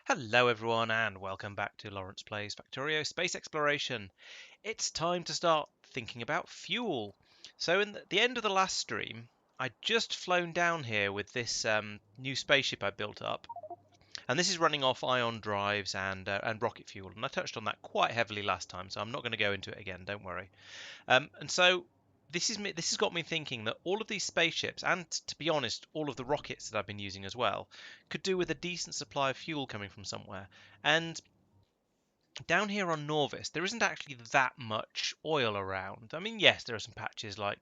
Hello everyone and welcome back to Laurence Plays Factorio Space Exploration. It's time to start thinking about fuel. So in the end of the last stream, I'd just flown down here with this new spaceship I built up. And this is running off ion drives and rocket fuel. And I touched on that quite heavily last time, so I'm not going to go into it again, don't worry. And so this has got me thinking that all of these spaceships, and to be honest, all of the rockets that I've been using as well, could do with a decent supply of fuel coming from somewhere. And down here on Norvis, there isn't actually that much oil around. I mean, yes, there are some patches like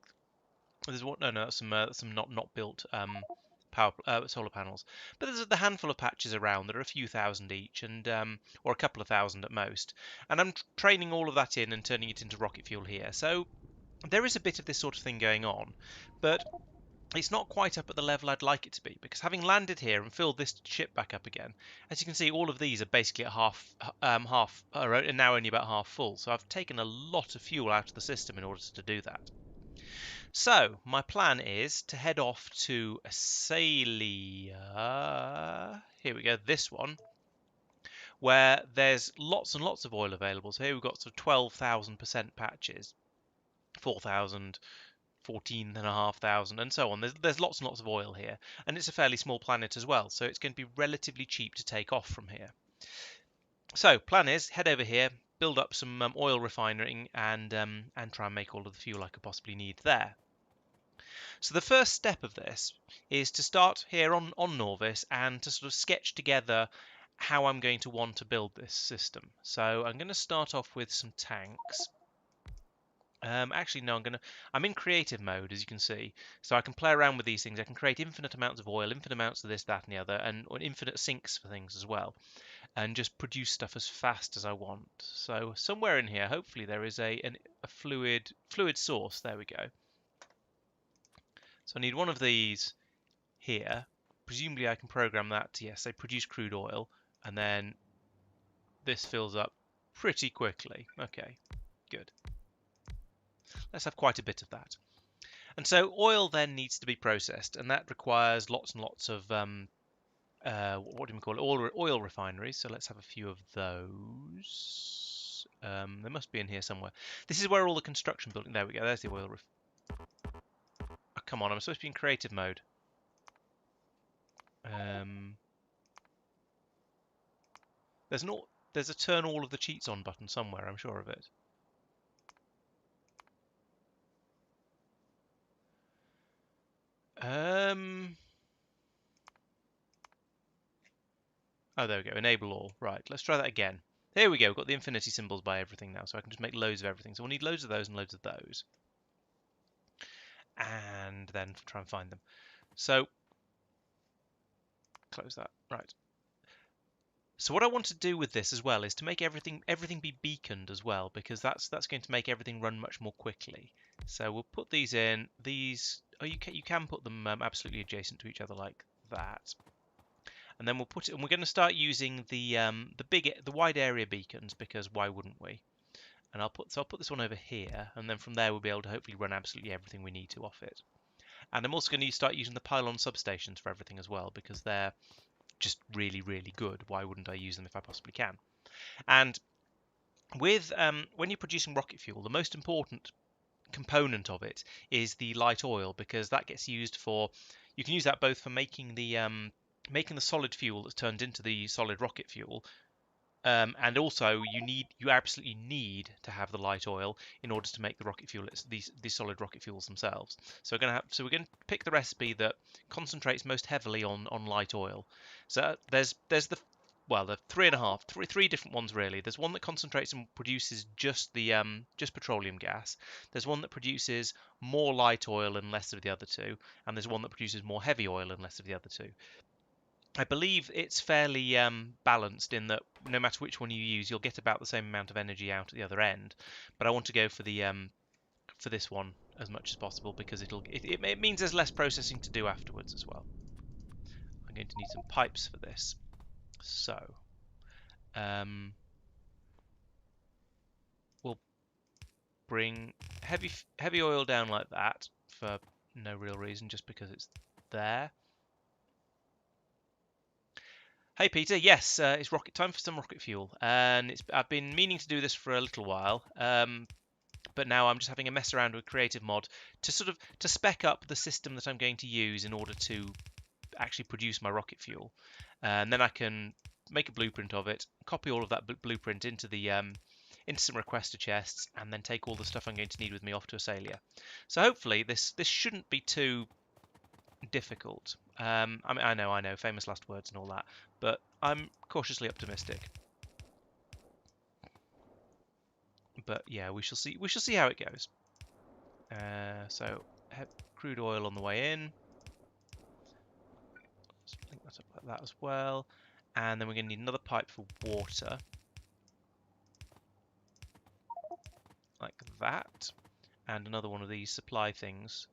there's what no, that's some not built power solar panels, but there's a handful of patches around that are a few thousand each, and or a couple of thousand at most. And I'm training all of that in and turning it into rocket fuel here. So there is a bit of this sort of thing going on, but it's not quite up at the level I'd like it to be, because having landed here and filled this ship back up again, as you can see, all of these are basically at are now only about half full. So I've taken a lot of fuel out of the system in order to do that. So my plan is to head off to Asalia. Here we go, this one, where there's lots and lots of oil available. So here we've got sort of 12,000% patches, 4,000. 14,500 and so on. There's lots and lots of oil here, and it's a fairly small planet as well, so it's going to be relatively cheap to take off from here. So plan is head over here, build up some oil refining, and try and make all of the fuel I could possibly need there. So the first step of this is to start here on Norvis and to sort of sketch together how I'm going to want to build this system. So I'm going to start off with some tanks. Actually, no, I'm in creative mode, as you can see, so I can play around with these things. I can create infinite amounts of oil, infinite amounts of this, that, and the other, and infinite sinks for things as well, and just produce stuff as fast as I want. So somewhere in here, hopefully, there is a fluid source. There we go. So I need one of these here. Presumably, I can program that to, yes, say produce crude oil, and then this fills up pretty quickly. Okay, good. Let's have quite a bit of that. And so oil then needs to be processed, and that requires lots and lots of what do we call it? Oil refineries. So let's have a few of those. They must be in here somewhere. This is where all the construction building. There we go. There's the oil. Oh, come on, I'm supposed to be in creative mode. There's a turn all of the cheats on button somewhere. I'm sure of it. Oh, there we go. Enable all. Right, let's try that again. There we go. We've got the infinity symbols by everything now, so I can just make loads of everything. So we'll need loads of those and loads of those. And then try and find them. So, close that. Right. So what I want to do with this as well is to make everything be beaconed as well, because that's going to make everything run much more quickly. So we'll put these in. These, oh, you can put them absolutely adjacent to each other like that. And then we'll put it, and we're going to start using the wide area beacons, because why wouldn't we? And I'll put this one over here, and then from there we'll be able to hopefully run absolutely everything we need to off it. And I'm also going to start using the pylon substations for everything as well, because they're just really, really good. Why wouldn't I use them if I possibly can? And with when you're producing rocket fuel, the most important component of it is the light oil, because that gets used for, you can use that both for making the solid fuel that's turned into the solid rocket fuel, and also you absolutely need to have the light oil in order to make the rocket fuel, these solid rocket fuels themselves. So we're going to pick the recipe that concentrates most heavily on light oil. So there's the three different ones really. There's one that concentrates and produces just the just petroleum gas. There's one that produces more light oil and less of the other two, and there's one that produces more heavy oil and less of the other two. I believe it's fairly balanced in that no matter which one you use, you'll get about the same amount of energy out at the other end. But I want to go for the for this one as much as possible, because it means there's less processing to do afterwards as well. I'm going to need some pipes for this. So we'll bring heavy oil down like that for no real reason, just because it's there. Hey Peter, yes, it's rocket time for some rocket fuel, and I've been meaning to do this for a little while, but now I'm just having a mess around with Creative Mod to sort of to spec up the system that I'm going to use in order to actually produce my rocket fuel, and then I can make a blueprint of it, copy all of that blueprint into the into some requester chests, and then take all the stuff I'm going to need with me off to Asalia. So hopefully this shouldn't be too difficult. I mean, I know, famous last words and all that, but I'm cautiously optimistic. But yeah, we shall see. We shall see how it goes. So crude oil on the way in. Let's link that up like that as well, and then we're going to need another pipe for water, like that, and another one of these supply things.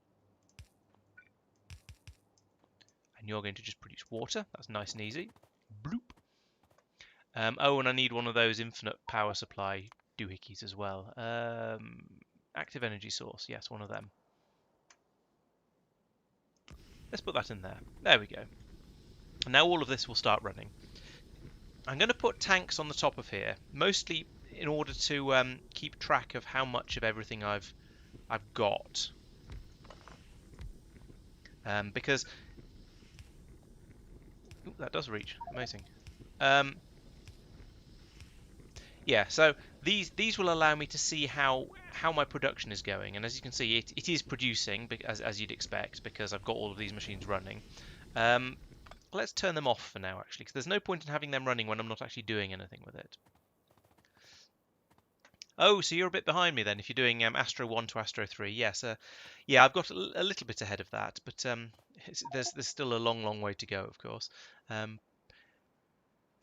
And you're going to just produce water. That's nice and easy. Bloop. Oh, and I need one of those infinite power supply doohickeys as well. Active energy source. Yes, one of them. Let's put that in there. There we go. And now all of this will start running. I'm going to put tanks on the top of here, mostly in order to keep track of how much of everything I've got. Because ooh, that does reach. Amazing. Yeah, so these will allow me to see how my production is going, and as you can see, it is producing as you'd expect because I've got all of these machines running. Let's turn them off for now, actually, because there's no point in having them running when I'm not actually doing anything with it. Oh, so you're a bit behind me then if you're doing Astro 1 to Astro 3. Yes, yeah, I've got a little bit ahead of that, but there's still a long way to go, of course. I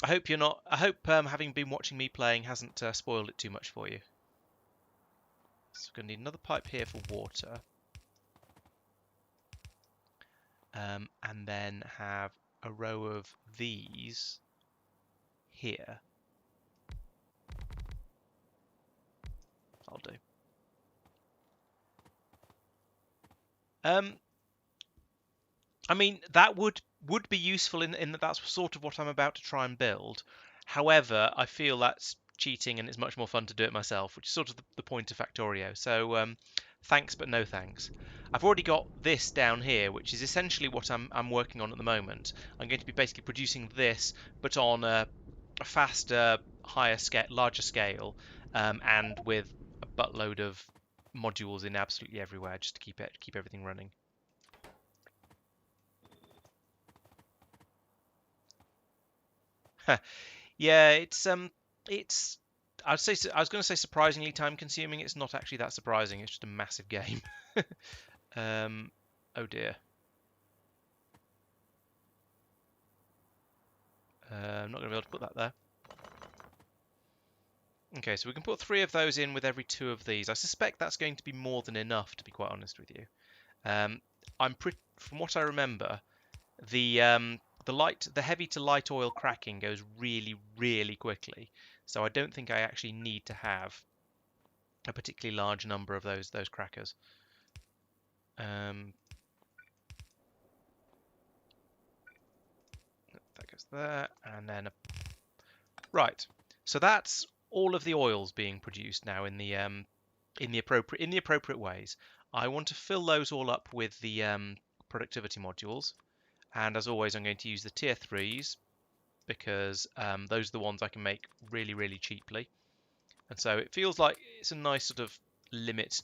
hope you're not. I hope having been watching me playing hasn't spoiled it too much for you. So we're going to need another pipe here for water, and then have a row of these here. I'll do. I mean, that would be useful in that that's sort of what I'm about to try and build. However, I feel that's cheating and it's much more fun to do it myself, which is sort of the point of Factorio. So thanks, but no thanks. I've already got this down here, which is essentially what I'm working on at the moment. I'm going to be basically producing this, but on a faster, higher scale, larger scale, and with a buttload of modules in absolutely everywhere, just to keep everything running. Yeah, it's. I was going to say surprisingly time consuming. It's not actually that surprising. It's just a massive game. Oh dear. I'm not going to be able to put that there. Okay, so we can put 3 of those in with every 2 of these. I suspect that's going to be more than enough, to be quite honest with you. From what I remember, the heavy to light oil cracking goes really quickly. So I don't think I actually need to have a particularly large number of those crackers. That goes there, and then right. So that's all of the oils being produced now in the appropriate ways. I want to fill those all up with the productivity modules, and as always, I'm going to use the tier 3s because those are the ones I can make really cheaply. And so it feels like it's a nice sort of limit.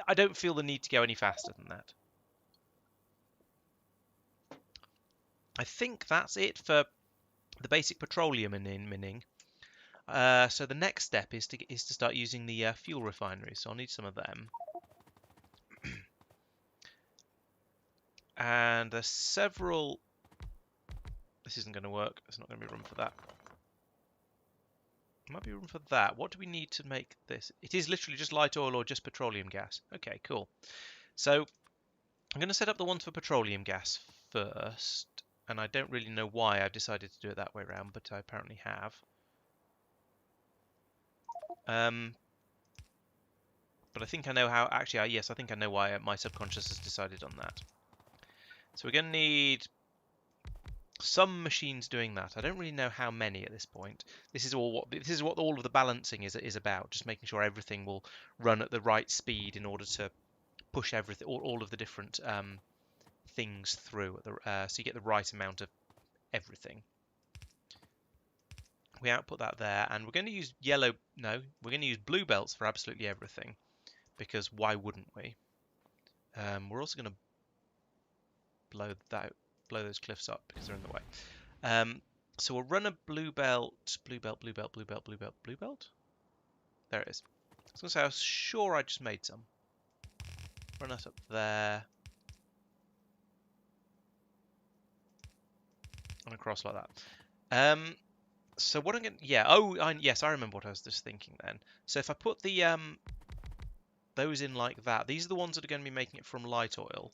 I don't feel the need to go any faster than that. I think that's it for the basic petroleum mining. So the next step is to start using the fuel refineries. So I'll need some of them. And there's several. This isn't going to work. There's not going to be room for that. Might be room for that. What do we need to make this? It is literally just light oil or just petroleum gas. Okay, cool. So I'm going to set up the ones for petroleum gas first. And I don't really know why I've decided to do it that way around, but I apparently have. But I think I know how. Actually, yes, I think I know why my subconscious has decided on that. So we're going to need Some machines doing that. I don't really know how many at this point. This is what all of the balancing is about. Just making sure everything will run at the right speed in order to push everything, all of the different things through, so you get the right amount of everything. We output that there, and we're going to use yellow. No, we're going to use blue belts for absolutely everything, because why wouldn't we? We're also going to blow those cliffs up because they're in the way. So we'll run a blue belt, blue belt, blue belt, blue belt, blue belt, blue belt. There it is. I was going to say I was sure I just made some. Run that up there. And across like that. So what I'm going to... Yeah, yes, I remember what I was just thinking then. So if I put the those in like that, these are the ones that are going to be making it from light oil.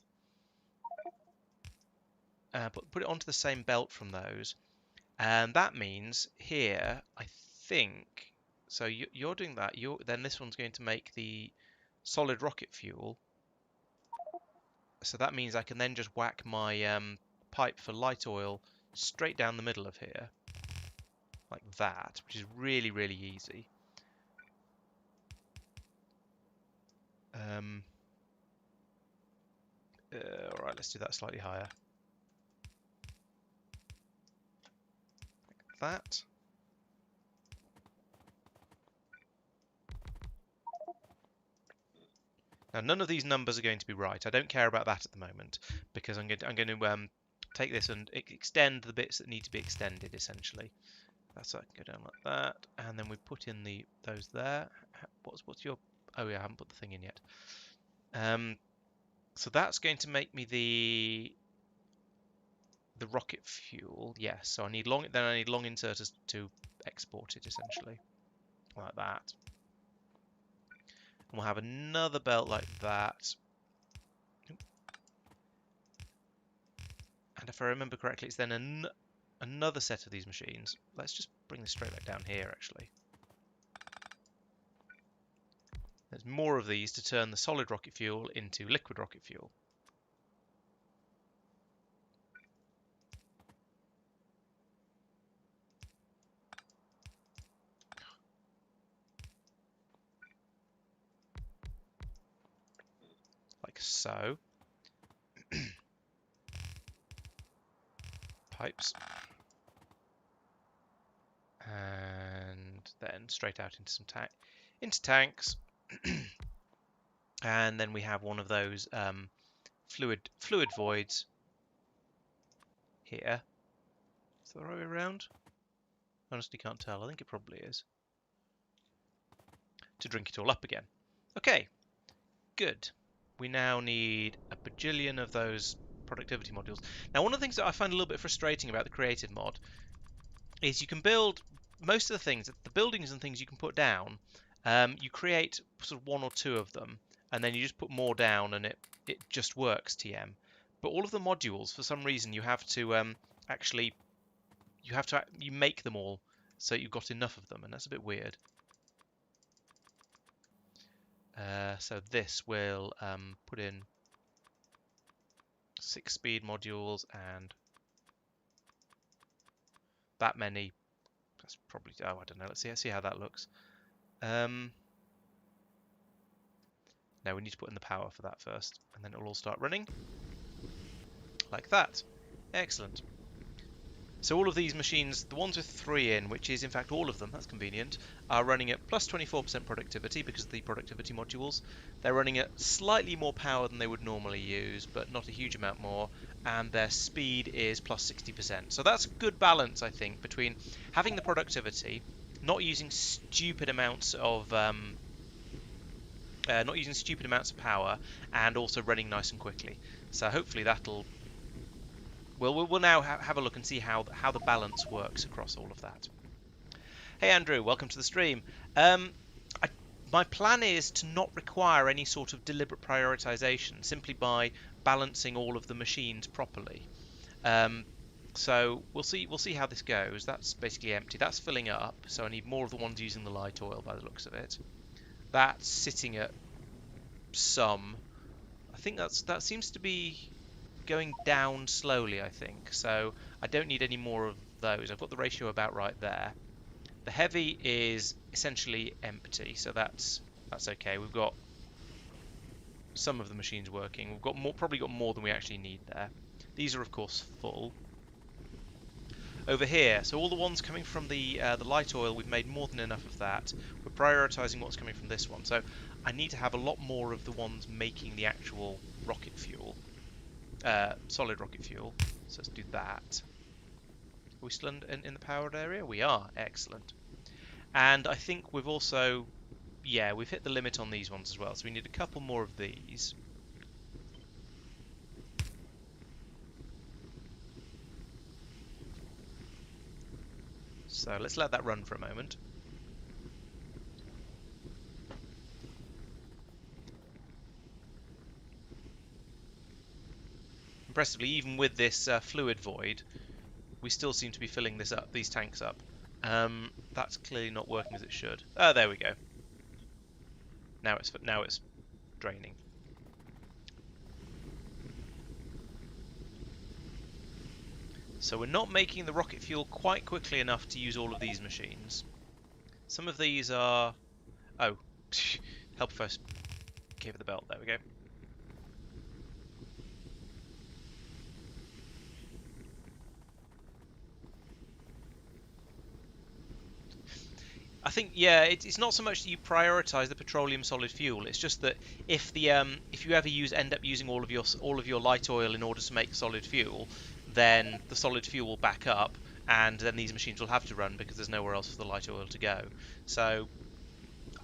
Put it onto the same belt from those. And that means here, I think... So you're doing that. Then this one's going to make the solid rocket fuel. So that means I can then just whack my pipe for light oil straight down the middle of here. Like that, which is really, really easy. Alright, let's do that slightly higher. Like that. Now, none of these numbers are going to be right. I don't care about that at the moment, because I'm going to take this and extend the bits that need to be extended, essentially. That's so I can go down like that, and then we put in those there. What's your... Oh yeah, I haven't put the thing in yet. So that's going to make me the rocket fuel. Yes, so I need long inserters to export it, essentially, like that. And we'll have another belt like that. And if I remember correctly, it's then another set of these machines. Let's just bring this straight back down here, actually. There's more of these to turn the solid rocket fuel into liquid rocket fuel. Like so. Pipes. And then straight out into some tanks. And then we have one of those fluid voids here. Is that the right way around? Honestly can't tell. I think it probably is. To drink it all up again. Okay, good. We now need a bajillion of those productivity modules. Now, one of the things that I find a little bit frustrating about the created mod is you can build most of the things, the buildings and things you can put down, you create sort of one or two of them, and then you just put more down and it just works TM. But all of the modules, for some reason, you have to you make them all so you've got enough of them, and that's a bit weird. So this will put in 6 speed modules and that many. That's probably, oh, I don't know. Let's see how that looks. Now we need to put in the power for that first, and then it will all start running like that. Excellent. So all of these machines, the ones with 3 in, which is in fact all of them, that's convenient, are running at plus 24% productivity because of the productivity modules. They're running at slightly more power than they would normally use, but not a huge amount more, and their speed is plus 60%. So that's a good balance, I think, between having the productivity, not using stupid amounts of power, and also running nice and quickly. So hopefully that'll... We'll now have a look and see how the balance works across all of that. Hey Andrew, welcome to the stream. My plan is to not require any sort of deliberate prioritization, simply by balancing all of the machines properly. So we'll see how this goes. That's basically empty. That's filling up, so I need more of the ones using the light oil by the looks of it. That's sitting at some. I think that seems to be going down slowly, I think. So I don't need any more of those. I've got the ratio about right there. The heavy is essentially empty, so that's okay. We've got some of the machines working. We've got more, probably got more than we actually need there. These are of course full. Over here, so all the ones coming from the light oil, we've made more than enough of that. We're prioritising what's coming from this one, so I need to have a lot more of the ones making the actual rocket fuel, solid rocket fuel. So let's do that. Are we still in the powered area? We are. Excellent. And I think we've also, yeah, we've hit the limit on these ones as well, so we need a couple more of these. So let's let that run for a moment. Impressively, even with this fluid void, we still seem to be filling these tanks up. That's clearly not working as it should. Oh, there we go. Now it's draining. So we're not making the rocket fuel quite quickly enough to use all of these machines. Some of these are... Oh, help first. Give the belt. There we go. I think, yeah, it's not so much that you prioritise the petroleum solid fuel. It's just that if you ever end up using all of your light oil in order to make solid fuel, then the solid fuel will back up, and then these machines will have to run because there's nowhere else for the light oil to go. So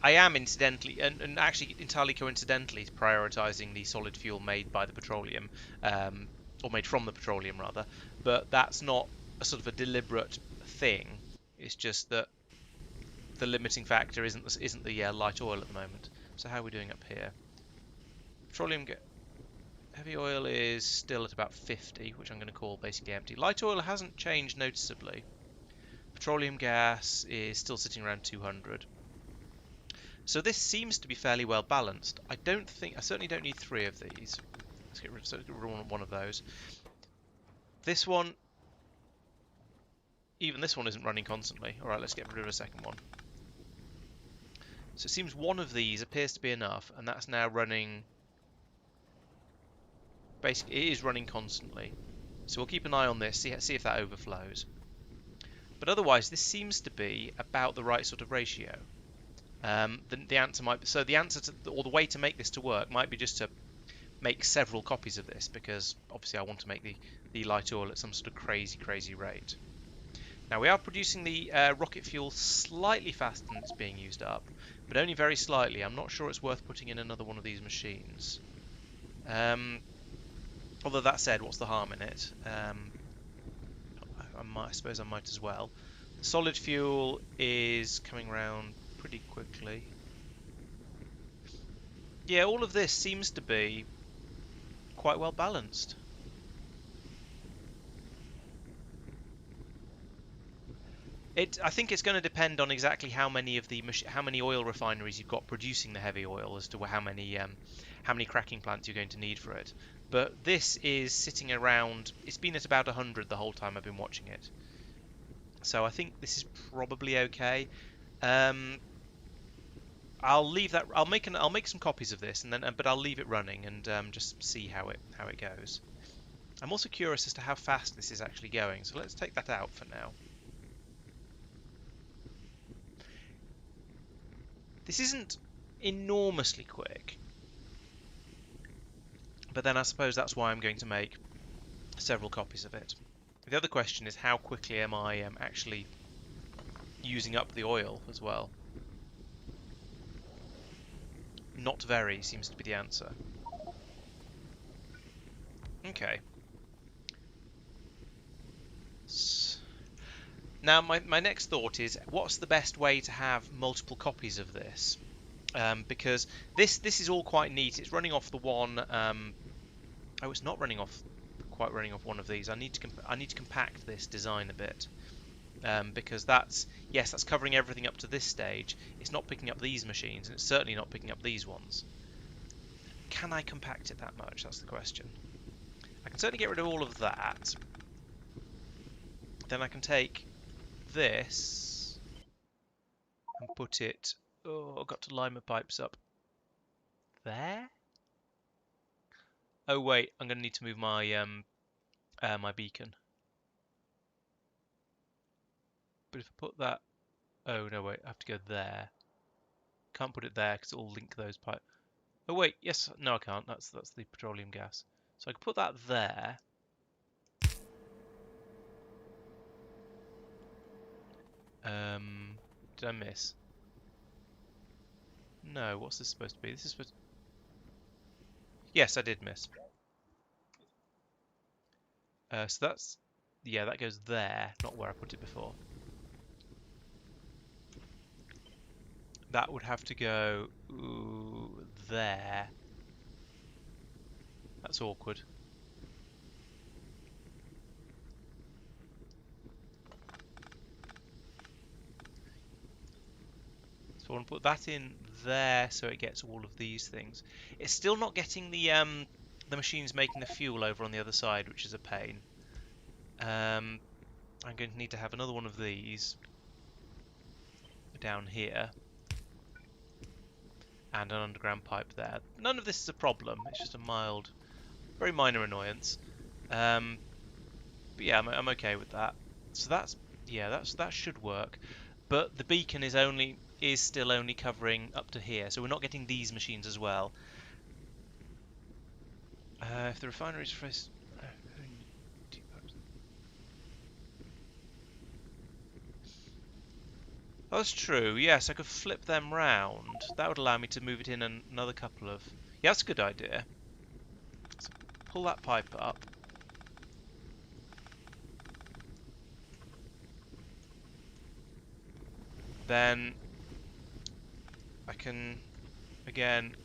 I am incidentally, and actually entirely coincidentally, prioritising the solid fuel made by the petroleum, or made from the petroleum rather. But that's not a sort of a deliberate thing. It's just that the limiting factor isn't the light oil at the moment. So how are we doing up here? Petroleum heavy oil is still at about 50, which I'm going to call basically empty. Light oil hasn't changed noticeably. Petroleum gas is still sitting around 200. So this seems to be fairly well balanced. I certainly don't need 3 of these. Let's get rid of one of those. This one, even this one isn't running constantly. Alright, let's get rid of a second one. So it seems one of these appears to be enough, and that's now running... Basically, it is running constantly. So we'll keep an eye on this, see if that overflows. But otherwise, this seems to be about the right sort of ratio. The answer might be... So the answer to, or the way to make this to work might be just to make several copies of this, because obviously I want to make the light oil at some sort of crazy rate. Now we are producing the rocket fuel slightly faster than it's being used up, but only very slightly. I'm not sure it's worth putting in another one of these machines. Although that said, what's the harm in it? I suppose I might as well. The solid fuel is coming around pretty quickly. Yeah, all of this seems to be quite well balanced. I think it's going to depend on exactly how many oil refineries you've got producing the heavy oil as to how many cracking plants you're going to need for it. But this is sitting around. It's been at about 100 the whole time I've been watching it. So I think this is probably okay. I'll leave that. I'll make some copies of this, and then but I'll leave it running and just see how it goes. I'm also curious as to how fast this is actually going. So let's take that out for now. This isn't enormously quick, but then I suppose that's why I'm going to make several copies of it. The other question is how quickly am I actually using up the oil as well? Not very seems to be the answer. Okay. Now my next thought is, what's the best way to have multiple copies of this? Because this is all quite neat. It's running off the one. Oh, it's not quite running off one of these. I need to compact this design a bit, because that's covering everything up to this stage. It's not picking up these machines, and it's certainly not picking up these ones. Can I compact it that much? That's the question. I can certainly get rid of all of that. Then I can take this and put it... Oh, I've got to line my pipes up. There? Oh wait, I'm going to need to move my my beacon. But if I put that... Oh no, wait, I have to go there. Can't put it there because it'll link those pipes. Oh wait, yes, no I can't. That's the petroleum gas. So I can put that there. Did I miss? No, what's this supposed to be? This is supposed... Yes, I did miss. So that's... Yeah, that goes there, not where I put it before. That would have to go... Ooh, there. That's awkward. So I want to put that in there so it gets all of these things. It's still not getting the machines making the fuel over on the other side, which is a pain. I'm going to need to have another one of these down here and an underground pipe there. None of this is a problem. It's just a mild, very minor annoyance. But yeah, I'm okay with that. So that should work. But the beacon is still only covering up to here, so we're not getting these machines as well. If the refinery's first... That's true, yes, I could flip them round. That would allow me to move it in another couple of... Yeah, that's a good idea. So pull that pipe up. Then I can, again,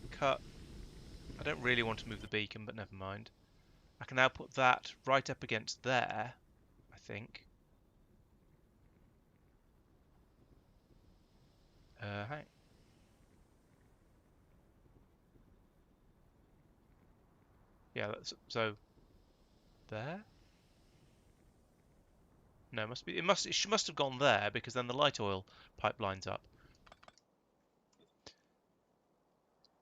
cut... I don't really want to move the beacon, but never mind. I can now put that right up against there, I think. Hang. Yeah, that's so there. No, it must have gone there because then the light oil pipe lines up.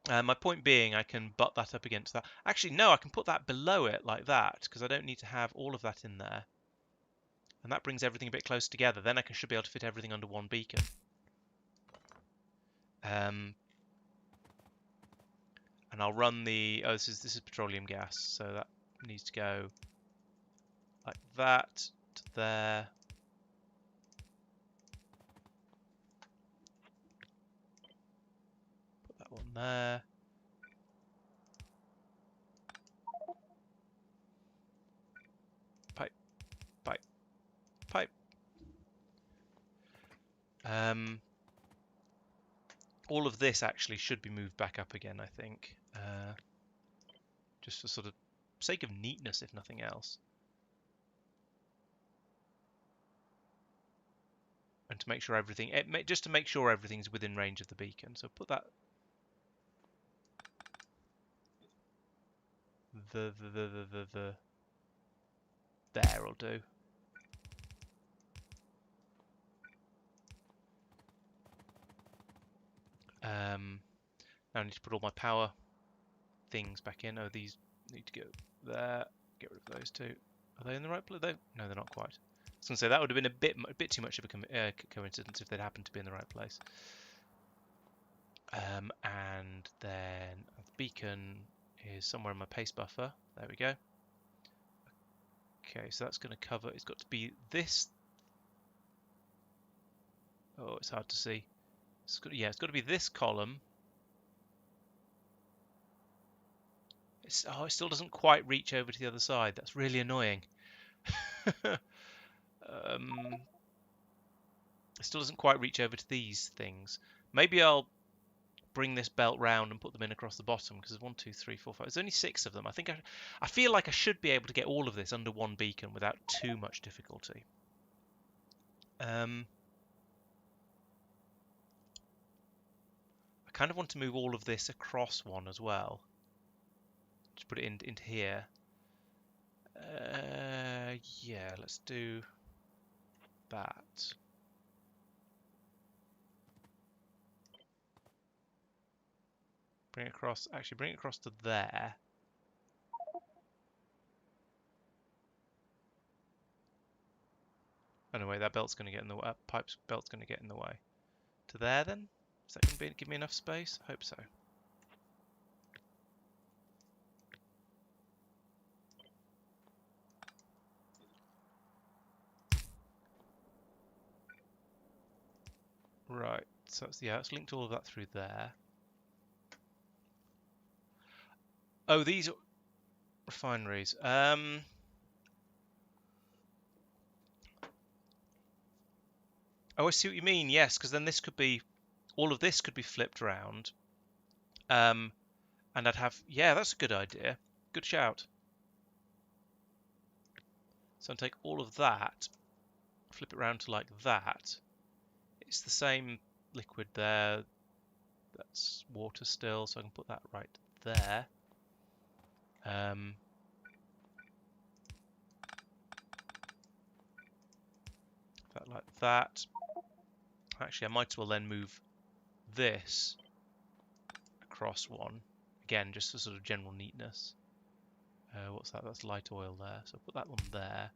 My point being, I can butt that up against that. Actually, no, I can put that below it like that because I don't need to have all of that in there. And that brings everything a bit close together. Then I should be able to fit everything under one beacon. And I'll run the... Oh, this is petroleum gas, so that needs to go like that to there. Put that one there. Pipe, pipe, pipe. All of this actually should be moved back up again, I think. Just for sort of sake of neatness, if nothing else. And to make sure everything, just to make sure everything's within range of the beacon. So put that there will do. Now I need to put all my power things back in. Oh, these need to go there. Get rid of those two. Are they in the right place? No, they're not quite. I was going to say that would have been a bit too much of a coincidence if they'd happened to be in the right place. And then the beacon is somewhere in my paste buffer. There we go. Okay, so that's going to cover. It's got to be this. Oh, it's hard to see. It's got to be this column. It still doesn't quite reach over to the other side. That's really annoying. It still doesn't quite reach over to these things. Maybe I'll bring this belt round and put them in across the bottom because there's 1, 2, 3, 4, 5. There's only 6 of them. I feel like I should be able to get all of this under one beacon without too much difficulty. I kind of want to move all of this across one as well. Just put it into here. Yeah, let's do that. Bring it across. Actually, bring it across to there. Anyway, that belt's going to get in the way. Pipe's belt's going to get in the way. To there, then? Is that going to give me enough space? I hope so. Right. So it's, yeah, it's linked all of that through there. Oh, these are refineries. Oh, I see what you mean. Yes, because then this could be, all of this could be flipped around. And I'd have, yeah, that's a good idea. Good shout. So I'll take all of that, flip it around to like that. It's the same liquid there. That's water still, so I can put that right there. That like that. Actually, I might as well then move this across one. Again, just for sort of general neatness. What's that? That's light oil there. So put that one there.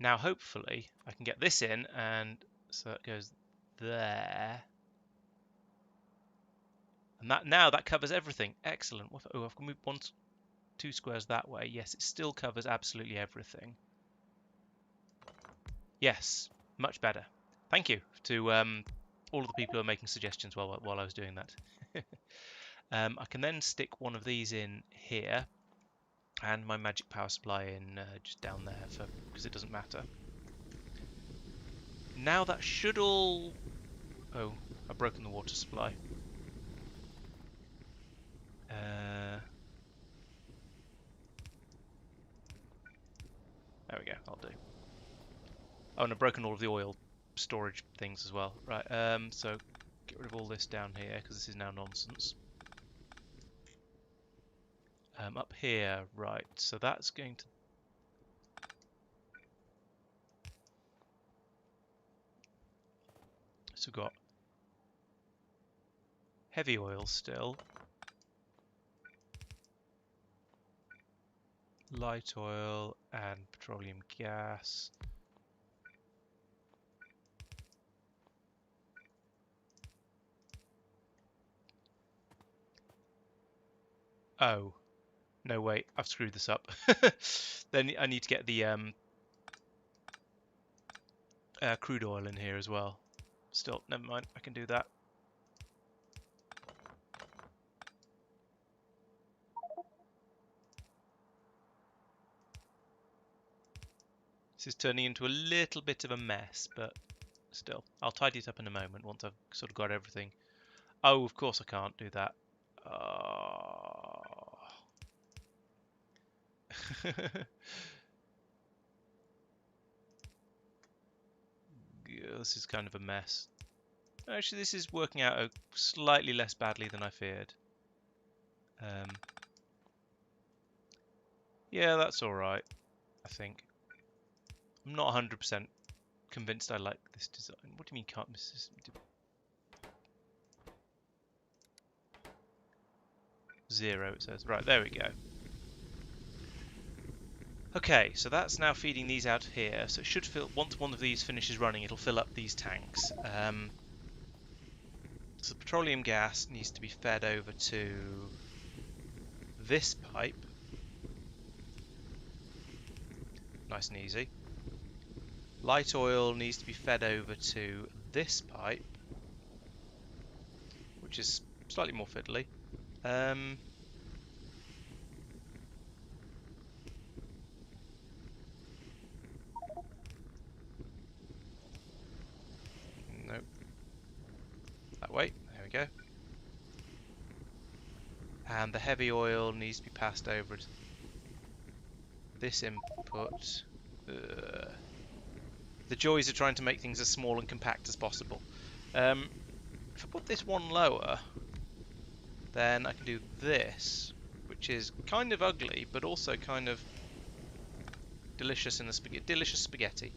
Now, hopefully, I can get this in, and so that goes there. And that now that covers everything. Excellent. Oh, I've moved 2 squares that way. Yes, it still covers absolutely everything. Yes, much better. Thank you to all of the people who are making suggestions while I was doing that. I can then stick one of these in here, and my magic power supply in just down there because it doesn't matter. Now that should all... Oh, I've broken the water supply. There we go, I'll do. Oh, and I've broken all of the oil storage things as well. Right, so get rid of all this down here, because this is now nonsense. Up here, right, so that's going to... So we've got heavy oil still. Light oil and petroleum gas. Oh, no, wait, I've screwed this up. Then I need to get the crude oil in here as well. Still, never mind, I can do that. This is turning into a little bit of a mess, but still, I'll tidy it up in a moment once I've sort of got everything. Oh, of course I can't do that. Oh. This is kind of a mess. Actually, this is working out slightly less badly than I feared. Yeah, that's alright, I think. I'm not 100% convinced I like this design. What do you mean can't miss this? 0 it says. Right, there we go. Okay, so that's now feeding these out here. So it should fill, once one of these finishes running, it'll fill up these tanks. So the petroleum gas needs to be fed over to this pipe. Nice and easy. Light oil needs to be fed over to this pipe, which is slightly more fiddly. Nope. That way. There we go. And the heavy oil needs to be passed over to this input. The joys of trying to make things as small and compact as possible. If I put this one lower, then I can do this, which is kind of ugly, but also kind of delicious in the spaghetti. Delicious spaghetti.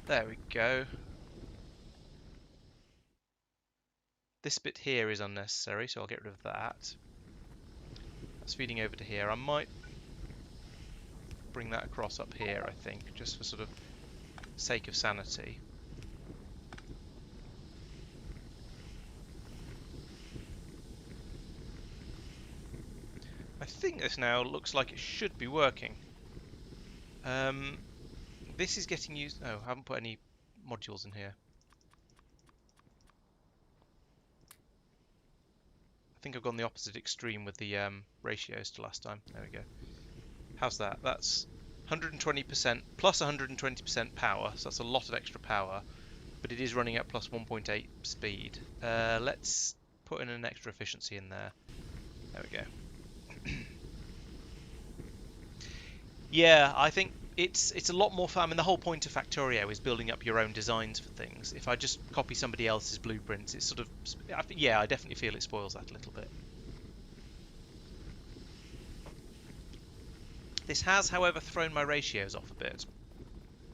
There we go. This bit here is unnecessary, so I'll get rid of that. That's feeding over to here. I might bring that across up here, I think, just for sort of sake of sanity. I think this now looks like it should be working. This is getting used... Oh, I haven't put any modules in here. I think I've gone the opposite extreme with the ratios to last time. There we go. How's that? That's 120% plus 120% power, so that's a lot of extra power, but it is running at plus 1.8 speed. Let's put in an extra efficiency in there. There we go. Yeah, I think it's a lot more fun. I mean, the whole point of Factorio is building up your own designs for things. If I just copy somebody else's blueprints, it's sort of... Yeah, I definitely feel it spoils that a little bit. This has, however, thrown my ratios off a bit.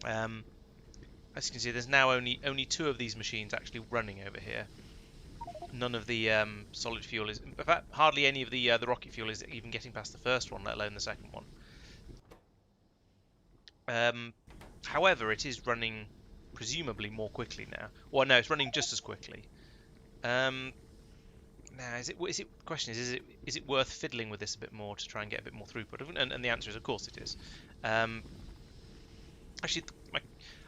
As you can see, there's now only 2 of these machines actually running over here. None of the solid fuel is... In fact, hardly any of the rocket fuel is even getting past the first one, let alone the second one. However, it is running presumably more quickly now. Well, no, it's running just as quickly. Now, question is it worth fiddling with this a bit more to try and get a bit more throughput? And the answer is, of course, it is. Actually,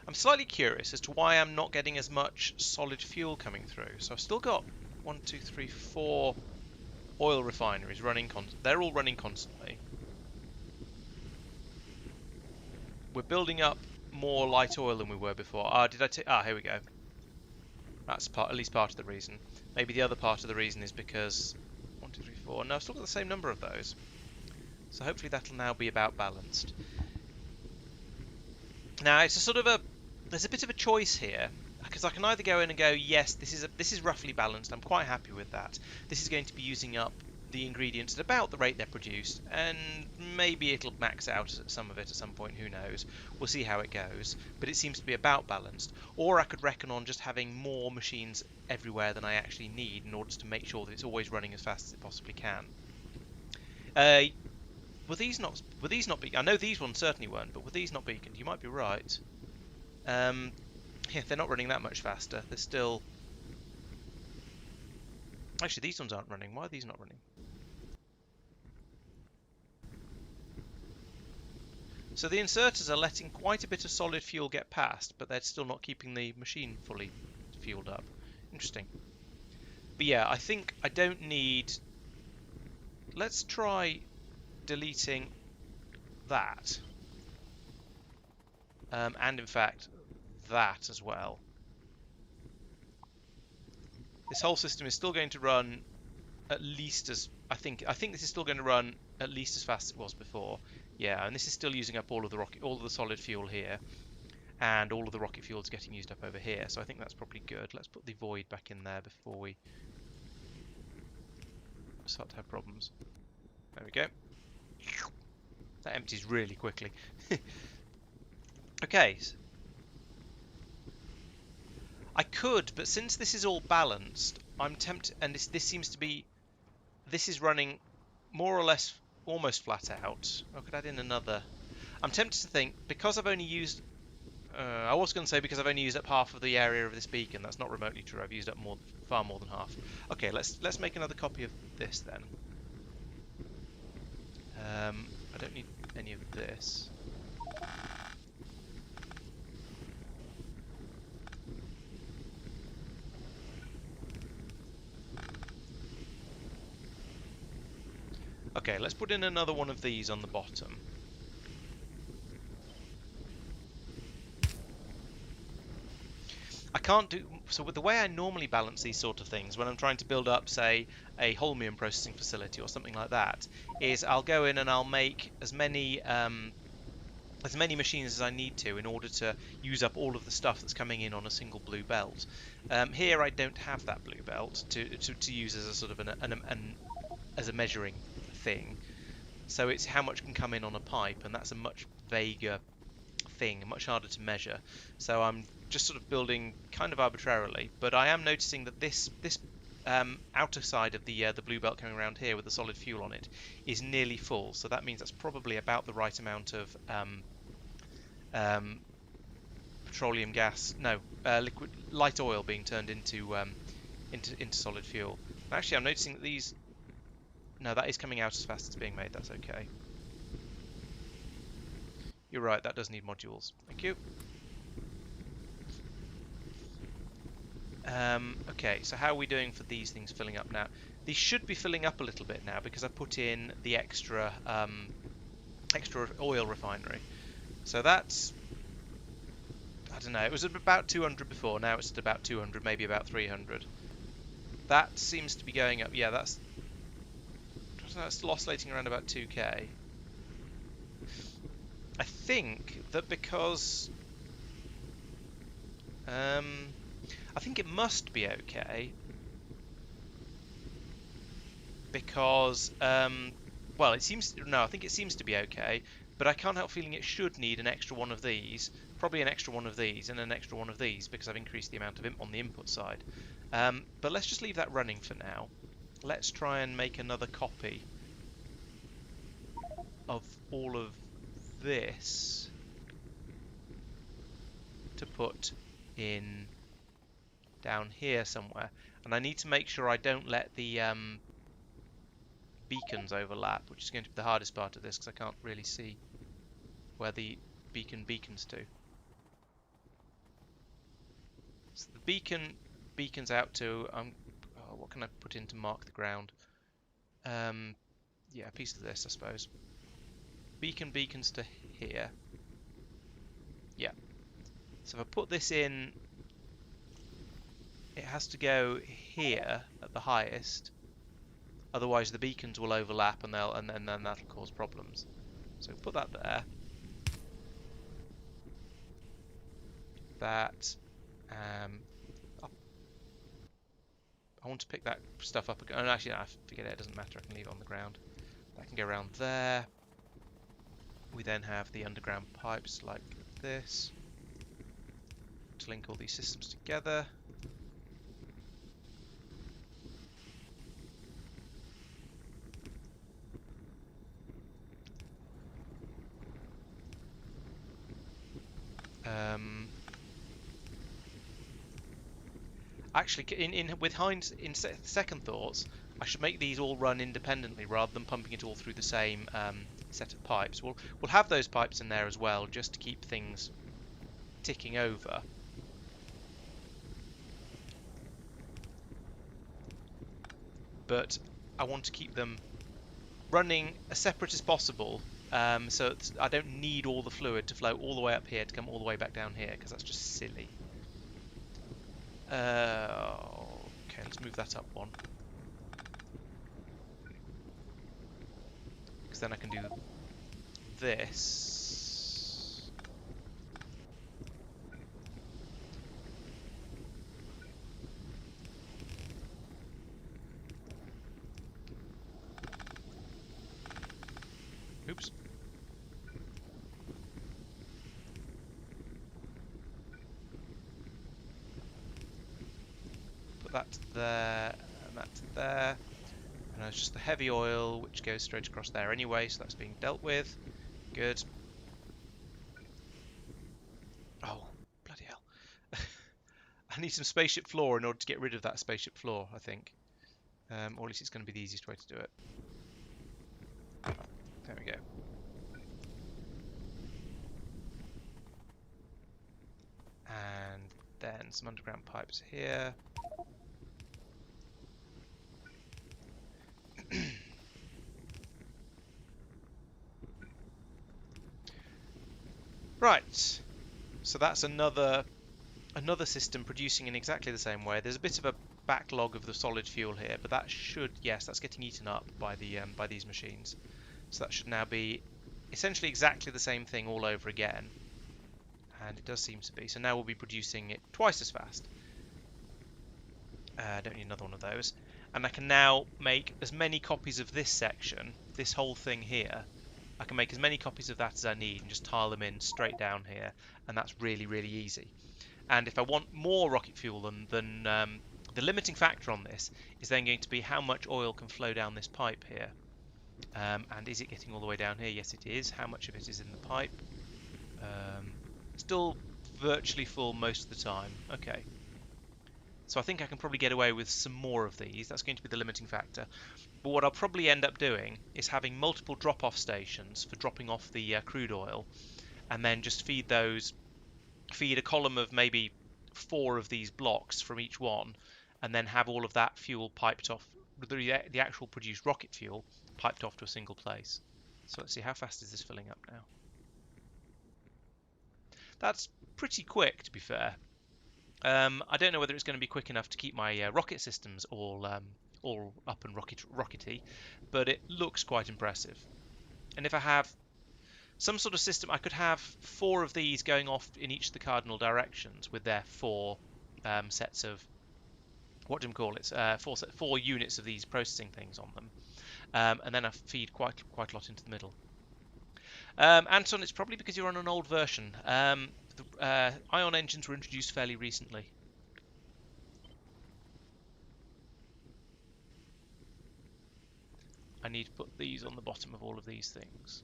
I'm slightly curious as to why I'm not getting as much solid fuel coming through. So I've still got 1, 2, 3, 4 oil refineries running. They're all running constantly. We're building up more light oil than we were before. Did I take... here we go. That's at least part of the reason. Maybe the other part of the reason is because 1, 2, 3, 4. No, I've still got the same number of those. So hopefully that'll now be about balanced. Now it's a sort of there's a bit of a choice here, because I can either go in and go, yes, this is roughly balanced. I'm quite happy with that. This is going to be using up the ingredients at about the rate they're produced, and maybe it'll max out some of it at some point, who knows. We'll see how it goes, but it seems to be about balanced. Or I could reckon on just having more machines everywhere than I actually need in order to make sure that it's always running as fast as it possibly can. Were these not beaconed? I know these ones certainly weren't, but were these not beaconed? You might be right. Yeah, they're not running that much faster. They're still... Actually, these ones aren't running. Why are these not running? So the inserters are letting quite a bit of solid fuel get past, but they're still not keeping the machine fully fueled up. Interesting. But yeah, I think I don't need... Let's try deleting that. And in fact, that as well. This whole system is still going to run at least as... I think this is still going to run at least as fast as it was before. Yeah, and this is still using up all of the solid fuel here, and all of the rocket fuel is getting used up over here. So I think that's probably good. Let's put the void back in there before we start to have problems. There we go. That empties really quickly. Okay. I could, but since this is all balanced, I'm tempted, and this seems to be... This is running more or less almost flat out. I could add in another. I'm tempted to think, because I've only used... I was going to say because I've only used up half of the area of this beacon. That's not remotely true. I've used up far more than half. Okay, let's make another copy of this then. I don't need any of this. Okay, let's put in another one of these on the bottom. I can't do... So with the way I normally balance these sort of things, when I'm trying to build up, say, a holmium processing facility or something like that, is I'll go in and I'll make as many as many machines as I need to in order to use up all of the stuff that's coming in on a single blue belt. Here I don't have that blue belt to use as a sort of as a measuring thing. So it's how much can come in on a pipe, and that's a much vaguer thing, much harder to measure. So I'm just sort of building kind of arbitrarily, but I am noticing that this outer side of the blue belt coming around here with the solid fuel on it is nearly full. So that means that's probably about the right amount of petroleum gas, no, liquid light oil being turned into solid fuel. And actually, I'm noticing that these, no, that is coming out as fast as it's being made. That's okay. You're right, that does need modules. Thank you. Okay, so how are we doing for these things filling up now? These should be filling up a little bit now because I put in the extra oil refinery. So that's, I don't know, it was at about 200 before, now it's at about 200, maybe about 300. That seems to be going up. Yeah, that's oscillating around about 2k. I think that because I think it must be okay because well, it seems, no, I think it seems to be okay, but I can't help feeling it should need an extra one of these, probably an extra one of these and an extra one of these because I've increased the amount of on the input side. But let's just leave that running for now. Let's try and make another copy of all of this to put in down here somewhere, and I need to make sure I don't let the beacons overlap, which is going to be the hardest part of this because I can't really see where the beacons to. So the beacons out to what can I put in to mark the ground? Yeah, a piece of this, I suppose. Beacons to here. Yeah. So if I put this in, it has to go here at the highest. Otherwise, the beacons will overlap, and then that'll cause problems. So put that there. That. I want to pick that stuff up again. Oh, actually, no, forget it. It doesn't matter. I can leave it on the ground. That can go around there. We then have the underground pipes like this to link all these systems together. Actually, in second thoughts, I should make these all run independently rather than pumping it all through the same set of pipes. We'll have those pipes in there as well, just to keep things ticking over. But I want to keep them running as separate as possible, so I don't need all the fluid to flow all the way up here to come all the way back down here, because that's just silly. Okay, let's move that up one. Because then I can do this. Oops. That there, and that there, and it's just the heavy oil which goes straight across there anyway, so that's being dealt with. Good. Oh, bloody hell. I need some spaceship floor in order to get rid of that spaceship floor, I think. Or at least it's going to be the easiest way to do it. There we go. And then some underground pipes here. Right, so that's another system producing in exactly the same way. There's a bit of a backlog of the solid fuel here, but that should, yes, that's getting eaten up by the by these machines. So that should now be essentially exactly the same thing all over again. And it does seem to be. So now we'll be producing it twice as fast. I don't need another one of those. And I can now make as many copies of this section, this whole thing here. I can make as many copies of that as I need and just tile them in straight down here. And that's really, really easy. And if I want more rocket fuel than the limiting factor on this is then going to be how much oil can flow down this pipe here. And is it getting all the way down here? Yes, it is. How much of it is in the pipe? Still virtually full most of the time. Okay. So I think I can probably get away with some more of these. That's going to be the limiting factor. But what I'll probably end up doing is having multiple drop-off stations for dropping off the crude oil, and then just feed a column of maybe 4 of these blocks from each one, and then have all of that fuel piped off, the actual produced rocket fuel piped off to a single place. So let's see, how fast is this filling up now? That's pretty quick, to be fair. I don't know whether it's going to be quick enough to keep my rocket systems all up and rockety, but it looks quite impressive. And if I have some sort of system, I could have 4 of these going off in each of the cardinal directions with their 4 sets of, what do you call it? 4 units of these processing things on them, and then I feed quite a lot into the middle. Anton, it's probably because you're on an old version. Ion engines were introduced fairly recently. I need to put these on the bottom of all of these things.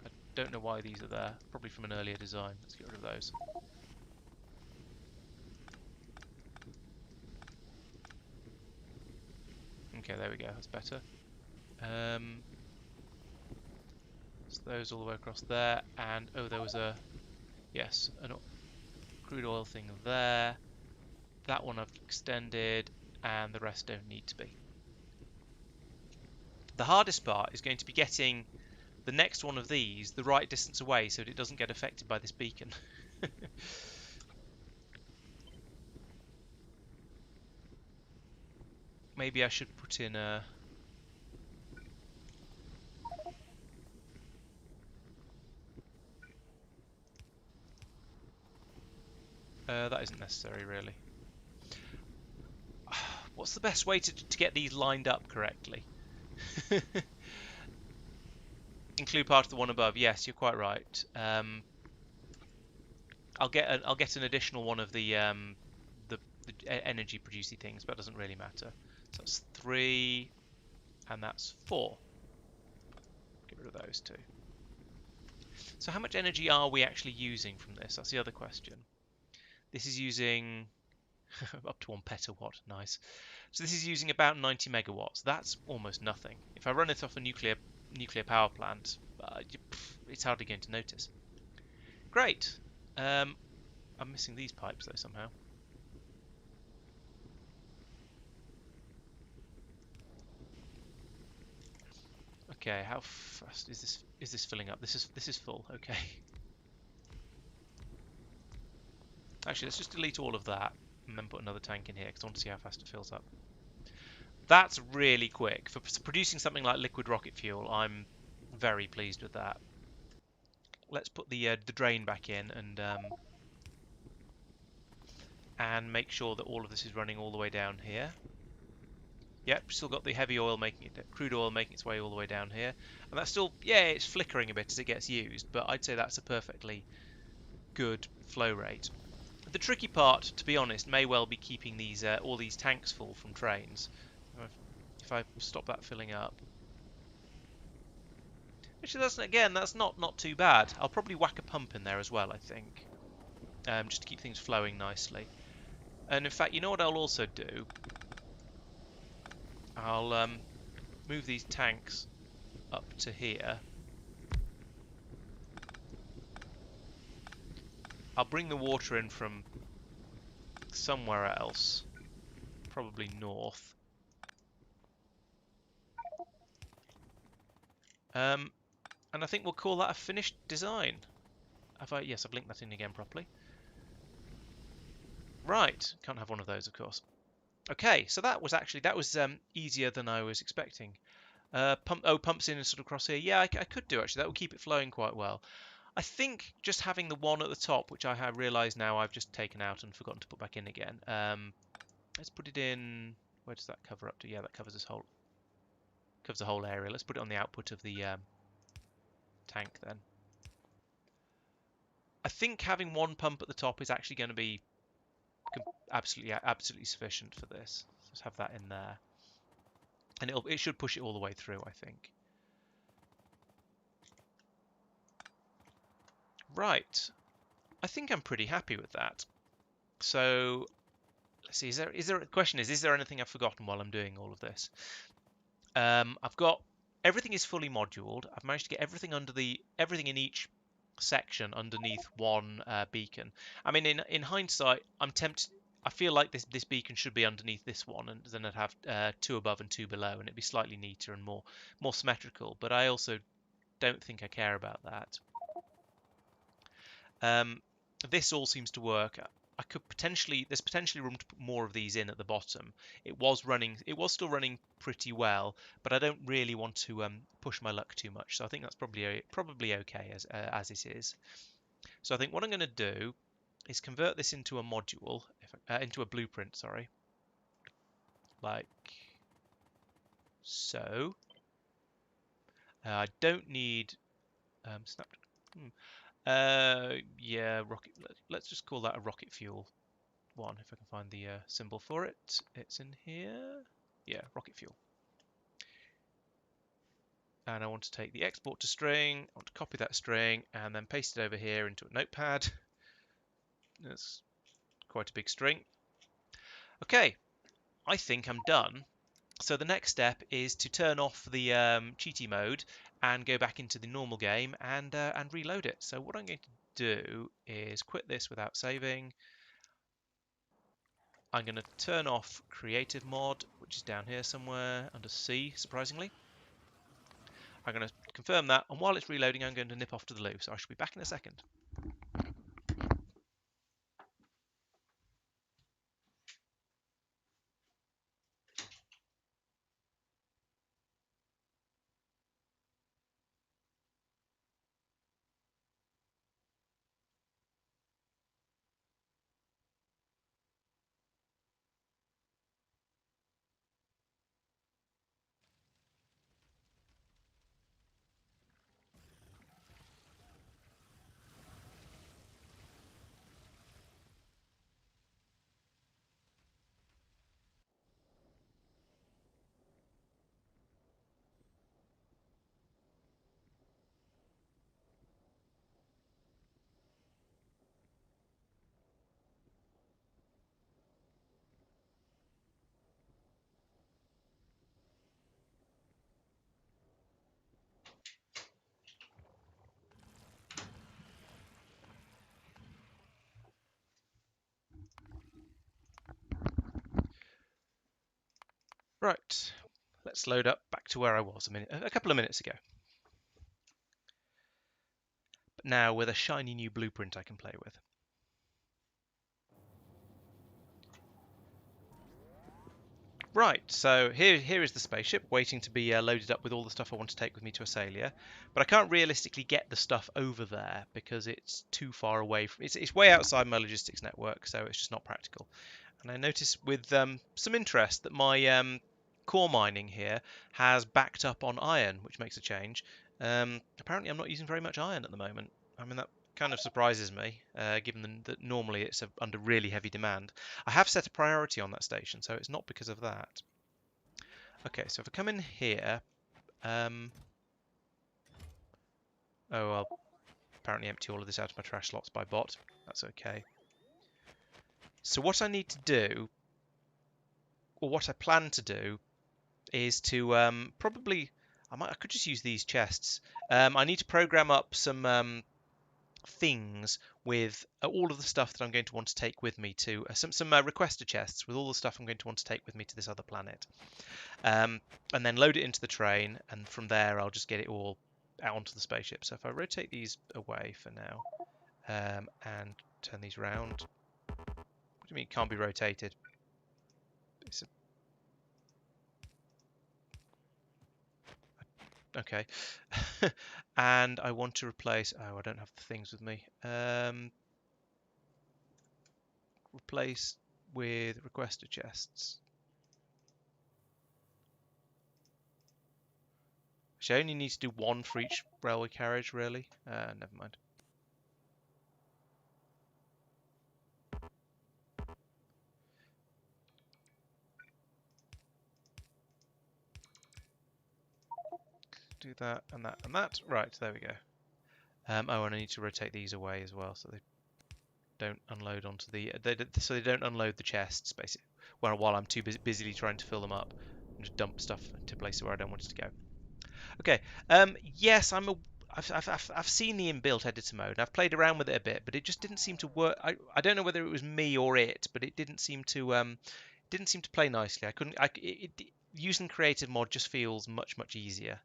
I don't know why these are there. Probably from an earlier design. Let's get rid of those. Okay, there we go. That's better. So those all the way across there, and oh, there was a an crude oil thing there. That one I've extended, and the rest don't need to be. The hardest part is going to be getting the next one of these the right distance away so that it doesn't get affected by this beacon. Maybe I should put in a... that isn't necessary, really. What's the best way to get these lined up correctly? Include part of the one above. Yes, you're quite right. I'll get an additional one of the energy producing things, but it doesn't really matter. So that's 3, and that's 4. Get rid of those 2. So how much energy are we actually using from this? That's the other question. This is using up to 1 petawatt. Nice. So this is using about 90 megawatts. That's almost nothing. If I run it off a nuclear power plant, it's hardly going to notice. Great. I'm missing these pipes though somehow. Okay, how fast is this? Is this filling up? This is full. Okay. Actually, let's just delete all of that and then put another tank in here because I want to see how fast it fills up. That's really quick. For producing something like liquid rocket fuel, I'm very pleased with that. Let's put the drain back in and make sure that all of this is running all the way down here. Yep, still got the heavy oil crude oil making its way all the way down here. And that's still, yeah, it's flickering a bit as it gets used, but I'd say that's a perfectly good flow rate. The tricky part, to be honest, may well be keeping these all these tanks full from trains. If I stop that filling up. Actually, that's not too bad. I'll probably whack a pump in there as well, I think. Just to keep things flowing nicely. And in fact, you know what I'll also do? I'll move these tanks up to here. I'll bring the water in from somewhere else, probably north. And I think we'll call that a finished design. Yes, I've linked that in again properly. Right, can't have one of those, of course. Okay, so that was easier than I was expecting. Pumps in and sort of across here. Yeah, I could do actually. That will keep it flowing quite well. I think just having the one at the top, which I have realised now I've just taken out and forgotten to put back in again. Let's put it in. Where does that cover up to? Yeah, that covers the whole area. Let's put it on the output of the tank then. I think having one pump at the top is actually going to be absolutely sufficient for this. Just have that in there, and it should push it all the way through, I think. Right, I think I'm pretty happy with that. So let's see. The question is there anything I've forgotten while I'm doing all of this? I've got everything is fully moduled. I've managed to get everything everything in each section underneath one beacon. I mean, in hindsight, I'm tempted. I feel like this beacon should be underneath this one, and then I'd have two above and two below, and it'd be slightly neater and more symmetrical. But I also don't think I care about that. This all seems to work. There's potentially room to put more of these in at the bottom. It was still running pretty well, but I don't really want to push my luck too much. So I think that's probably okay as it is. So I think what I'm going to do is convert this into a module, into a blueprint, sorry, like so. I don't need snap. Yeah, rocket. Let's just call that a rocket fuel one, if I can find the symbol for it. It's in here. Yeah, rocket fuel. And I want to take the export to string. I want to copy that string and then paste it over here into a notepad. That's quite a big string. Okay, I think I'm done. So the next step is to turn off the cheaty mode and go back into the normal game and reload it. So what I'm going to do is quit this without saving. I'm going to turn off creative mod, which is down here somewhere under C, surprisingly. I'm going to confirm that, and while it's reloading, I'm going to nip off to the loo, so I shall be back in a second. Right, let's load up back to where I was a couple of minutes ago. But now with a shiny new blueprint I can play with. Right, so here is the spaceship waiting to be loaded up with all the stuff I want to take with me to Asalia, but I can't realistically get the stuff over there because it's too far away. It's way outside my logistics network, so it's just not practical. And I notice with some interest that my core mining here has backed up on iron, which makes a change. Apparently I'm not using very much iron at the moment. I mean, that kind of surprises me, given that normally it's under really heavy demand. I have set a priority on that station, so it's not because of that. Okay, so if I come in here, oh, I'll apparently empty all of this out of my trash slots by bot. That's okay. So what I need to do, or what I plan to do, is to probably I could just use these chests. I need to program up some things with all of the stuff that I'm going to want to take with me to some requester chests with all the stuff I'm going to want to take with me to this other planet, and then load it into the train, and from there I'll just get it all out onto the spaceship. So if I rotate these away for now and turn these round, what do you mean it can't be rotated? It's Okay. And I want to replace... Oh, I don't have the things with me. Replace with requester chests. Actually, I only need to do one for each railway carriage, really. Never mind. Do that and that and that. Right, there we go. Oh, and I need to rotate these away as well, so they don't unload onto the. So they don't unload the chests, basically. While I'm too busily trying to fill them up and just dump stuff into places where I don't want it to go. Okay. Yes, I've seen the inbuilt editor mode. I've played around with it a bit, but it just didn't seem to work. I don't know whether it was me or it, but it didn't seem to play nicely. I couldn't. Using creative mod just feels much easier.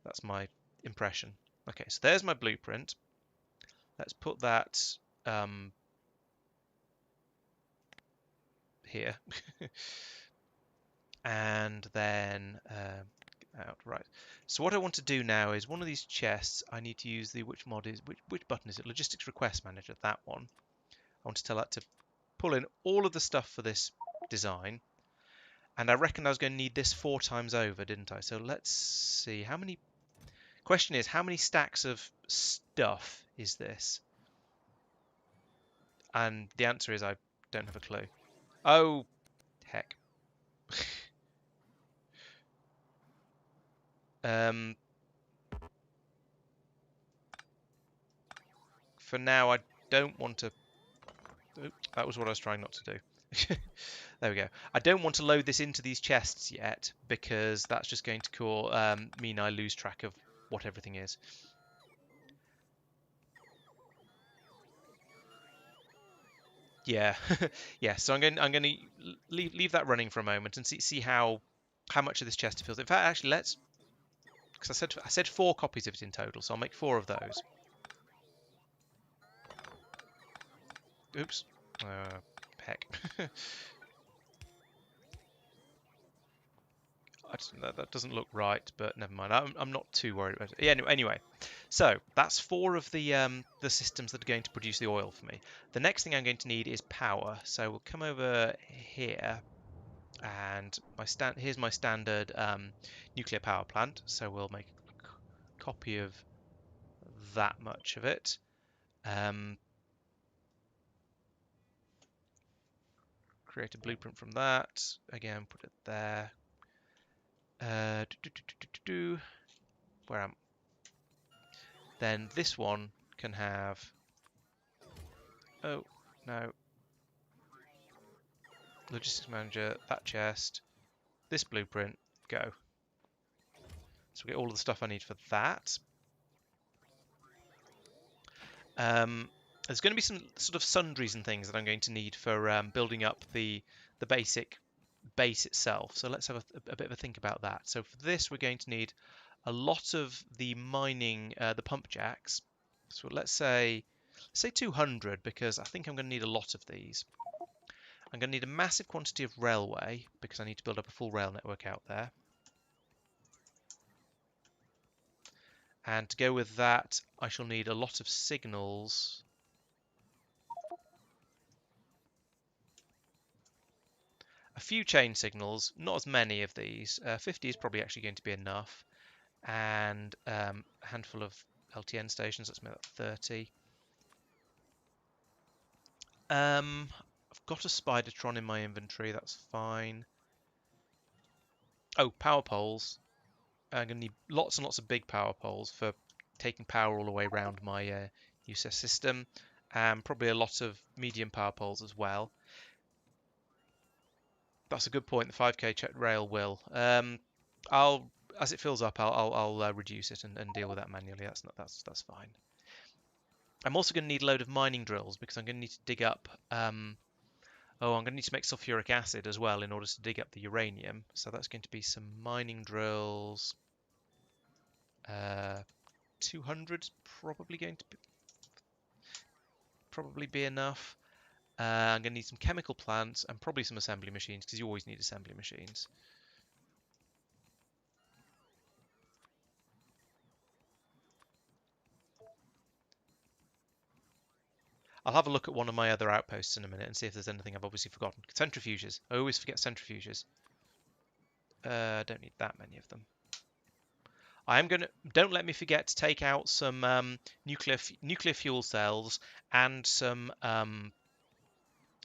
That's my impression. Okay, so there's my blueprint. Let's put that here. And then out. Right. So what I want to do now is one of these chests, I need to use the, which mod is, which button is it? Logistics Request Manager, that one. I want to tell that to pull in all of the stuff for this design. And I reckon I was going to need this 4 times over, didn't I? So let's see. How many... Question is, how many stacks of stuff is this? And the answer is I don't have a clue. Oh, heck. For now, I don't want to... Oops, that was what I was trying not to do. There we go. I don't want to load this into these chests yet, because that's just going to mean I lose track of what everything is. Yeah, yeah. So I'm going to leave that running for a moment and see how much of this chest it fills. In fact, actually, let's, because I said 4 copies of it in total, so I'll make 4 of those. Oops. Heck. That doesn't look right, but never mind. I'm not too worried about it. Yeah, anyway, so that's 4 of the systems that are going to produce the oil for me. The next thing I'm going to need is power. So we'll come over here, and here's my standard nuclear power plant. So we'll make a copy of that much of it. Create a blueprint from that. Again, put it there. Where am? Then this one can have... Oh, no. Logistics Manager, that chest, this blueprint, go. So we get all of the stuff I need for that. There's going to be some sort of sundries and things that I'm going to need for building up the basic base itself. So let's have a bit of a think about that. So for this, we're going to need a lot of the mining, the pump jacks. So let's say 200, because I think I'm going to need a lot of these. I'm going to need a massive quantity of railway, because I need to build up a full rail network out there. And to go with that, I shall need a lot of signals. A few chain signals, not as many of these. 50 is probably actually going to be enough. And a handful of LTN stations, let's make that 30. I've got a Spidertron in my inventory, that's fine. Oh, power poles. I'm going to need lots and lots of big power poles for taking power all the way around my USS system. And probably a lot of medium power poles as well. That's a good point. The 5K rail will. As it fills up, I'll reduce it and deal with that manually. That's fine. I'm also going to need a load of mining drills, because I'm going to need to dig up. I'm going to need to make sulfuric acid as well in order to dig up the uranium. So that's going to be some mining drills. 200's probably going to be enough. I'm going to need some chemical plants and probably some assembly machines, because you always need assembly machines. I'll have a look at one of my other outposts in a minute and see if there's anything I've obviously forgotten. Centrifuges. I always forget centrifuges. Don't need that many of them. I am going to... Don't let me forget to take out some nuclear fuel cells and some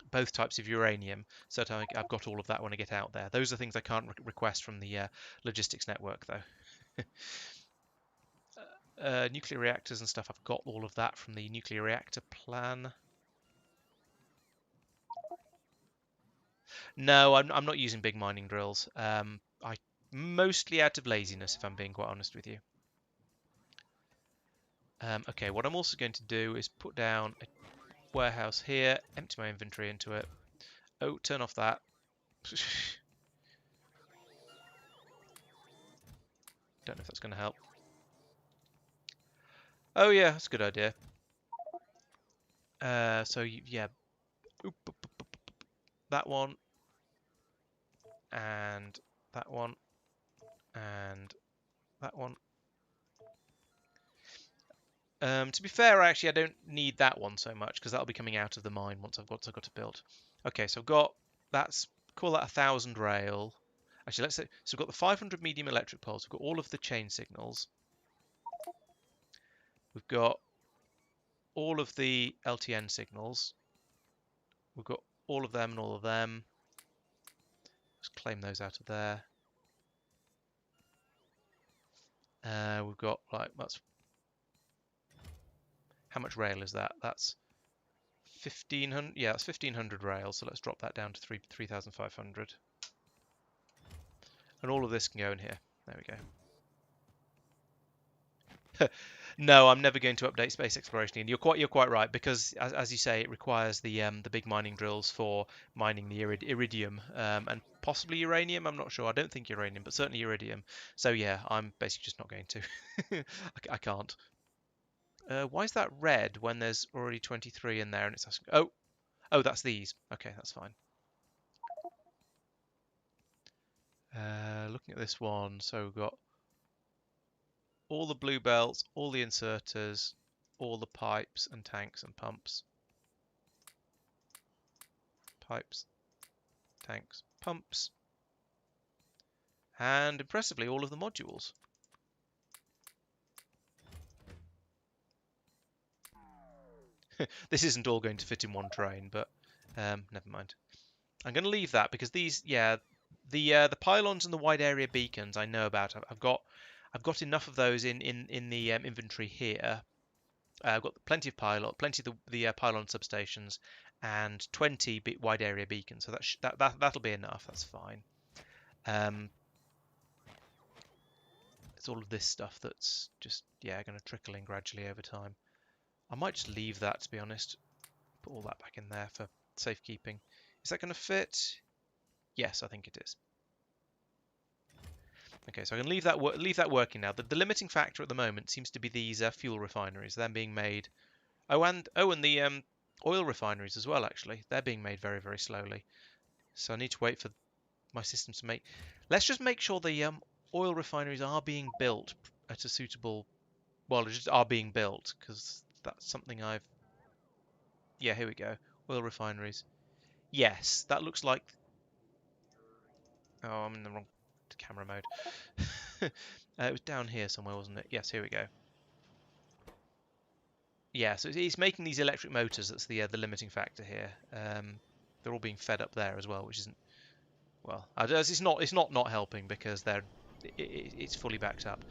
both types of uranium, so that I've got all of that when I get out there. Those are things I can't request from the logistics network, though. Nuclear reactors and stuff, I've got all of that from the nuclear reactor plan. No, I'm not using big mining drills. I mostly out of laziness, if I'm being quite honest with you. Okay, what I'm also going to do is put down a warehouse here, empty my inventory into it. Oh, turn off that. Don't know if that's going to help. Oh yeah, that's a good idea. Yeah, that one, and that one, and that one. To be fair, actually, I don't need that one so much because that'll be coming out of the mine once I've got it built. Okay, so I've got call that 1,000 rail. Actually, let's say so. We've got the 500 medium electric poles. We've got all of the chain signals. We've got all of the LTN signals. We've got all of them and all of them. Let's claim those out of there. We've got that's how much rail is that? That's 1,500. Yeah, that's 1,500 rail. So let's drop that down to 3,500. And all of this can go in here. There we go. No, I'm never going to update space exploration. And you're quite right, because as you say, it requires the big mining drills for mining the iridium and possibly uranium. I'm not sure. I don't think uranium, but certainly iridium. So yeah, I'm basically just not going to. I can't. Why is that red when there's already 23 in there and it's asking? Oh, that's these. Okay, that's fine. Looking at this one, so we've got all the blue belts, all the inserters, all the pipes and tanks and pumps. Pipes, tanks, pumps. And impressively, all of the modules. This isn't all going to fit in one train, but never mind. I'm going to leave that because these, yeah, the pylons and the wide area beacons I know about. I've got enough of those in the inventory here. I've got plenty of plenty of the pylon substations, and 20 wide area beacons. So that'll be enough. That's fine. It's all of this stuff that's just going to trickle in gradually over time. I might just leave that, to be honest. Put all that back in there for safekeeping. Is that going to fit? Yes, I think it is. Okay, so I can leave that working now. The limiting factor at the moment seems to be these fuel refineries. Them being made. And the oil refineries as well. Actually, they're being made very, very slowly. So I need to wait for my systems to make. Let's just make sure the oil refineries are being built at a suitable. Well, just are being built, because that's something I've. Yeah, here we go. Oil refineries. Yes, that looks like. Oh, I'm in the wrong camera mode. It was down here somewhere, wasn't it? Yes, here we go. Yeah, so it's making these electric motors. That's the limiting factor here. They're all being fed up there as well, which isn't well. It's not helping because it's fully backed up.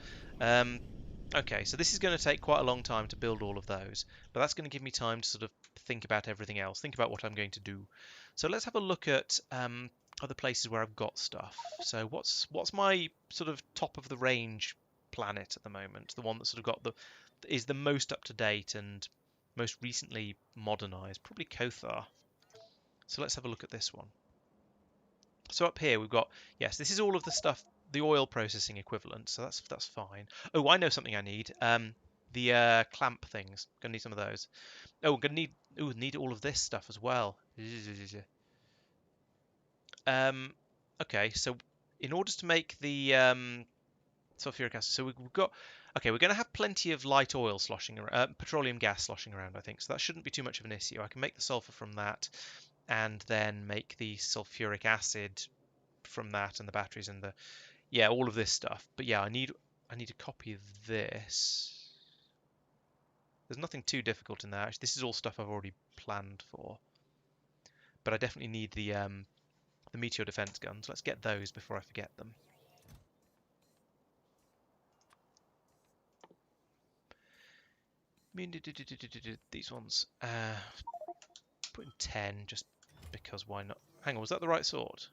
Okay, so this is going to take quite a long time to build all of those, but that's going to give me time to sort of think about everything else, think about what I'm going to do. So let's have a look at other places where I've got stuff. So what's my sort of top of the range planet at the moment? The one that sort of is the most up to date and most recently modernized, probably Kothar. So let's have a look at this one. So up here we've got, yes, this is all of the stuff, the oil processing equivalent, so that's fine. Oh, I know something I need. The clamp things. Gonna need some of those. Oh, gonna need all of this stuff as well. Okay, so in order to make the sulfuric acid. So we've got, okay, we're going to have plenty of light oil sloshing around, petroleum gas sloshing around, I think. So that shouldn't be too much of an issue. I can make the sulfur from that, and then make the sulfuric acid from that, and the batteries and the, yeah, all of this stuff. But yeah, I need a copy of this. There's nothing too difficult in there. Actually, this is all stuff I've already planned for. But I definitely need the meteor defense guns. Let's get those before I forget them. These ones. Put in 10 just because why not? Hang on, was that the right sort?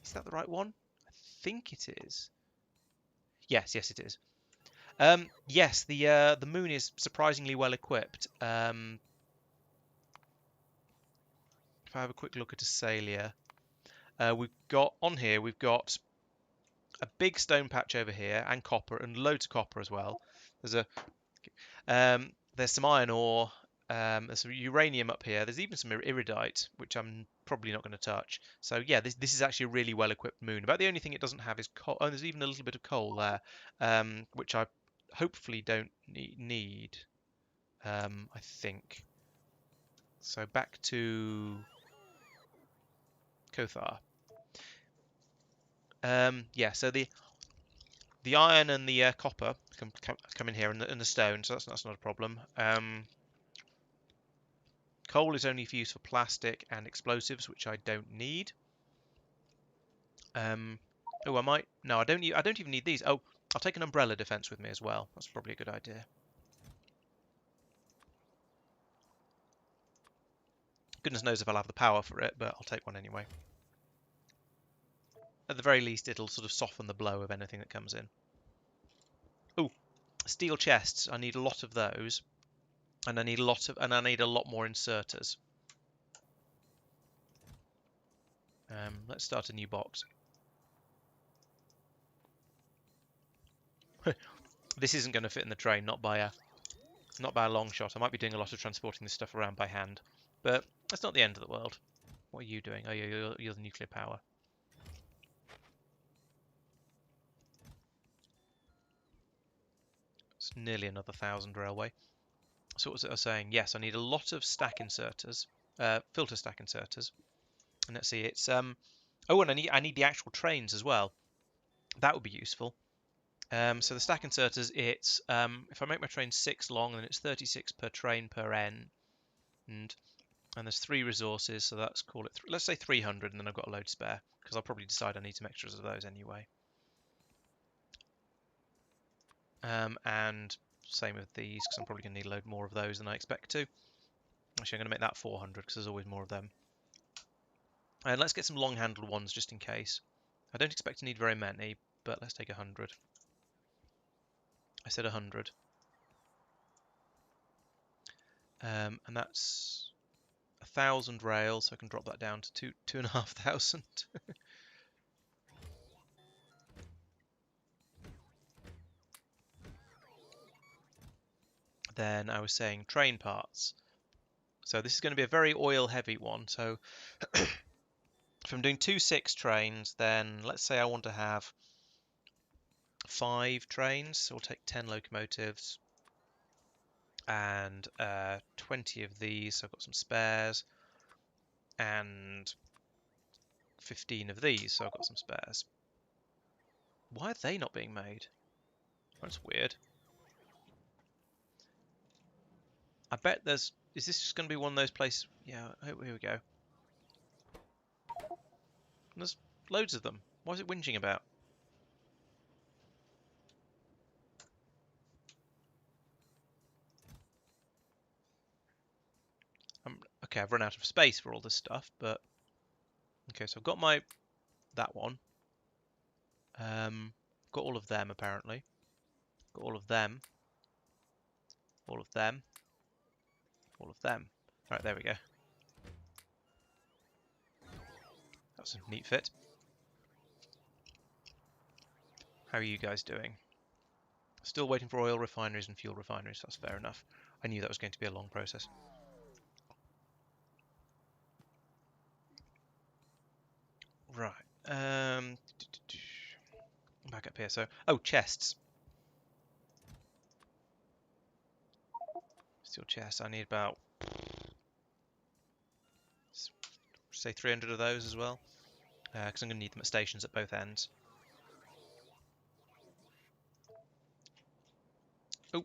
Is that the right one? I think it is. Yes, yes it is. Yes, the moon is surprisingly well equipped. If I have a quick look at Asalia, we've got on here. We've got a big stone patch over here, and copper, and loads of copper as well. There's some iron ore. There's some uranium up here. There's even some iridite, which I'm probably not going to touch. So yeah, this is actually a really well-equipped moon. About the only thing it doesn't have is coal. Oh, there's even a little bit of coal there, which I hopefully don't need. I think. So back to Kothar. Yeah, so the iron and the copper come in here, and the stone, so that's not a problem. Coal is only for use for plastic and explosives, which I don't need. Oh, I might. No, I don't. I don't even need these. Oh, I'll take an umbrella defense with me as well. That's probably a good idea. Goodness knows if I'll have the power for it, but I'll take one anyway. At the very least, it'll sort of soften the blow of anything that comes in. Oh, steel chests. I need a lot of those, and I need a lot more inserters. Let's start a new box. This isn't going to fit in the train, not by a long shot. I might be doing a lot of transporting this stuff around by hand, but that's not the end of the world. What are you doing? Oh, you're the nuclear power. It's nearly another 1,000 railway. So what was it I was saying? Yes, I need a lot of stack inserters, filter stack inserters. And let's see, it's oh, and I need the actual trains as well. That would be useful. So the stack inserters, it's if I make my train 6 long, then it's 36 per train per end, and there's 3 resources, so let's call it let's say 300, and then I've got a load spare because I'll probably decide I need some extras of those anyway. And same with these, because I'm probably going to need a load more of those than I expect to. Actually, I'm going to make that 400 because there's always more of them. And let's get some long-handled ones just in case. I don't expect to need very many, but let's take 100. I said 100. And that's 1,000 rails, so I can drop that down to 2,500. Then I was saying train parts. So this is going to be a very oil-heavy one. So if I'm doing 2 6 trains, then let's say I want to have 5 trains. So we'll take 10 locomotives and 20 of these. So I've got some spares, and 15 of these. So I've got some spares. Why are they not being made? That's weird. I bet there's... Is this just going to be one of those places? Yeah, here we go. There's loads of them. What is it whinging about? Okay, I've run out of space for all this stuff, but... Okay, so I've got that one. Got all of them, apparently. Got all of them. All of them. All of them. Alright, there we go. That was a neat fit. How are you guys doing? Still waiting for oil refineries and fuel refineries. That's fair enough. I knew that was going to be a long process. Right. Back up here. So, oh, chests. Steel chests. I need about, say, 300 of those as well, because I'm going to need them at stations at both ends. Oh,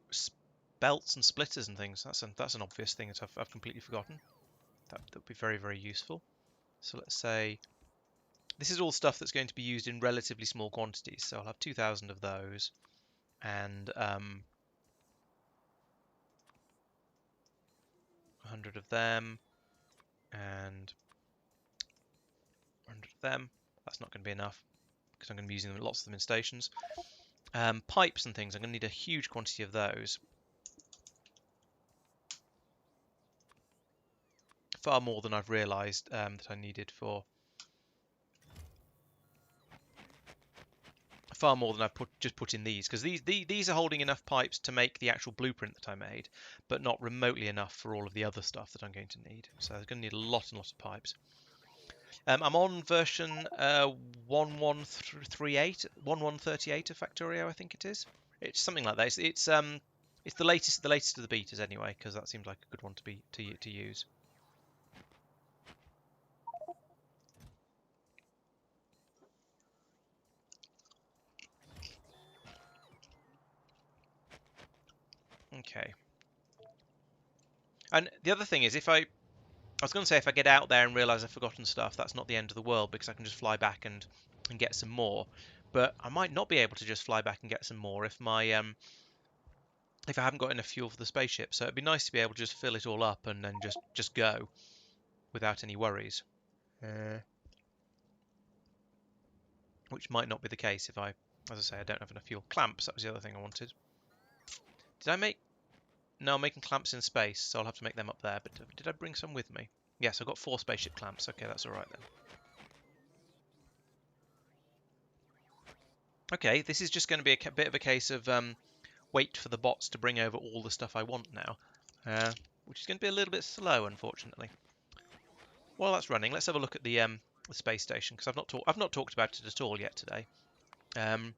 belts and splitters and things. That's an obvious thing that I've completely forgotten. That would be very, very useful. So let's say this is all stuff that's going to be used in relatively small quantities. So I'll have 2,000 of those, and 100 of them, and 100 of them. That's not going to be enough because I'm going to be using lots of them in stations. Pipes and things, I'm going to need a huge quantity of those. Far more than I've realised that I needed for... Far more than I've just put in these, because these are holding enough pipes to make the actual blueprint that I made, but not remotely enough for all of the other stuff that I'm going to need. So I'm going to need a lot and lot of pipes. I'm on version 1138 of Factorio, I think it is. It's something like that. It's the latest of the betas anyway, because that seems like a good one to use. Okay. And the other thing is, I was going to say if I get out there and realise I've forgotten stuff, that's not the end of the world because I can just fly back and get some more. But I might not be able to just fly back and get some more if if I haven't got enough fuel for the spaceship. So it'd be nice to be able to just fill it all up and then just go without any worries. Which might not be the case if as I say, I don't have enough fuel. Clamps, that was the other thing I wanted. Did I make... No, I'm making clamps in space, so I'll have to make them up there. But did I bring some with me? Yes, I've got 4 spaceship clamps. Okay, that's alright then. Okay, this is just going to be a bit of a case of wait for the bots to bring over all the stuff I want now, which is going to be a little bit slow, unfortunately. While that's running, let's have a look at the space station because I've not talked about it at all yet today. I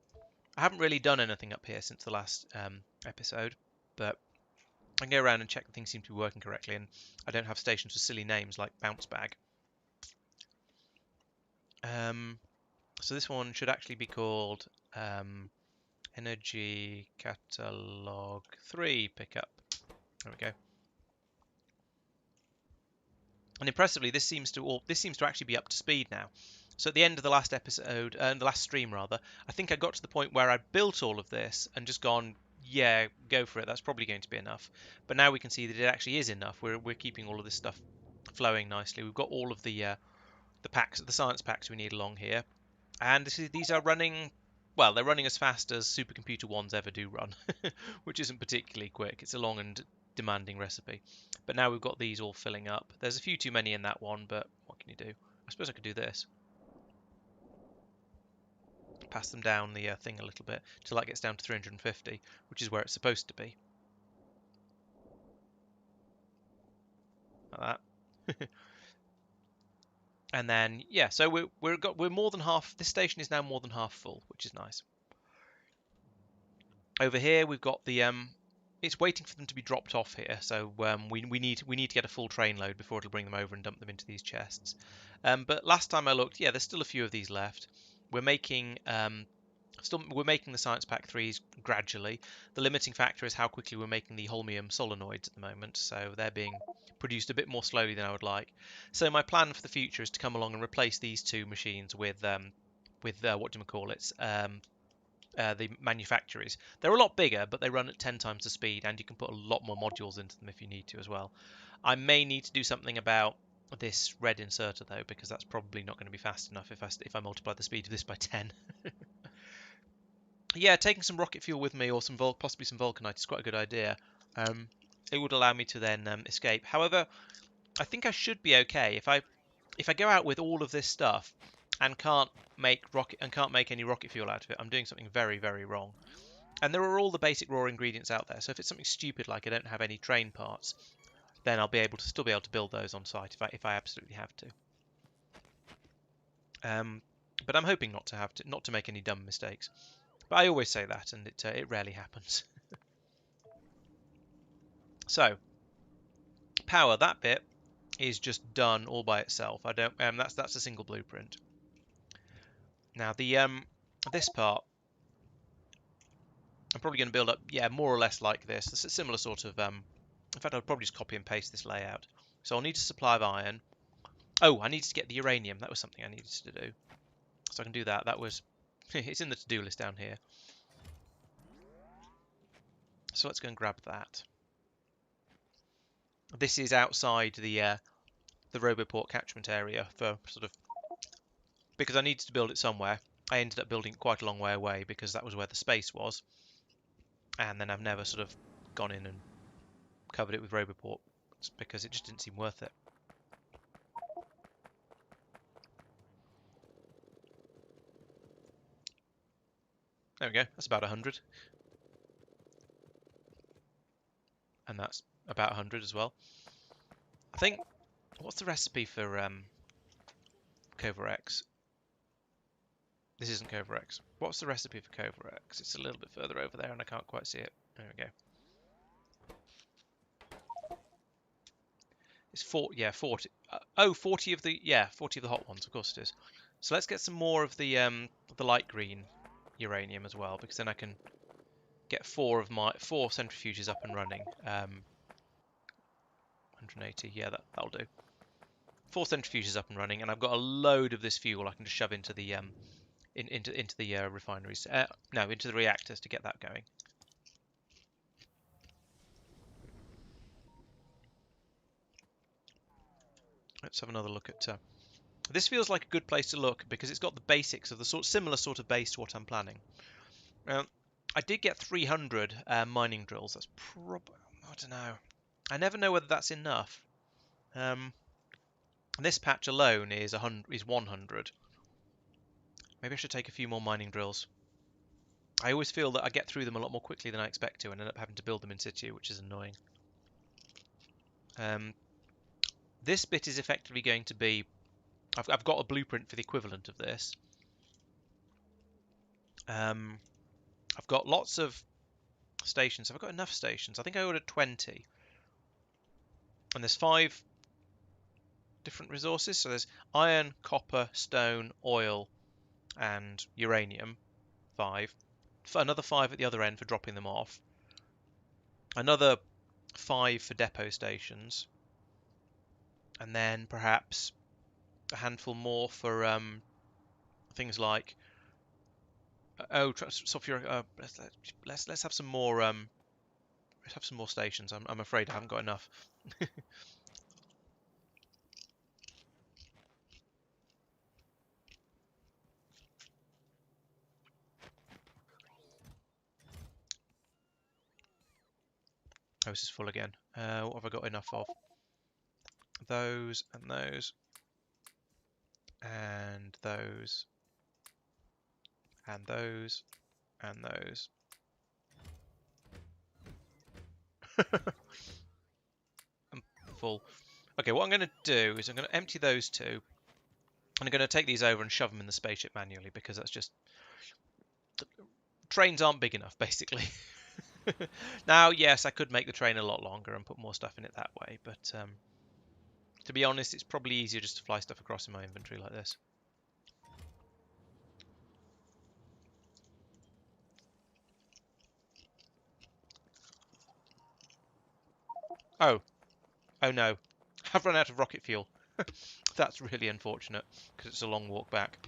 haven't really done anything up here since the last episode, but I can go around and check that things seem to be working correctly, and I don't have stations with silly names like Bounce Bag. So this one should actually be called Energy Catalog 3 Pickup. There we go. And impressively, this seems to actually be up to speed now. So at the end of the last episode, the last stream rather, I think I got to the point where I built all of this and just gone, yeah, go for it. That's probably going to be enough. But now we can see that it actually is enough. We're keeping all of this stuff flowing nicely. We've got all of the packs, the science packs we need along here, and these are running. Well, they're running as fast as supercomputer ones ever do run, which isn't particularly quick. It's a long and demanding recipe. But now we've got these all filling up. There's a few too many in that one, but what can you do? I suppose I could do this. Pass them down the thing a little bit till that gets down to 350, which is where it's supposed to be. Like that. And then, yeah, so we're more than half. This station is now more than half full, which is nice. Over here we've got the it's waiting for them to be dropped off here, so we need to get a full train load before it'll bring them over and dump them into these chests. But last time I looked, yeah, there's still a few of these left. We're making the science pack 3s gradually. The limiting factor is how quickly we're making the holmium solenoids at the moment, so they're being produced a bit more slowly than I would like. So my plan for the future is to come along and replace these 2 machines with what do you call it? The manufacturers. They're a lot bigger, but they run at 10 times the speed, and you can put a lot more modules into them if you need to as well. I may need to do something about this red inserter though, because that's probably not going to be fast enough if I multiply the speed of this by 10. Yeah, taking some rocket fuel with me or possibly some vulcanite is quite a good idea. It would allow me to then escape. However, I think I should be okay if I go out with all of this stuff and can't make any rocket fuel out of it. I'm doing something very, very wrong. And there are all the basic raw ingredients out there. So if it's something stupid like I don't have any train parts, then I'll still be able to build those on site if I absolutely have to. But I'm hoping not to make any dumb mistakes. But I always say that, and it rarely happens. So power, that bit is just done all by itself. I don't that's a single blueprint. Now the this part I'm probably going to build up, yeah, more or less like this. This is a similar sort of in fact I'll probably just copy and paste this layout. So I'll need a supply of iron. Oh, I needed to get the uranium. That was something I needed to do. So I can do that. That was it's in the to-do list down here. So let's go and grab that. This is outside the Roboport catchment area for sort of, because I needed to build it somewhere. I ended up building it quite a long way away because that was where the space was, and then I've never sort of gone in and covered it with Roboport because it just didn't seem worth it. There we go. That's about 100, and that's about 100 as well. I think. What's the recipe for Cova X? This isn't Cova X. What's the recipe for Cova X? It's a little bit further over there and I can't quite see it. There we go. It's 40, yeah, 40. Oh, 40 of the, yeah, 40 of the hot ones, of course it is. So let's get some more of the light green uranium as well, because then I can get four centrifuges up and running. 180, yeah, that'll do. 4 centrifuges up and running, and I've got a load of this fuel I can just shove into the into the refineries. No, into the reactors to get that going. Let's have another look at. This feels like a good place to look because it's got the basics of the similar sort of base to what I'm planning. I did get 300 mining drills. That's I don't know. I never know whether that's enough. This patch alone is 100. Maybe I should take a few more mining drills. I always feel that I get through them a lot more quickly than I expect to and end up having to build them in situ, which is annoying. This bit is effectively going to be... I've got a blueprint for the equivalent of this. I've got lots of stations. Have I got enough stations? I think I ordered 20. And there's 5 different resources. So there's iron, copper, stone, oil, and uranium. 5. Another 5 at the other end for dropping them off. Another 5 for depot stations. And then perhaps a handful more for things like sulfuric. Let's have some more. Let's have some more stations. I'm afraid I haven't got enough. Oh, this is full again. What have I got enough of? Those and those. And those. And those. And those. I'm full. Okay, what I'm going to do is I'm going to empty those two. And I'm going to take these over and shove them in the spaceship manually because that's just... Trains aren't big enough, basically. Now, yes, I could make the train a lot longer and put more stuff in it that way, but to be honest, it's probably easier just to fly stuff across in my inventory like this. Oh no, I've run out of rocket fuel. That's really unfortunate because it's a long walk back.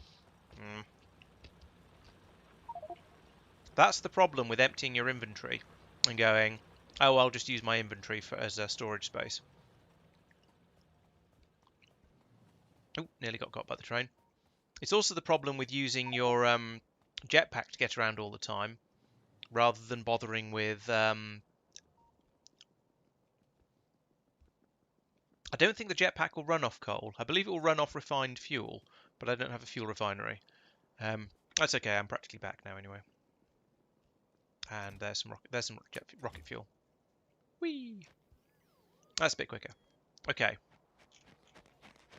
That's the problem with emptying your inventory and going, oh, I'll just use my inventory as a storage space. Oh, nearly got by the train. It's also the problem with using your jetpack to get around all the time, rather than bothering with... I don't think the jetpack will run off coal. I believe it will run off refined fuel, but I don't have a fuel refinery. That's okay, I'm practically back now anyway. And there's some rocket fuel. Whee! That's a bit quicker. Okay.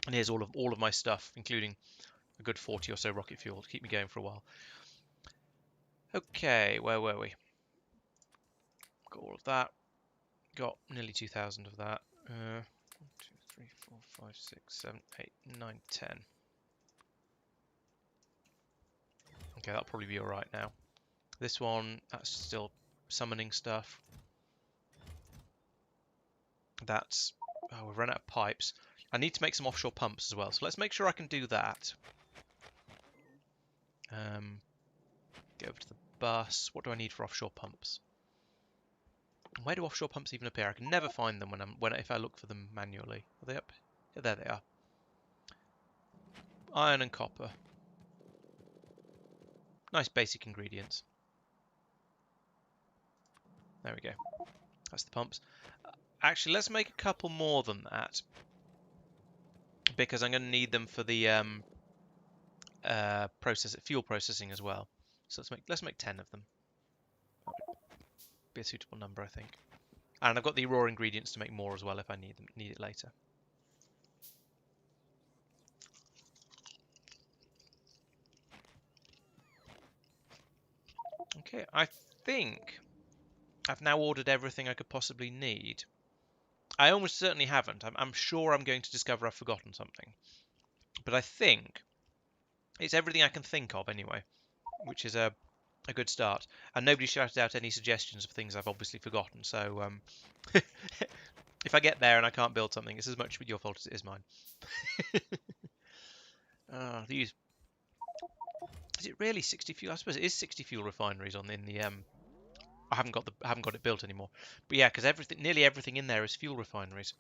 And here's all of my stuff, including a good 40 or so rocket fuel to keep me going for a while. Okay, where were we? Got all of that. Got nearly 2,000 of that. 1, 2, 3, 4, 5, 6, 7, 8, 9, 10. Okay, that'll probably be alright now. This one, that's still summoning stuff. That's... Oh, we've run out of pipes. I need to make some offshore pumps as well, so let's make sure I can do that. Get over to the bus. What do I need for offshore pumps? Where do offshore pumps even appear? I can never find them if I look for them manually. Are they up? Yeah, there they are. Iron and copper. Nice basic ingredients. There we go. That's the pumps. Actually, let's make a couple more than that, because I'm going to need them for the fuel processing as well. So let's make 10 of them. That would be a suitable number, I think. And I've got the raw ingredients to make more as well if I need it later. Okay, I think I've now ordered everything I could possibly need. I almost certainly haven't. I'm sure I'm going to discover I've forgotten something. But I think it's everything I can think of anyway, which is a good start. And nobody shouted out any suggestions of things I've obviously forgotten. So if I get there and I can't build something, it's as much your fault as it is mine. These... Is it really 60 fuel? I suppose it is 60 fuel refineries in the I haven't got it built anymore. But yeah, because nearly everything in there is fuel refineries.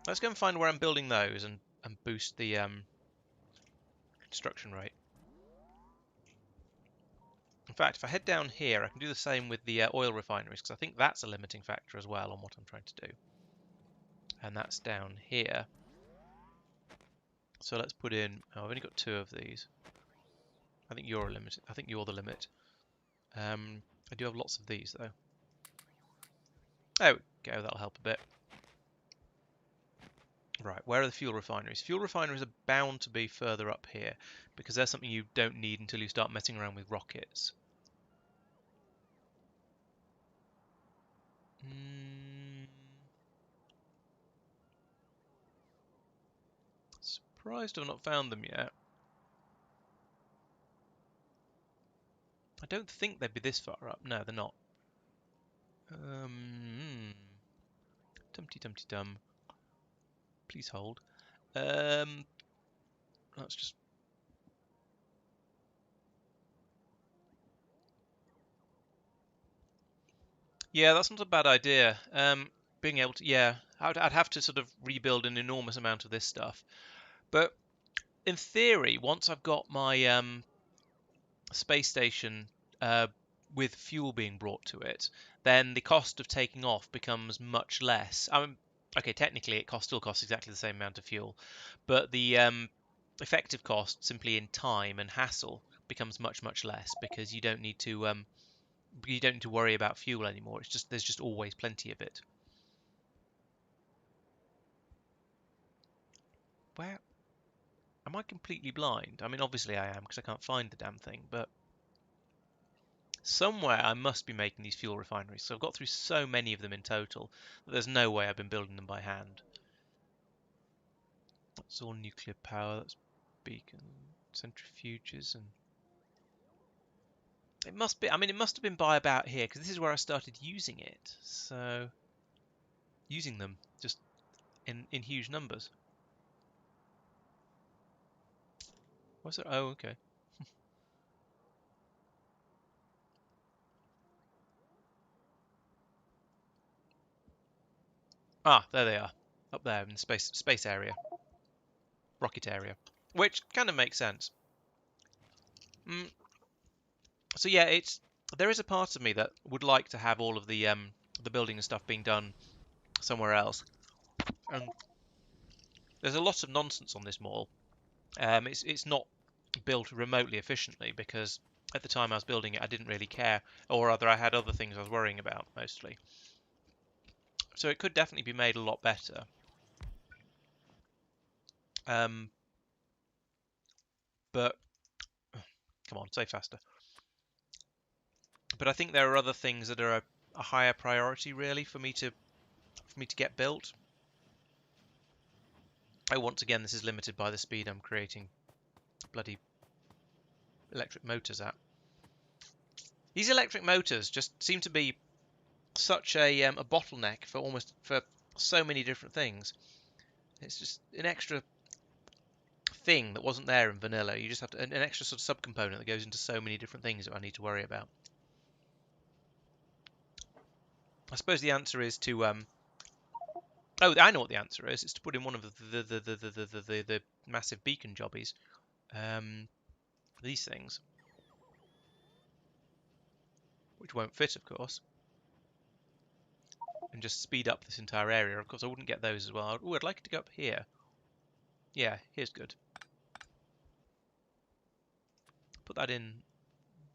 Let's go and find where I'm building those and boost the construction rate. In fact, if I head down here, I can do the same with the oil refineries, because I think that's a limiting factor as well on what I'm trying to do. And that's down here. So let's put in... Oh, I've only got 2 of these. I think you're a limit. I think you're the limit. I do have lots of these, though. There we go, that'll help a bit. Right, where are the fuel refineries? Fuel refineries are bound to be further up here, because they're something you don't need until you start messing around with rockets. Surprised I've not found them yet. I don't think they'd be this far up. No, they're not. Tum-ty-tum-ty-tum. Please hold. Let's just... Yeah, that's not a bad idea. Being able to... Yeah, I'd have to sort of rebuild an enormous amount of this stuff. But in theory, once I've got my space station with fuel being brought to it, then the cost of taking off becomes much less. Okay, technically it still costs exactly the same amount of fuel, but the effective cost simply in time and hassle becomes much less, because you don't need to worry about fuel anymore. There's just always plenty of it. Where am I completely blind? I mean, obviously I am, because I can't find the damn thing, but somewhere I must be making these fuel refineries. So I've got through so many of them in total that there's no way I've been building them by hand. That's all nuclear power. That's beacon centrifuges, and it must be. I mean, it must have been by about here, because this is where I started using it. So using them just in huge numbers. What's it? Oh, okay. Ah, there they are, up there in the space area, rocket area, which kind of makes sense. So yeah, there is a part of me that would like to have all of the building and stuff being done somewhere else. And there's a lot of nonsense on this mall. It's not built remotely efficiently, because at the time I was building it, I didn't really care, or rather I had other things I was worrying about mostly. So it could definitely be made a lot better. But come on, say faster. But I think there are other things that are a higher priority, really, for me to get built. Oh, once again, this is limited by the speed I'm creating bloody electric motors at. These electric motors just seem to be such a bottleneck for so many different things. It's just an extra thing that wasn't there in vanilla. You just have to, an extra sort of subcomponent that goes into so many different things that I need to worry about. I suppose the answer is to oh, I know what the answer is. It's to put in one of the massive beacon jobbies. These things, which won't fit, of course, and just speed up this entire area. Of course, I wouldn't get those as well. Oh, I'd like it to go up here. Yeah, here's good. Put that in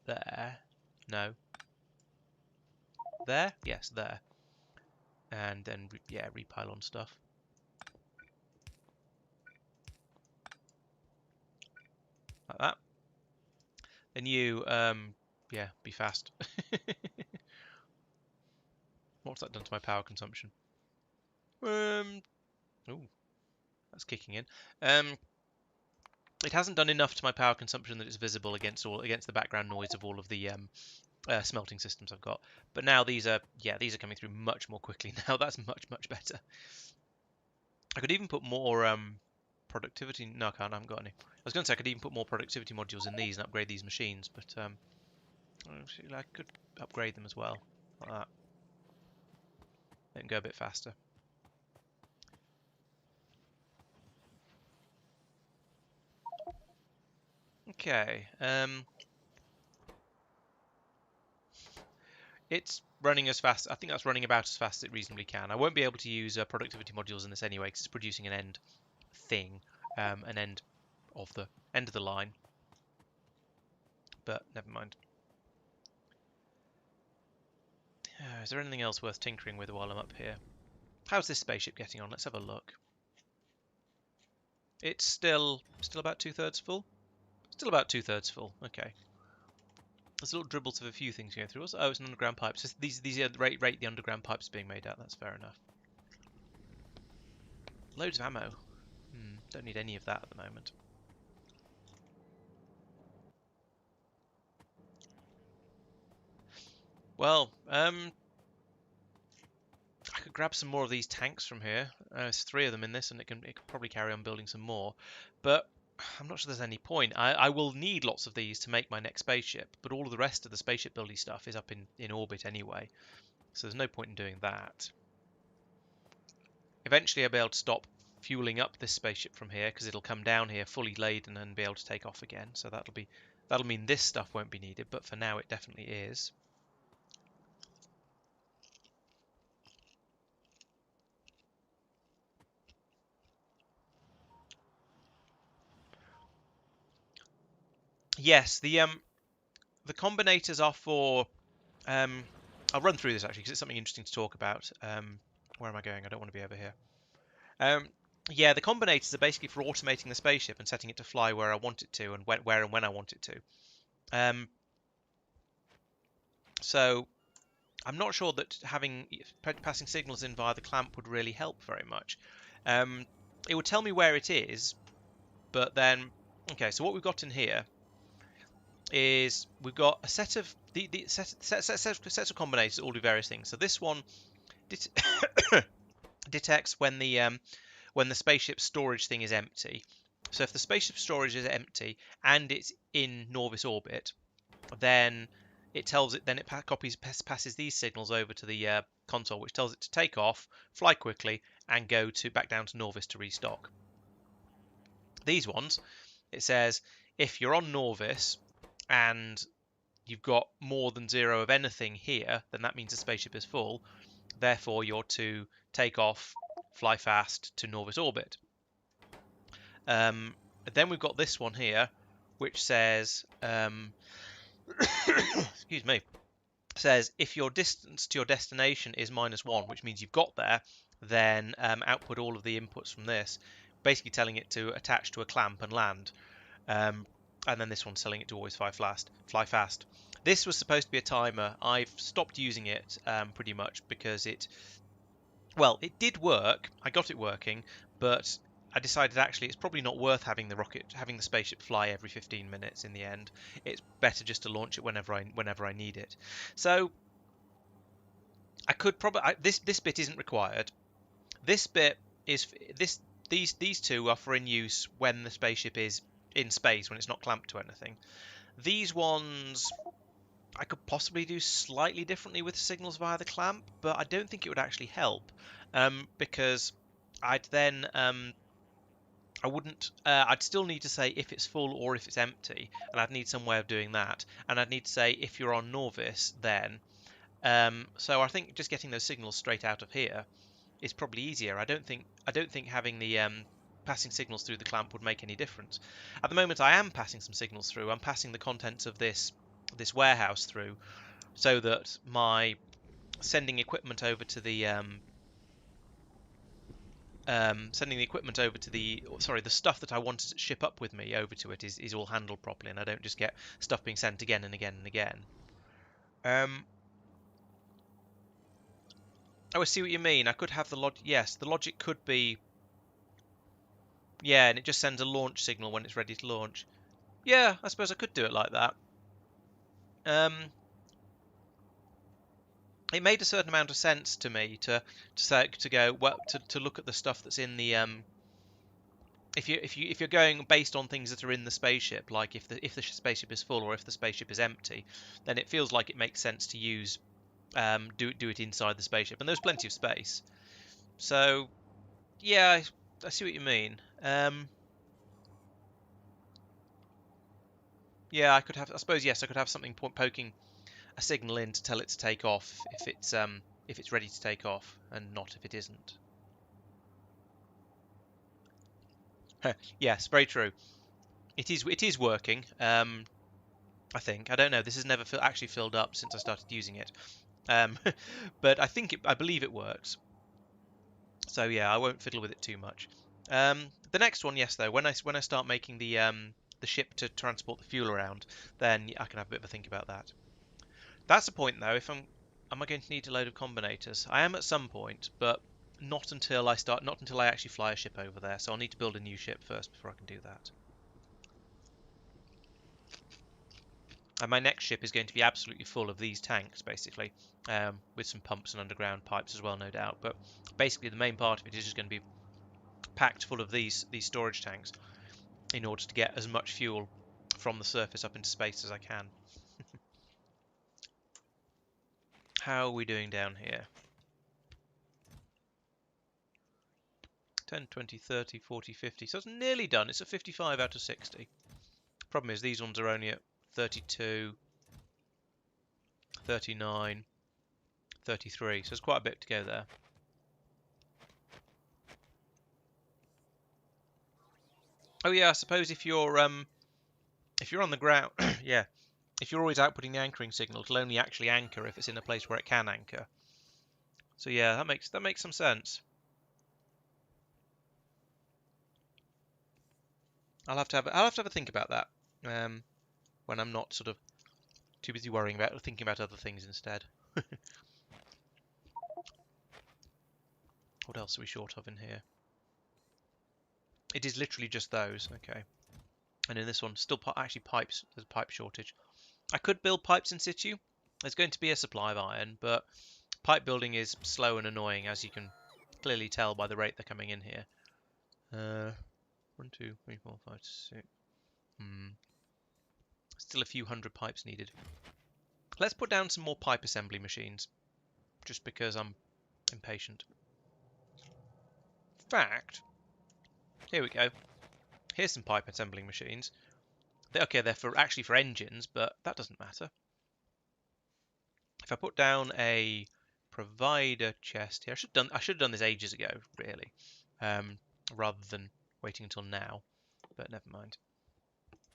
there. No. There? Yes, there. And then, yeah, repile on stuff. Like that. Then you, yeah, be fast. What's that done to my power consumption? Ooh, that's kicking in. It hasn't done enough to my power consumption that it's visible against the background noise of all of the smelting systems I've got. But now these are coming through much more quickly now. That's much better. I could even put more productivity. No, I can't. I haven't got any. I was going to say I could even put more productivity modules in these and upgrade these machines, but actually, I could upgrade them as well, like that. Let them go a bit faster. Okay. It's running as fast. I think that's running about as fast as it reasonably can. I won't be able to use productivity modules in this anyway because it's producing an end thing, an end of the line. But never mind. Is there anything else worth tinkering with while I'm up here? How's this spaceship getting on? Let's have a look. It's still about 2/3 full. Still about 2/3 full. Okay. There's little dribbles of a few things going through. Oh, it's an underground pipe. So these are the rate the underground pipe's being made at. That's fair enough. Loads of ammo. Don't need any of that at the moment. Well, I could grab some more of these tanks from here. There's 3 of them in this, and it can probably carry on building some more. But I'm not sure there's any point. I will need lots of these to make my next spaceship, but all of the rest of the spaceship building stuff is up in orbit anyway, so there's no point in doing that. Eventually I'll be able to stop fueling up this spaceship from here because it'll come down here fully laden and be able to take off again. So that'll mean this stuff won't be needed, but for now it definitely is. Yes, the combinators are for I'll run through this actually because it's something interesting to talk about. Where am I going? I don't want to be over here. Yeah, the combinators are basically for automating the spaceship and setting it to fly where I want it to and where and when I want it to. So I'm not sure that passing signals in via the clamp would really help very much. It would tell me where it is, but then okay. So what we've got in here is we've got a set of sets of combinators that all do various things. So this one detects when the spaceship storage thing is empty. So if the spaceship storage is empty and it's in Norvis orbit, then it passes these signals over to the console, which tells it to take off, fly quickly, and go back down to Norvis to restock. These ones, it says if you're on Norvis and you've got more than 0 of anything here, then that means the spaceship is full. Therefore, you're to take off, fly fast to Norvis orbit. Then we've got this one here, which says, excuse me, says if your distance to your destination is -1, which means you've got there, then output all of the inputs from this, basically telling it to attach to a clamp and land. and then this one's telling it to always fly fast. Fly fast. This was supposed to be a timer. I've stopped using it pretty much because well, it did work. I got it working, but I decided actually it's probably not worth having the spaceship fly every 15 minutes in the end. It's better just to launch it whenever I need it. So I could probably this bit isn't required. This bit is these two are for in use when the spaceship is in space, when it's not clamped to anything. These ones I could possibly do slightly differently with signals via the clamp, but I don't think it would actually help, because I'd then I wouldn't. I'd still need to say if it's full or if it's empty, and I'd need some way of doing that. And I'd need to say if you're on Norvis, then. So I think just getting those signals straight out of here is probably easier. I don't think having the passing signals through the clamp would make any difference. At the moment, I am passing some signals through. I'm passing the contents of this warehouse through, so that my sending equipment over to the the stuff that I wanted to ship up with me over to it is all handled properly, and I don't just get stuff being sent again and again and again. Oh, I see what you mean. I could have the logic. Yes, the logic could be. Yeah, and it just sends a launch signal when it's ready to launch. Yeah, I suppose I could do it like that. It made a certain amount of sense to me to go well to look at the stuff that's in the if you're going based on things that are in the spaceship, like if the spaceship is full or if the spaceship is empty, then it feels like it makes sense to use do it inside the spaceship, and there's plenty of space. So yeah, I see what you mean. Yeah, I suppose yes, I could have something poking a signal in to tell it to take off if it's ready to take off, and not if it isn't. Yes, very true. It is working. I think. I don't know. This has never actually filled up since I started using it. Um, but I believe it works. So yeah, I won't fiddle with it too much. The next one, yes, though, when I start making the ship to transport the fuel around, then I can have a bit of a think about that. That's the point, though. If am I going to need a load of combinators? I am at some point, but not until I actually fly a ship over there. So I'll need to build a new ship first before I can do that. And my next ship is going to be absolutely full of these tanks, basically, with some pumps and underground pipes as well, no doubt. But basically, the main part of it is just going to be packed full of these storage tanks in order to get as much fuel from the surface up into space as I can. How are we doing down here? 10, 20, 30, 40, 50. So it's nearly done. It's a 55 out of 60. Problem is these ones are only at 32, 39, 33. So there's quite a bit to go there. Oh yeah, I suppose if you're on the ground, yeah, if you're always outputting the anchoring signal, it'll only actually anchor if it's in a place where it can anchor. So yeah, that makes some sense. I'll have to have a think about that when I'm not sort of too busy worrying about thinking about other things instead. What else are we short of in here? It is literally just those. Okay. And in this one, still actually pipes. There's a pipe shortage. I could build pipes in situ. There's going to be a supply of iron, but pipe building is slow and annoying, as you can clearly tell by the rate they're coming in here. 1, 2, 3, 4, 5, 6. Still a few hundred pipes needed. Let's put down some more pipe assembly machines, just because I'm impatient. In fact, here we go. Here's some pipe assembling machines. Okay, they're actually for engines, but that doesn't matter. If I put down a provider chest here, I should have done this ages ago, really, rather than waiting until now. But never mind.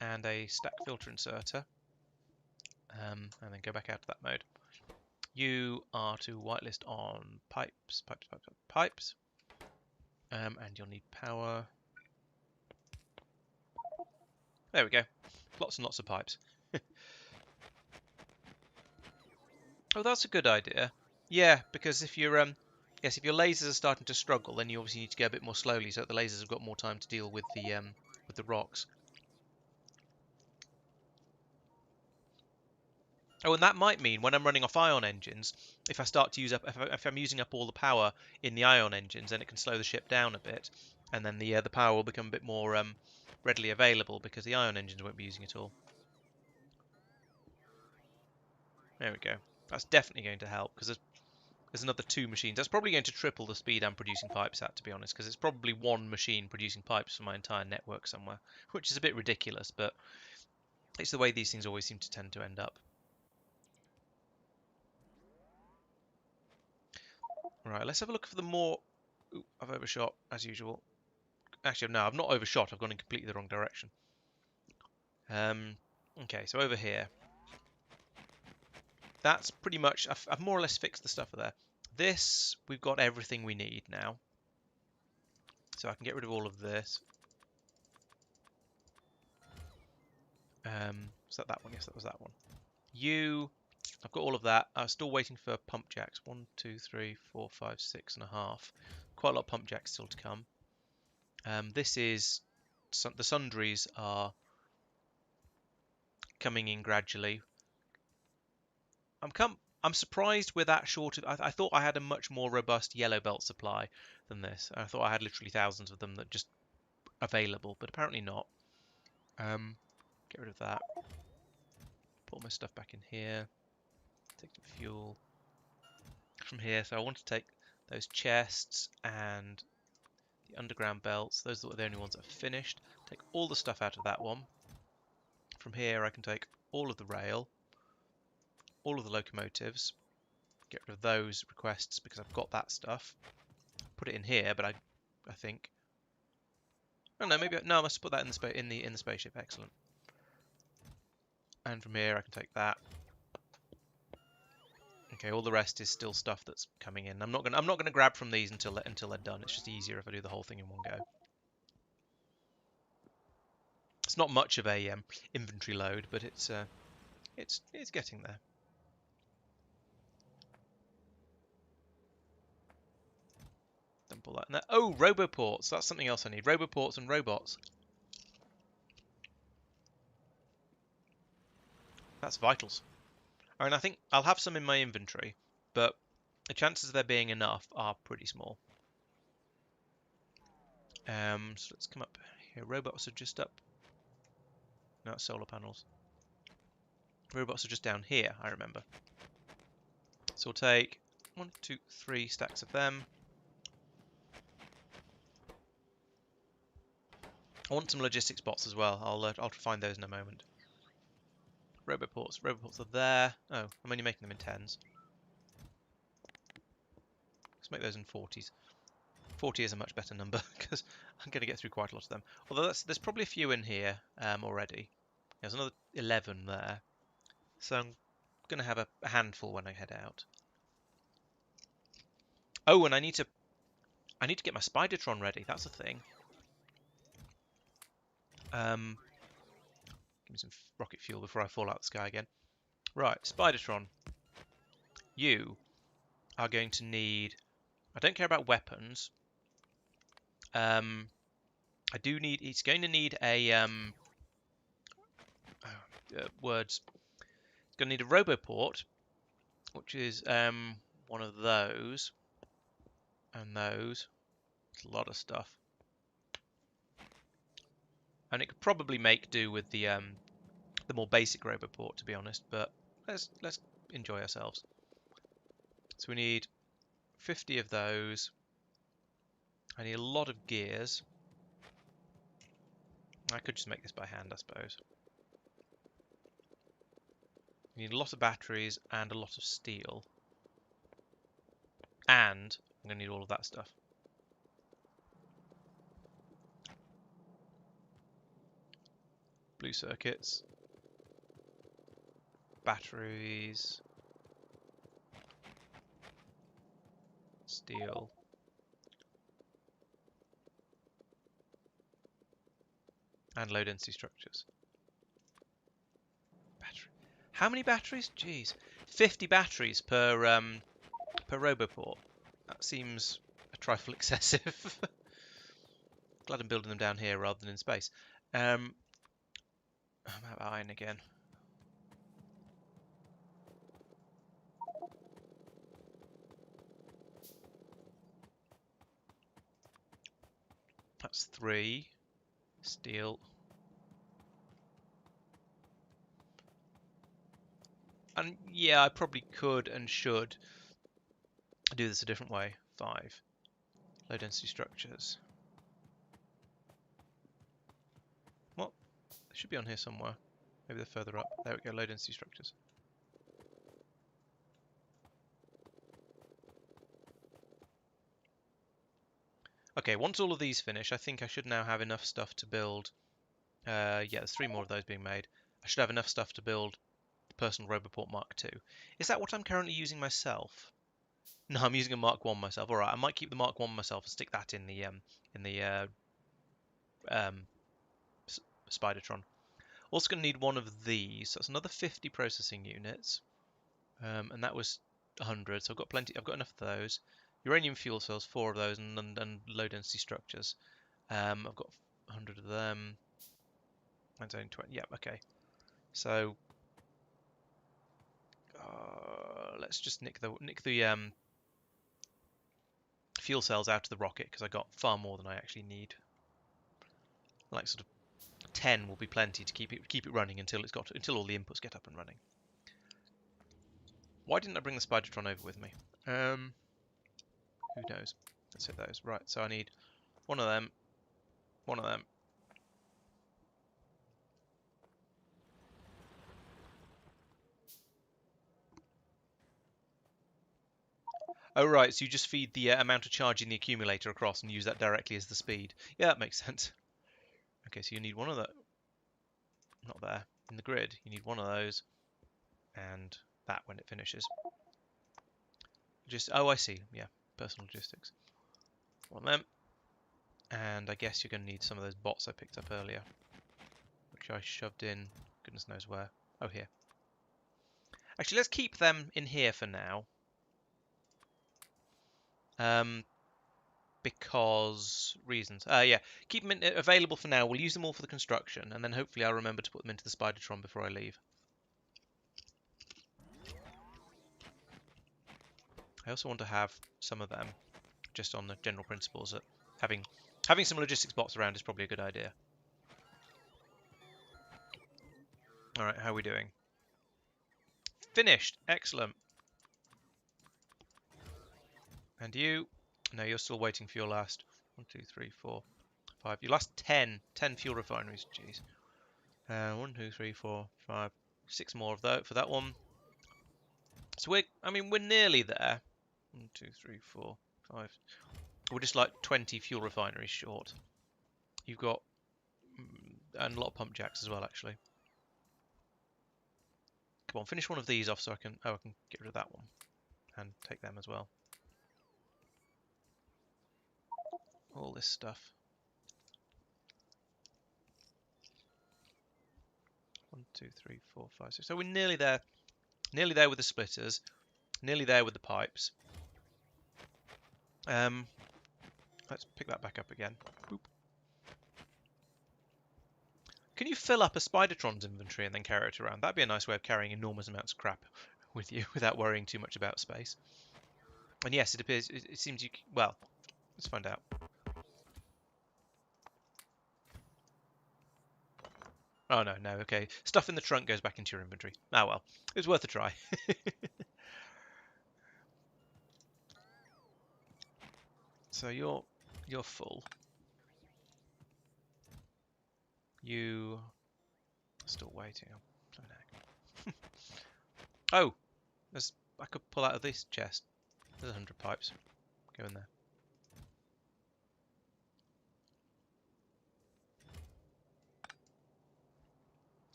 And a stack filter inserter, and then go back out to that mode. You are to whitelist on pipes, and you'll need power. There we go. Lots and lots of pipes. Oh, that's a good idea. Yeah, because if you're yes, if your lasers are starting to struggle, then you obviously need to go a bit more slowly, so that the lasers have got more time to deal with the rocks. Oh, and that might mean when I'm running off ion engines, if I start to use up, if I'm using up all the power in the ion engines, then it can slow the ship down a bit, and then the power will become a bit more readily available because the ion engines won't be using it all. There we go. That's definitely going to help because there's another 2 machines. That's probably going to triple the speed I'm producing pipes at, to be honest, because it's probably 1 machine producing pipes for my entire network somewhere, which is a bit ridiculous, but it's the way these things always seem to tend to end up. Right, let's have a look for the more... Ooh, I've overshot, as usual. Actually, no, I've not overshot. I've gone in completely the wrong direction. Okay, so over here. That's pretty much... I've more or less fixed the stuff there. This, we've got everything we need now. So I can get rid of all of this. Was that one? Yes, that was that one. I've got all of that. I'm still waiting for pump jacks. 1, 2, 3, 4, 5, 6.5. Quite a lot of pump jacks still to come. This is... The sundries are coming in gradually. I'm surprised we're that short of... I thought I had a much more robust yellow belt supply than this. I thought I had literally thousands of them that just available, but apparently not. Get rid of that. Put all my stuff back in here. Take the fuel from here. So I want to take those chests and the underground belts. Those are the only ones that are finished. Take all the stuff out of that one. From here I can take all of the rail, all of the locomotives, get rid of those requests because I've got that stuff. Put it in here, but I think... Oh no, maybe no. I must put that in the spaceship. Excellent. And from here I can take that. Okay, all the rest is still stuff that's coming in. I'm not gonna grab from these until they're done. It's just easier if I do the whole thing in one go. It's not much of a inventory load, but it's getting there. Dump all that in there. Oh, roboports. That's something else I need. Roboports and robots. That's vitals. I mean, I think I'll have some in my inventory, but the chances of there being enough are pretty small. So let's come up here. Robots are just up. No, it's solar panels. Robots are just down here, I remember. So we'll take 1, 2, 3 stacks of them. I want some logistics bots as well. I'll find those in a moment. Roboports. Roboports are there. Oh, I'm only making them in 10s. Let's make those in 40s. 40 is a much better number because I'm going to get through quite a lot of them. Although there's probably a few in here already. There's another 11 there. So I'm going to have a handful when I head out. Oh, and I need to get my Spidertron ready. That's a thing. Give me some rocket fuel before I fall out the sky again. Right, Spidertron. You are going to need... I don't care about weapons. I do need... It's going to need a... words. It's going to need a roboport, which is one of those. And those. It's a lot of stuff. And it could probably make do with the more basic roboport, to be honest, but let's enjoy ourselves. So we need 50 of those. I need a lot of gears. I could just make this by hand, I suppose. We need a lot of batteries and a lot of steel. And I'm going to need all of that stuff. Blue circuits. Batteries. Steel. And low density structures. How many batteries? Jeez, 50 batteries per Roboport. That seems a trifle excessive. Glad I'm building them down here rather than in space. How about iron again? That's 3. Steel. And yeah, I probably could and should do this a different way. 5. Low density structures. What? They should be on here somewhere. Maybe they're further up. There we go, low density structures. Okay, once all of these finish, I think I should now have enough stuff to build. Yeah, there's 3 more of those being made. I should have enough stuff to build the personal Roboport Mark II. Is that what I'm currently using myself? No, I'm using a Mark 1 myself. All right, I might keep the Mark 1 myself and stick that in the um, Spidertron. Also going to need one of these. So that's another 50 processing units, and that was 100. So I've got plenty. I've got enough of those. Uranium fuel cells, 4 of those, and low density structures. I've got 100 of them. Mine's only 20. Yeah, okay. So let's just nick the fuel cells out of the rocket because I got far more than I actually need. Like sort of 10 will be plenty to keep it running until all the inputs get up and running. Why didn't I bring the Spidertron over with me? Who knows? Let's hit those. Right, so I need one of them, one of them. Oh right, so you just feed the amount of charge in the accumulator across and use that directly as the speed. Yeah, that makes sense. Okay, so you need one of the... Not there. In the grid, you need one of those. And that when it finishes. Oh, I see. Yeah, personal logistics. One of them. And I guess you're going to need some of those bots I picked up earlier. Which I shoved in goodness knows where. Oh, here. Actually, let's keep them in here for now. Because reasons. Yeah, keep them available for now. We'll use them all for the construction, and then hopefully I'll remember to put them into the Spidertron before I leave. I also want to have some of them, just on the general principles that having some logistics bots around is probably a good idea. All right, how are we doing? Finished. Excellent. And you? No, you're still waiting for your last 1, 2, 3, 4, 5. Your last 10 fuel refineries. Jeez. 1, 2, 3, 4, 5, 6 more of that for that one. So we're nearly there. 1, 2, 3, 4, 5. We're just like 20 fuel refineries short. You've got and a lot of pump jacks as well, actually. Come on, finish one of these off so I can get rid of that one and take them as well. All this stuff. 1, 2, 3, 4, 5, 6. So we're nearly there. Nearly there with the splitters. Nearly there with the pipes. Let's pick that back up again. Boop. Can you fill up a Spidertron's inventory and then carry it around? That'd be a nice way of carrying enormous amounts of crap with you without worrying too much about space. And yes, it appears. It seems you. Well, let's find out. Oh no, no. Okay, stuff in the trunk goes back into your inventory. Ah well, it was worth a try. So you're full. You are still waiting. Oh, I could pull out of this chest. There's 100 pipes. Go in there.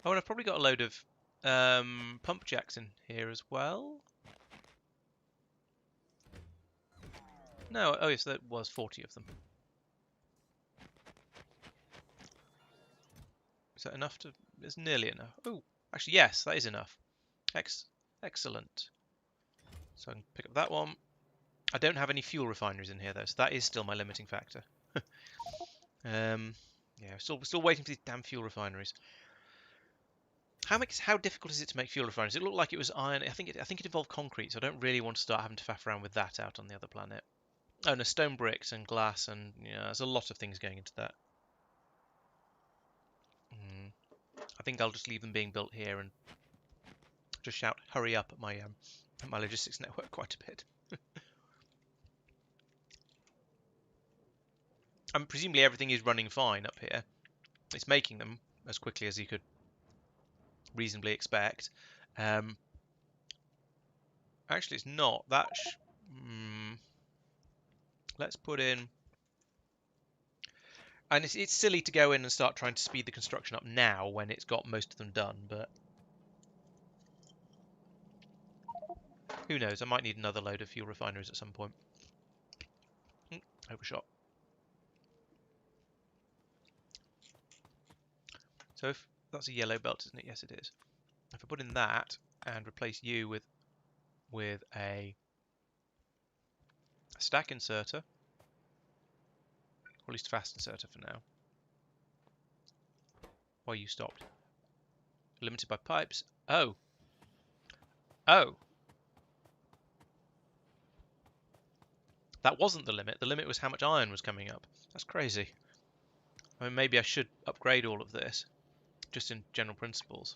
Oh, and I've probably got a load of pump jacks in here as well. No, oh yes, there was 40 of them. Is that enough to... It's nearly enough. Oh, Actually, yes, that is enough. Excellent. So I can pick up that one. I don't have any fuel refineries in here though, so that is still my limiting factor. Yeah, still waiting for these damn fuel refineries. How difficult is it to make fuel refineries? It looked like it was iron. I think it involved concrete, so I don't really want to start having to faff around with that out on the other planet. Oh no, stone bricks and glass, and yeah, there's a lot of things going into that. I think I'll just leave them being built here and just shout "hurry up" at my logistics network quite a bit. And presumably everything is running fine up here. It's making them as quickly as you could reasonably expect. Actually, it's not. Let's put in. And it's silly to go in and start trying to speed the construction up now when it's got most of them done, but who knows? I might need another load of fuel refineries at some point. Overshot. So if that's a yellow belt, isn't it? Yes, it is. If I put in that and replace you with a stack inserter, or at least fast inserter for now. Why you stopped? Limited by pipes. Oh. Oh. That wasn't the limit. The limit was how much iron was coming up. That's crazy. I mean, maybe I should upgrade all of this, just in general principles.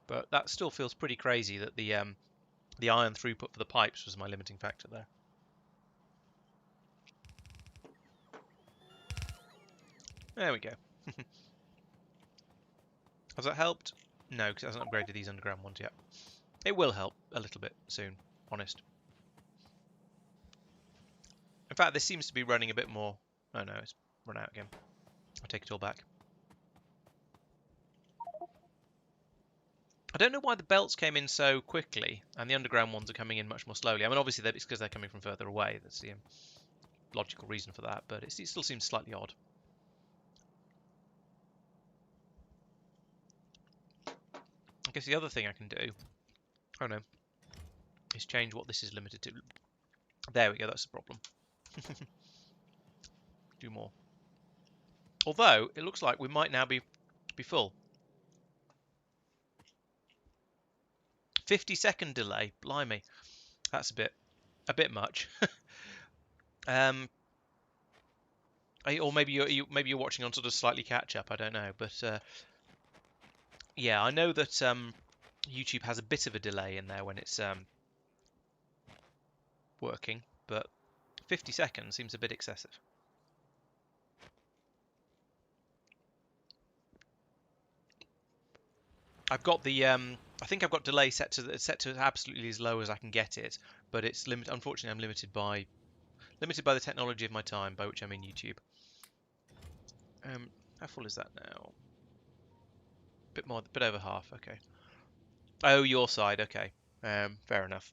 But that still feels pretty crazy that the iron throughput for the pipes was my limiting factor there. There we go. Has that helped? No, because it hasn't upgraded these underground ones yet. It will help a little bit soon, honest. In fact, this seems to be running a bit more. Oh no, it's run out again. I'll take it all back. I don't know why the belts came in so quickly and the underground ones are coming in much more slowly. I mean, obviously it's because they're coming from further away. That's the logical reason for that, but it still seems slightly odd. I guess the other thing I can do, oh no, is change what this is limited to. There we go, that's the problem. Do more. Although, it looks like we might now be full. 50-second delay, blimey. That's a bit much. Or maybe you're watching on sort of slightly catch up. I don't know, but yeah, I know that YouTube has a bit of a delay in there when it's working, but 50 seconds seems a bit excessive. I've got the I think I've got delay set to absolutely as low as I can get it, but it's limited. Unfortunately, I'm limited by the technology of my time, by which I mean YouTube. How full is that now? Bit more, bit over half. Okay. Oh, your side. Okay. Fair enough.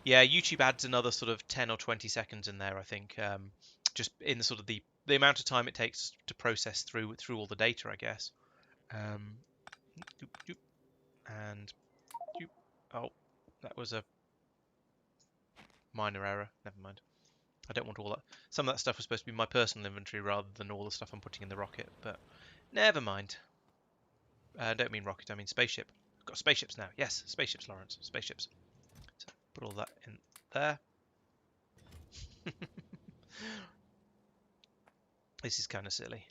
Yeah, YouTube adds another sort of 10 or 20 seconds in there, I think. Just in the sort of the amount of time it takes to process through all the data, I guess. And oh, that was a minor error. Never mind. I don't want all that. Some of that stuff was supposed to be my personal inventory rather than all the stuff I'm putting in the rocket, but never mind. I don't mean rocket, I mean spaceship. I've got spaceships now. Yes, spaceships, Laurence. Spaceships. So put all that in there. This is kind of silly.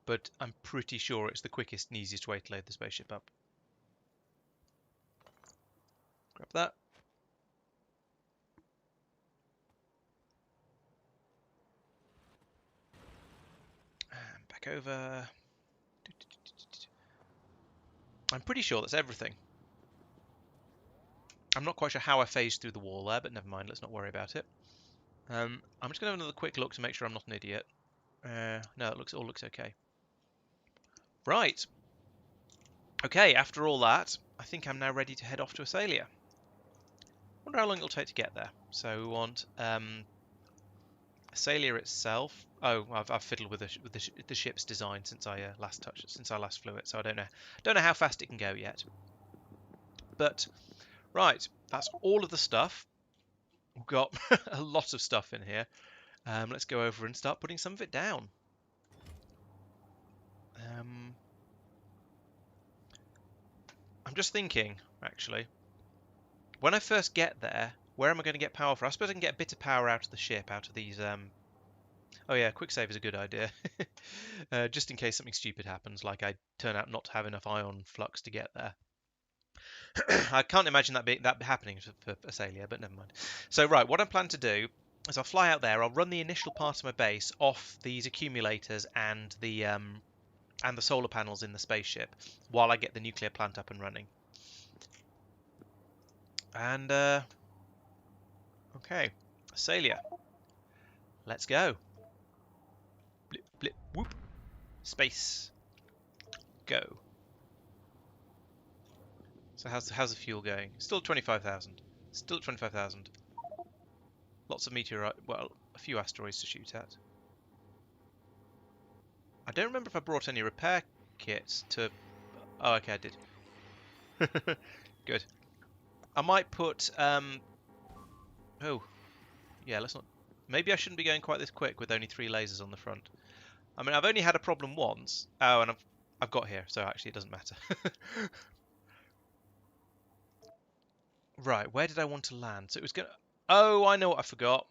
But I'm pretty sure it's the quickest and easiest way to load the spaceship up. Grab that. And back over. I'm pretty sure that's everything. I'm not quite sure how I phased through the wall there, but never mind, let's not worry about it. I'm just going to have another quick look to make sure I'm not an idiot. No, it all looks okay. Right. Okay, after all that, I think I'm now ready to head off to Asalia. Wonder how long it'll take to get there. So we want Asalia itself. Oh, I've fiddled with the ship's design since I last flew it, so I don't know how fast it can go yet. But right, that's all of the stuff. We've got a lot of stuff in here. Let's go over and start putting some of it down. I'm just thinking, actually, when I first get there, where am I going to get power from? I suppose I can get a bit of power out of the ship, out of these. Oh yeah, quick save is a good idea, just in case something stupid happens, like I turn out not to have enough ion flux to get there. I can't imagine that happening for Asalia, but never mind. So right, what I plan to do is I'll fly out there. I'll run the initial part of my base off these accumulators and the solar panels in the spaceship while I get the nuclear plant up and running. And okay, Asalia, let's go. Blip blip whoop. Space. Go. So how's the fuel going? Still 25,000. Still at 25,000. Lots of meteorite. Well, a few asteroids to shoot at. I don't remember if I brought any repair kits to. Oh, okay, I did. Good. I might put. Oh, yeah. Let's not. Maybe I shouldn't be going quite this quick with only 3 lasers on the front. I mean, I've only had a problem once. Oh, and I've got here, so actually it doesn't matter. Right, where did I want to land? So it was gonna. Oh, I know what I forgot.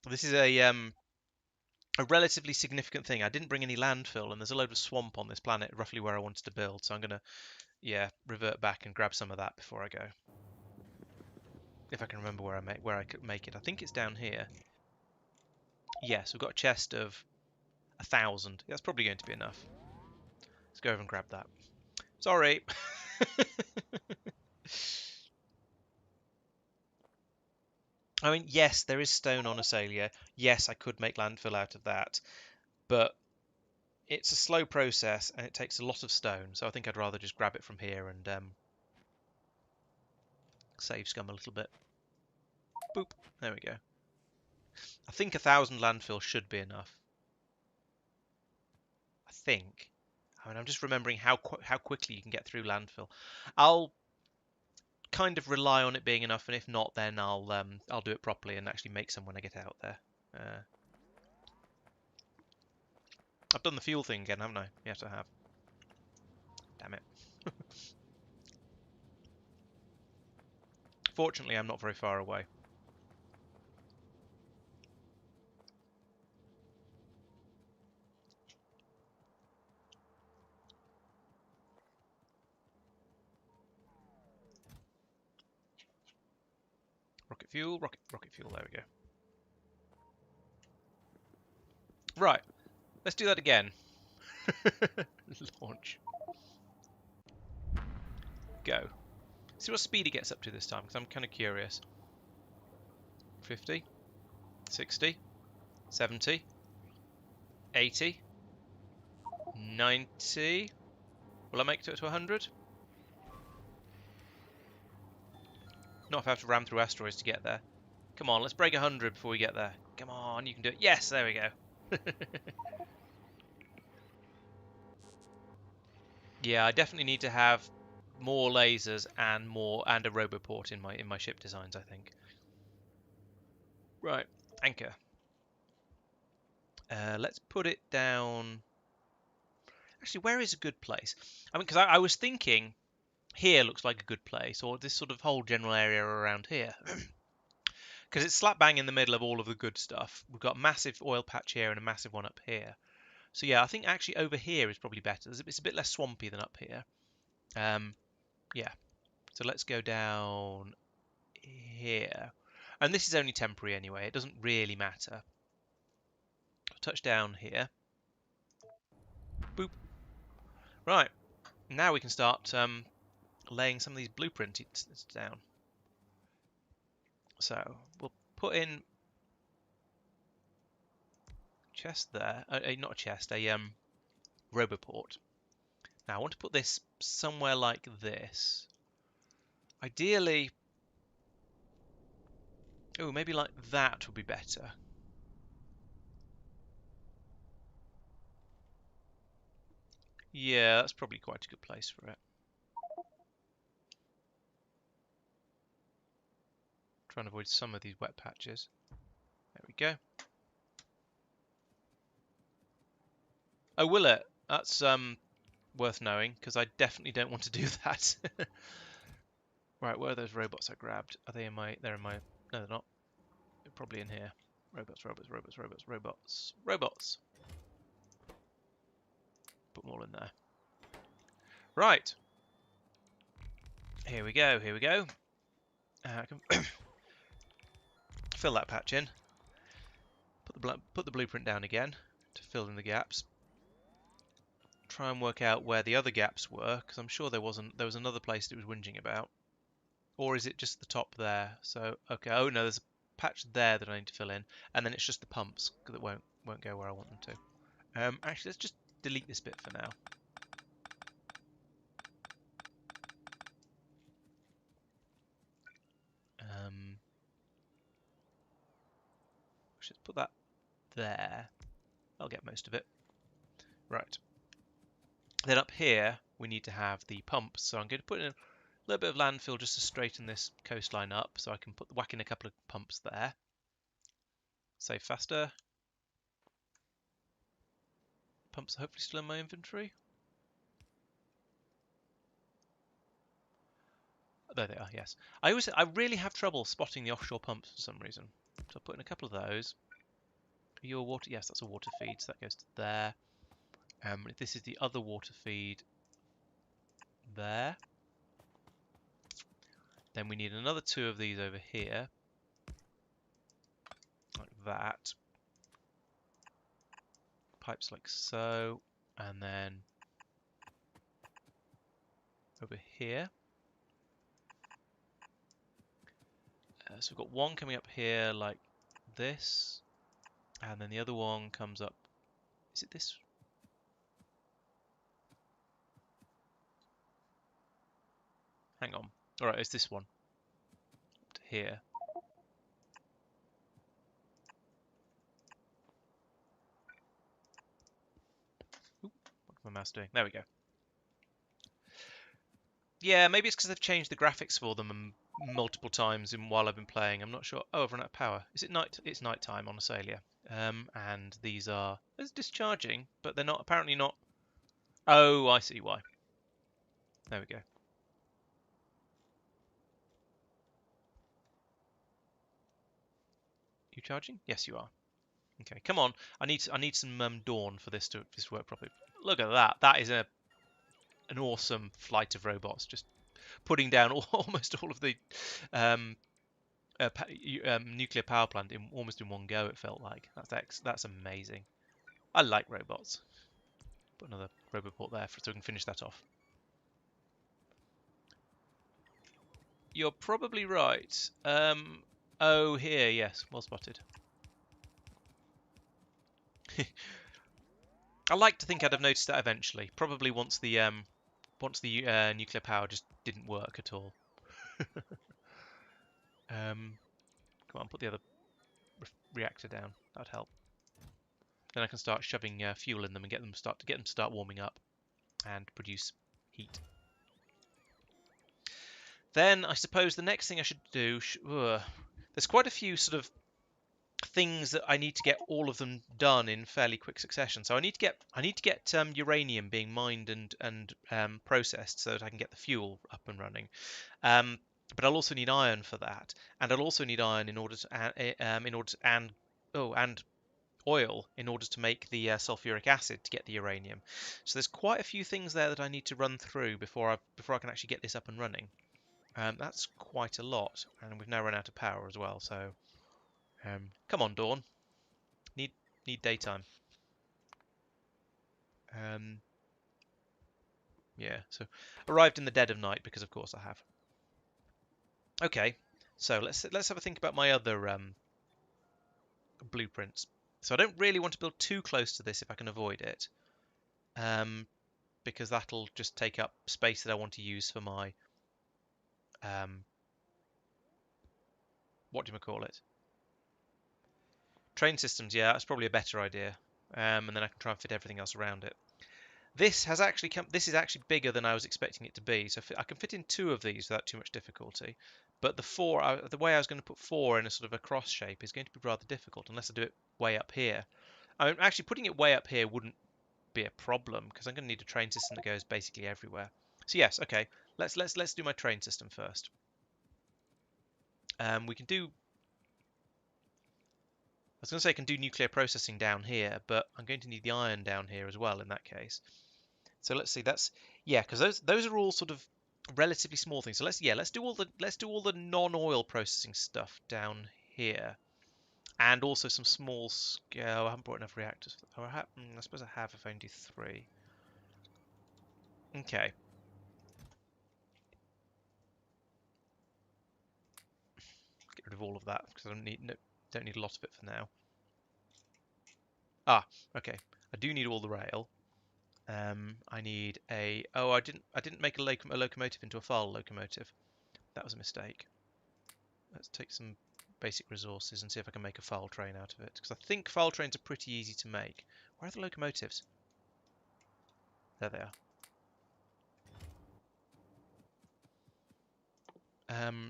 This is a relatively significant thing. I didn't bring any landfill, and there's a load of swamp on this planet, roughly where I wanted to build. So I'm gonna, yeah, revert back and grab some of that before I go. If I can remember where I could make it. I think it's down here. Yes, we've got a chest of 1,000. That's probably going to be enough. Let's go over and grab that. Sorry. I mean, yes, there is stone on Asalia. Yes, I could make landfill out of that, but it's a slow process and it takes a lot of stone. So I think I'd rather just grab it from here and save scum a little bit. Boop. There we go. I think 1,000 landfill should be enough. I think. I mean, I'm just remembering how quickly you can get through landfill. I'll kind of rely on it being enough, and if not, then I'll do it properly and actually make some when I get out there. I've done the fuel thing again, haven't I? Yes, I have. Damn it. Fortunately, I'm not very far away. Rocket fuel, rocket fuel, there we go. Right, let's do that again. Launch. Go. See what speed it gets up to this time, because I'm kind of curious. 50, 60, 70, 80, 90. Will I make it to 100? Not if I have to ram through asteroids to get there. Come on, let's break 100 before we get there. Come on, you can do it. Yes, there we go. Yeah, I definitely need to have more lasers and a roboport in my ship designs, I think. Right, anchor. Let's put it down. Actually, where is a good place? I mean, because I was thinking here looks like a good place, or this sort of whole general area around here. Because it's slap bang in the middle of all of the good stuff. We've got a massive oil patch here and a massive one up here. So yeah, I think actually over here is probably better. It's a bit less swampy than up here. Yeah. So let's go down here. And this is only temporary anyway. It doesn't really matter. Touch down here. Boop. Right. Now we can start laying some of these blueprints down. So we'll put in chest there. Not a chest, a roboport. Now I want to put this somewhere like this. Ideally, oh, maybe like that would be better. Yeah, that's probably quite a good place for it. Trying to avoid some of these wet patches. There we go. Oh, will it? That's worth knowing, because I definitely don't want to do that. Right, where are those robots I grabbed? Are they in my... They're in my... No, they're not. They're probably in here. Robots, robots, robots, robots, robots. Robots! Put them all in there. Right. Here we go, here we go. I can fill that patch in. Put the blueprint down again to fill in the gaps. Try and work out where the other gaps were, because I'm sure there was another place that it was whinging about. Or is it just the top there? So, okay, oh no, there's a patch there that I need to fill in, and then it's just the pumps that won't go where I want them to. Actually, let's just delete this bit for now. Just put that there. I'll get most of it. Right. Then up here, we need to have the pumps. So I'm going to put in a little bit of landfill just to straighten this coastline up, so I can whack in a couple of pumps there. Save faster. Pumps are hopefully still in my inventory. There they are, yes. I really have trouble spotting the offshore pumps for some reason. So I'll put in a couple of those. Your water, yes, that's a water feed, so that goes to there. If this is the other water feed there. Then we need another 2 of these over here. Like that. Pipes like so. And then over here. So we've got one coming up here like this. And then the other one comes up. Is it this? Hang on. Alright, it's this one. Up to here. Ooh, what's my mouse doing? There we go. Yeah, maybe it's because they've changed the graphics for them multiple times while I've been playing. I'm not sure. Oh, I've run out of power. Is it night? It's night time on Asalia. And these are... It's discharging, but they're not... Apparently not... Oh, I see why. There we go. You charging? Yes, you are. Okay, come on. I need some dawn for this to work properly. Look at that. That is an awesome flight of robots, just putting down almost all of the nuclear power plant almost in one go. It felt like that's amazing. I like robots. Put another roboport there so we can finish that off. You're probably right. Oh, here, yes, well spotted. I like to think I'd have noticed that eventually. Probably once the nuclear power just didn't work at all. Come on, put the other reactor down. That'd help. Then I can start shoving fuel in them and get them to start warming up and produce heat. Then I suppose the next thing I should do. There's quite a few sort of things that I need to get all of them done in fairly quick succession. So I need to get uranium being mined and processed so that I can get the fuel up and running. But I'll also need iron for that, and I'll also need iron in order to and oil in order to make the sulfuric acid to get the uranium. So there's quite a few things there that I need to run through before I can actually get this up and running. That's quite a lot, and we've now run out of power as well. So come on, Dawn. Need daytime. Yeah. So arrived in the dead of night because of course I have. Okay. So let's have a think about my other blueprints. So I don't really want to build too close to this if I can avoid it, because that'll just take up space that I want to use for my, what do you call it? Train systems, yeah, that's probably a better idea. And then I can try and fit everything else around it. This has actually come. This is actually bigger than I was expecting it to be. So I can fit in 2 of these without too much difficulty. But the way I was going to put 4 in a sort of a cross shape is going to be rather difficult unless I do it way up here. I mean, actually, putting it way up here wouldn't be a problem because I'm going to need a train system that goes basically everywhere. So yes, okay. Let's do my train system first. We can do. I was going to say I can do nuclear processing down here, but I'm going to need the iron down here as well in that case. So let's see. That's yeah, because those are all sort of relatively small things. So let's do all the non-oil processing stuff down here, and also some small scale. I haven't brought enough reactors. Oh, I suppose I have if I only do 3. Okay. Get rid of all of that because I don't need a lot of it for now. Ah, okay. I do need all the rail. I need a. Oh, I didn't make a locomotive into a file locomotive. That was a mistake. Let's take some basic resources and see if I can make a file train out of it. Because I think file trains are pretty easy to make. Where are the locomotives? There they are.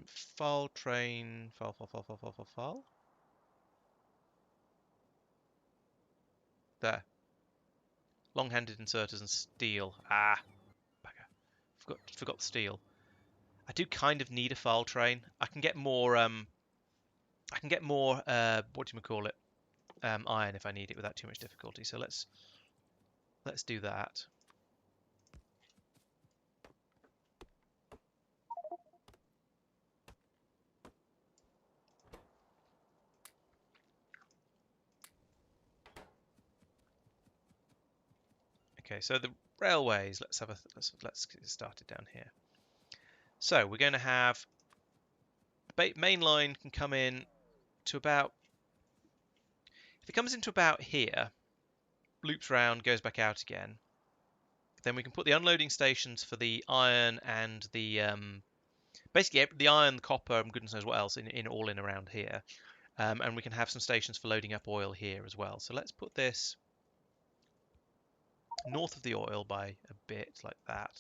File train, file. There. Long-handed inserters and steel. Ah, bugger. Forgot the steel. I do kind of need a file train. I can get more. I can get more. What do you call it? Iron if I need it without too much difficulty. So let's do that. Okay, so the railways. Let's get started down here. So we're going to have main line can come in to about. If it comes into about here, loops round, goes back out again. Then we can put the unloading stations for the iron and the basically the iron, the copper, and goodness knows what else in all in around here. And we can have some stations for loading up oil here as well. So let's put this north of the oil by a bit like that.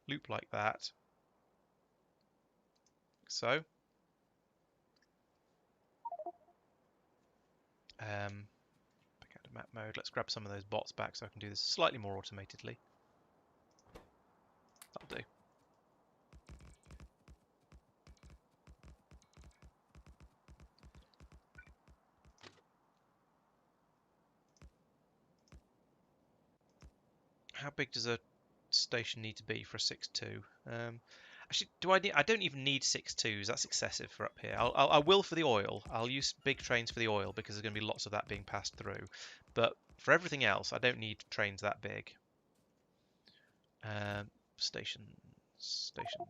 Loop like that. So. Back out to map mode. Let's grab some of those bots back so I can do this slightly more automatedly. That'll do. How big does a station need to be for a 6.2? Actually, do I need? I don't even need 6.2s. That's excessive for up here. I will for the oil. I'll use big trains for the oil because there's going to be lots of that being passed through. But for everything else, I don't need trains that big. Stations. Station.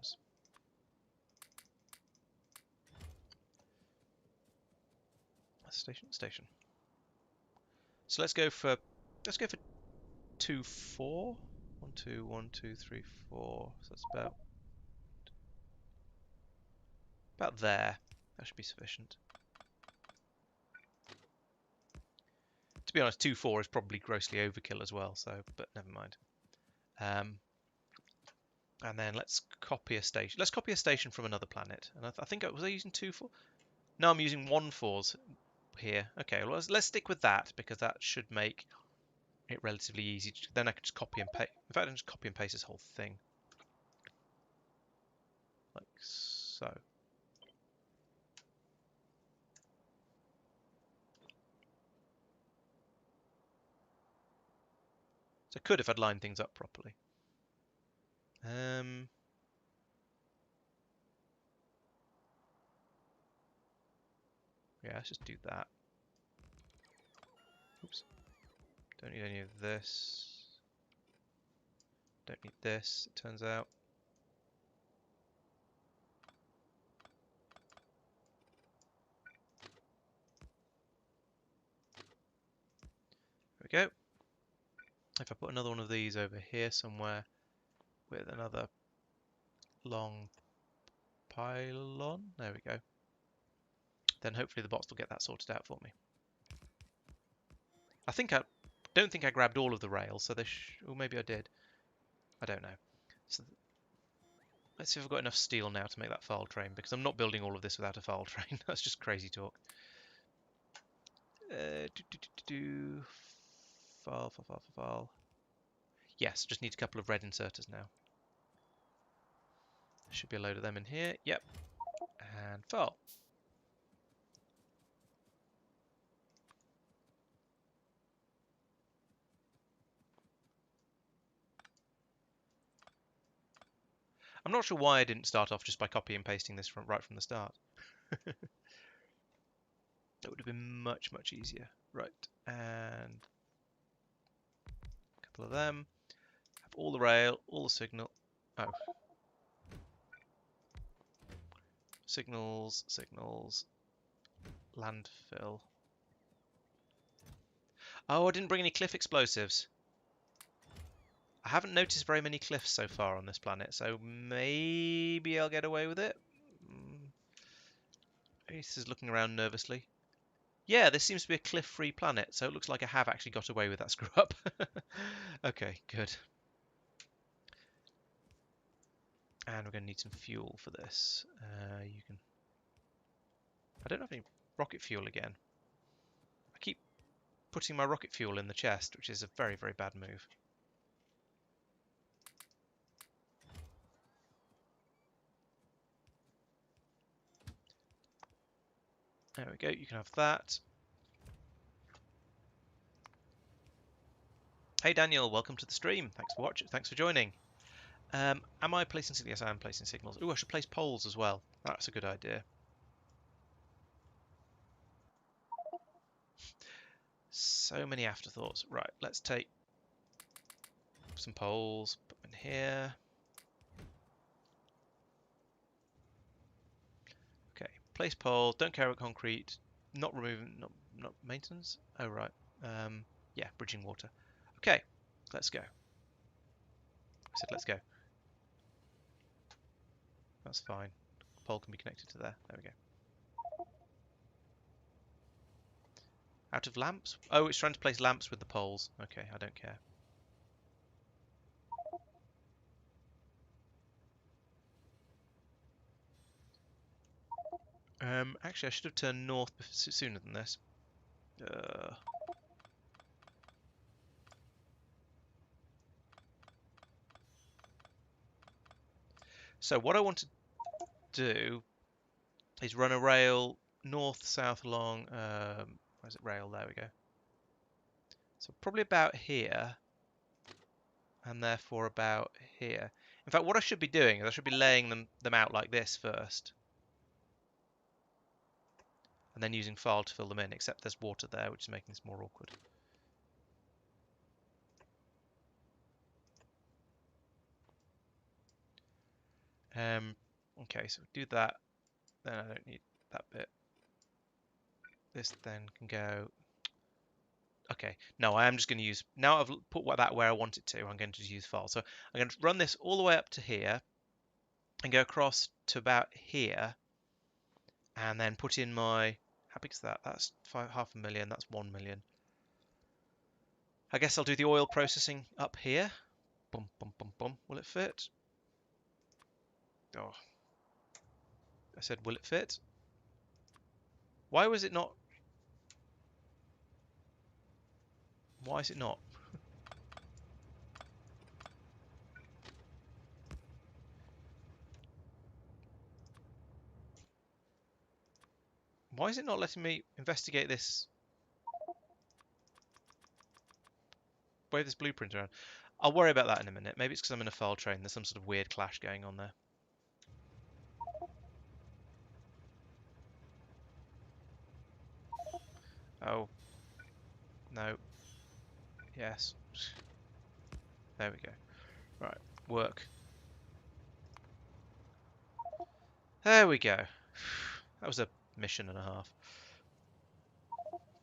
So let's go for 2.4. 1, 2, 1, 2, 3, 4. So that's about there. That should be sufficient. To be honest, 2.4 is probably grossly overkill as well. So, but never mind. And then let's copy a station. Let's copy a station from another planet. And I think was I using 2.4? No, I'm using 1.4s here. Okay, well let's stick with that because that should make it relatively easy. Then I can just copy and paste. In fact, I can just copy and paste this whole thing. Like so. So I could if I'd lined things up properly. Yeah, let's just do that. Oops. Don't need any of this. Don't need this, it turns out. we go. If I put another one of these over here somewhere with another long pylon, there we go. Then hopefully the bots will get that sorted out for me. Don't think I grabbed all of the rails, so or maybe I did. I don't know. So let's see if I've got enough steel now to make that file train, because I'm not building all of this without a file train. That's just crazy talk. File. Yes, just need a couple of red inserters now. Should be a load of them in here. Yep. And file. I'm not sure why I didn't start off just by copy and pasting this right from the start. That would have been much, much easier. Right, and a couple of them. Have all the rail, all the signal. Oh. Signals, landfill. Oh, I didn't bring any cliff explosives. I haven't noticed very many cliffs so far on this planet, so maybe I'll get away with it. Ace is looking around nervously. Yeah, this seems to be a cliff-free planet, so it looks like I have actually got away with that screw-up. Okay, good. And we're going to need some fuel for this. I don't have any rocket fuel again. I keep putting my rocket fuel in the chest, which is a very, very bad move. There we go, you can have that. Hey Daniel, welcome to the stream. Thanks for watching. Thanks for joining. Am I placing signals? Yes, I am placing signals. Ooh, I should place poles as well. That's a good idea. So many afterthoughts. Right, let's take some poles, put them in here. Okay, place pole. Don't care about concrete. Not removing. Not maintenance. Oh right. Yeah, bridging water. Okay, let's go. I said let's go. That's fine. Pole can be connected to there. There we go. Out of lamps? Oh, it's trying to place lamps with the poles. Okay, I don't care. Actually, I should have turned north sooner than this. So what I want to do is run a rail north-south along. Where's it? Rail. There we go. So probably about here, and therefore about here. In fact, what I should be doing is I should be laying them out like this first, and then using file to fill them in. Except there's water there, which is making this more awkward. Okay, so do that. Then I don't need that bit. This then can go. Okay, no, I am just going to use. Now I've put that where I want it to. I'm going to use file. So I'm going to run this all the way up to here, and go across to about here, and then put in my. How big is that? That's 500,000. That's 1 million. I guess I'll do the oil processing up here. Bum bum bum bum. Will it fit? Oh, I said, will it fit? Why was it not? Why is it not? Why is it not letting me investigate this? Wave this blueprint around. I'll worry about that in a minute. Maybe it's because I'm in a file train. There's some sort of weird clash going on there. Oh. No. Yes. There we go. Right. Work. There we go. That was a mission and a half.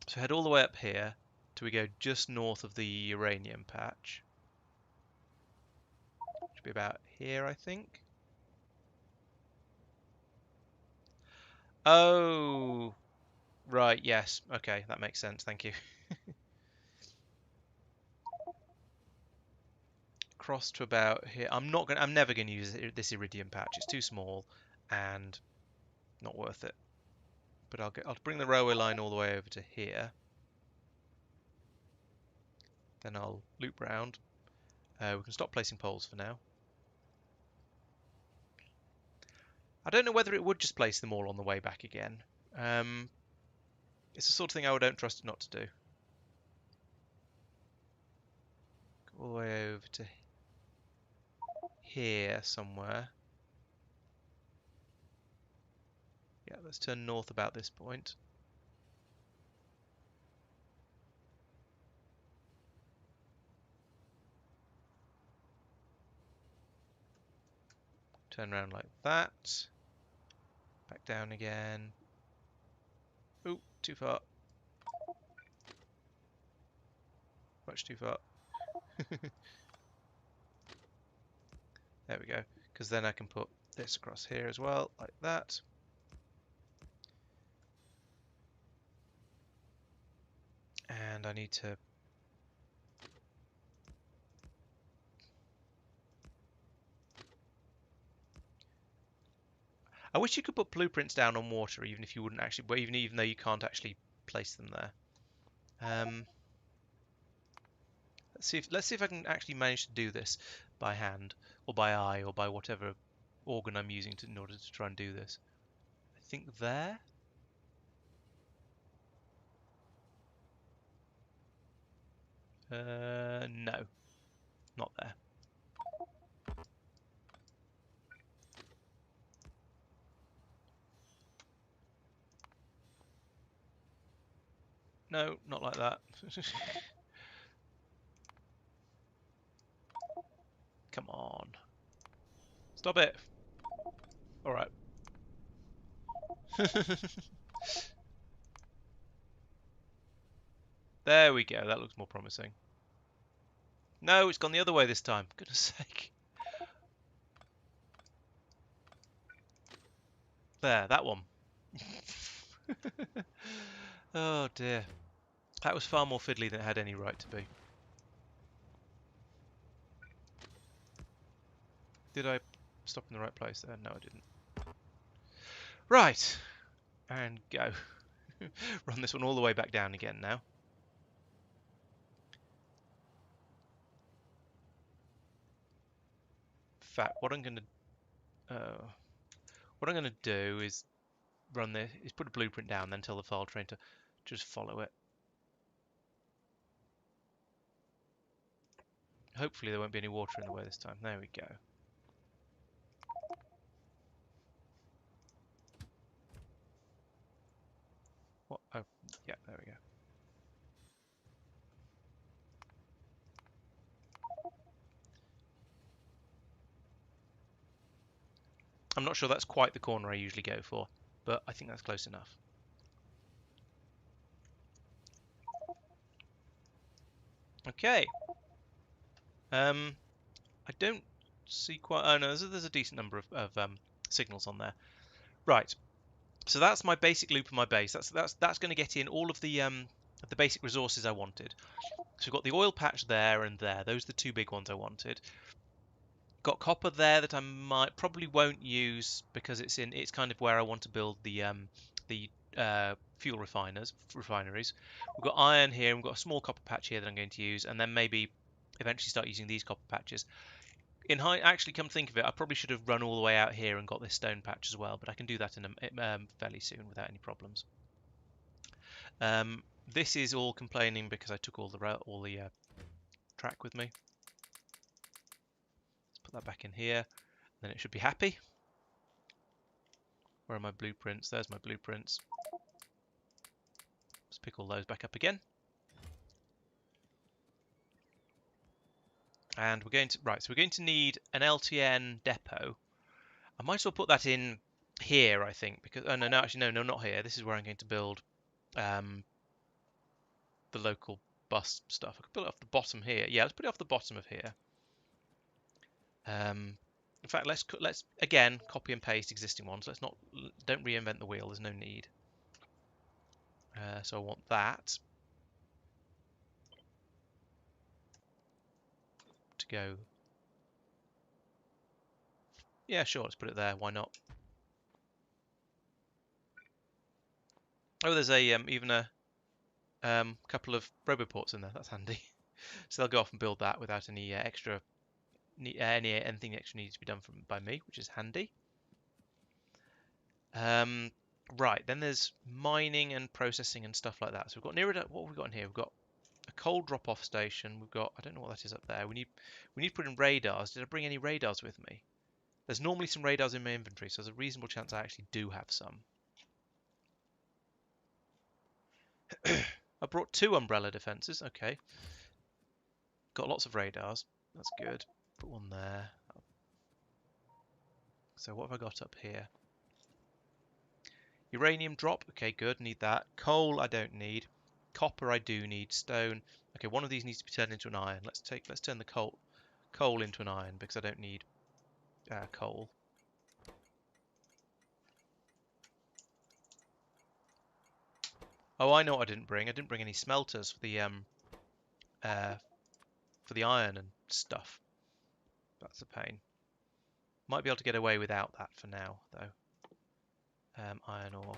So head all the way up here till we go just north of the uranium patch. Should be about here, I think. Oh, right, yes. Okay, that makes sense. Thank you. Cross to about here. I'm never gonna use this iridium patch. It's too small and not worth it. But I'll bring the railway line all the way over to here. Then I'll loop round. We can stop placing poles for now. I don't know whether it would just place them all on the way back again. It's the sort of thing I don't trust it not to do. Go all the way over to here somewhere. Yeah, let's turn north about this point. Turn around like that. Back down again. Ooh, too far. Much too far. There we go. Because then I can put this across here as well, like that. And I need to... I wish you could put blueprints down on water, even if you wouldn't actually... Well, even though you can't actually place them there. Let's see if I can actually manage to do this by hand, or by eye, or by whatever organ I'm using in order to try and do this. I think there. No, not there. No, not like that. Come on. Stop it. All right. There we go. That looks more promising. No, it's gone the other way this time. Goodness sake. There, that one. Oh dear. That was far more fiddly than it had any right to be. Did I stop in the right place there? No, I didn't. Right. And go. Run this one all the way back down again now. In fact, what I'm going to do is run this, is put a blueprint down, then tell the file train to just follow it. Hopefully there won't be any water in the way this time. There we go. What? Oh, yeah, there we go. I'm not sure that's quite the corner I usually go for, but I think that's close enough. Okay. I don't see quite... Oh, no, there's a decent number of signals on there. Right. So that's my basic loop of my base. That's going to get in all of the basic resources I wanted. So we've got the oil patch there and there. Those are the two big ones I wanted. Got copper there that I probably won't use because it's kind of where I want to build the fuel refineries. We've got iron here, and we've got a small copper patch here that I'm going to use, and then maybe eventually start using these copper patches. Actually, come to think of it, I probably should have run all the way out here and got this stone patch as well, but I can do that fairly soon without any problems. This is all complaining because I took all the track with me. Put that back in here, then it should be happy. Where are my blueprints? There's my blueprints. Let's pick all those back up again. And we're going to need an LTN depot. I might as well put that in here, I think, because no, actually no, not here. This is where I'm going to build the local bus stuff. I could build it off the bottom here. Yeah, let's put it off the bottom of here. In fact, let's again copy and paste existing ones. Don't reinvent the wheel. There's no need. So I want that to go. Yeah, sure. Let's put it there. Why not? Oh, there's a even a couple of roboports in there. That's handy. So they'll go off and build that without any anything extra needs to be done by me, which is handy. Right, then there's mining and processing and stuff like that. So we've got what have we got in here? We've got a coal drop-off station. We've got, I don't know what that is up there. We need to put in radars. Did I bring any radars with me? There's normally some radars in my inventory, so there's a reasonable chance I actually do have some. I brought 2 umbrella defenses. Okay. Got lots of radars. That's good. Put one there. So what have I got up here? Uranium drop. Okay, good. Need that. Coal I don't need. Copper I do need. Stone. Okay, one of these needs to be turned into an iron. Let's turn the coal into an iron because I don't need coal. Oh, I know what I didn't bring. I didn't bring any smelters for the iron and stuff. That's a pain. Might be able to get away without that for now, though. Iron ore.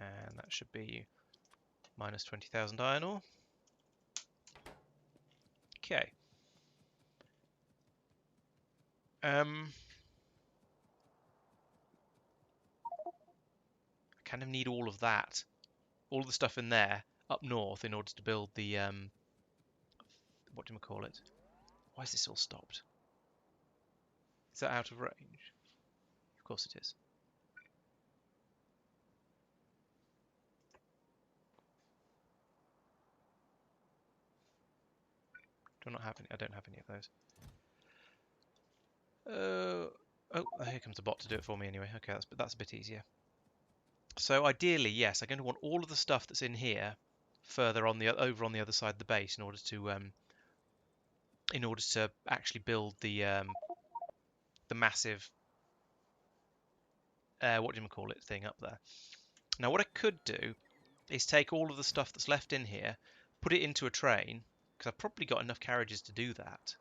And that should be minus 20,000 iron ore. Okay. I kind of need all of that. All the stuff in there up north in order to build the what do we call it? Why is this all stopped? Is that out of range? Of course it is. Do I not have any? I don't have any of those. Oh, here comes the bot to do it for me anyway. Okay, that's a bit easier. So ideally, yes, I'm going to want all of the stuff that's in here further on over on the other side of the base in order to actually build the massive what do you call it thing up there. Now what I could do is take all of the stuff that's left in here, put it into a train, because I've probably got enough carriages to do that.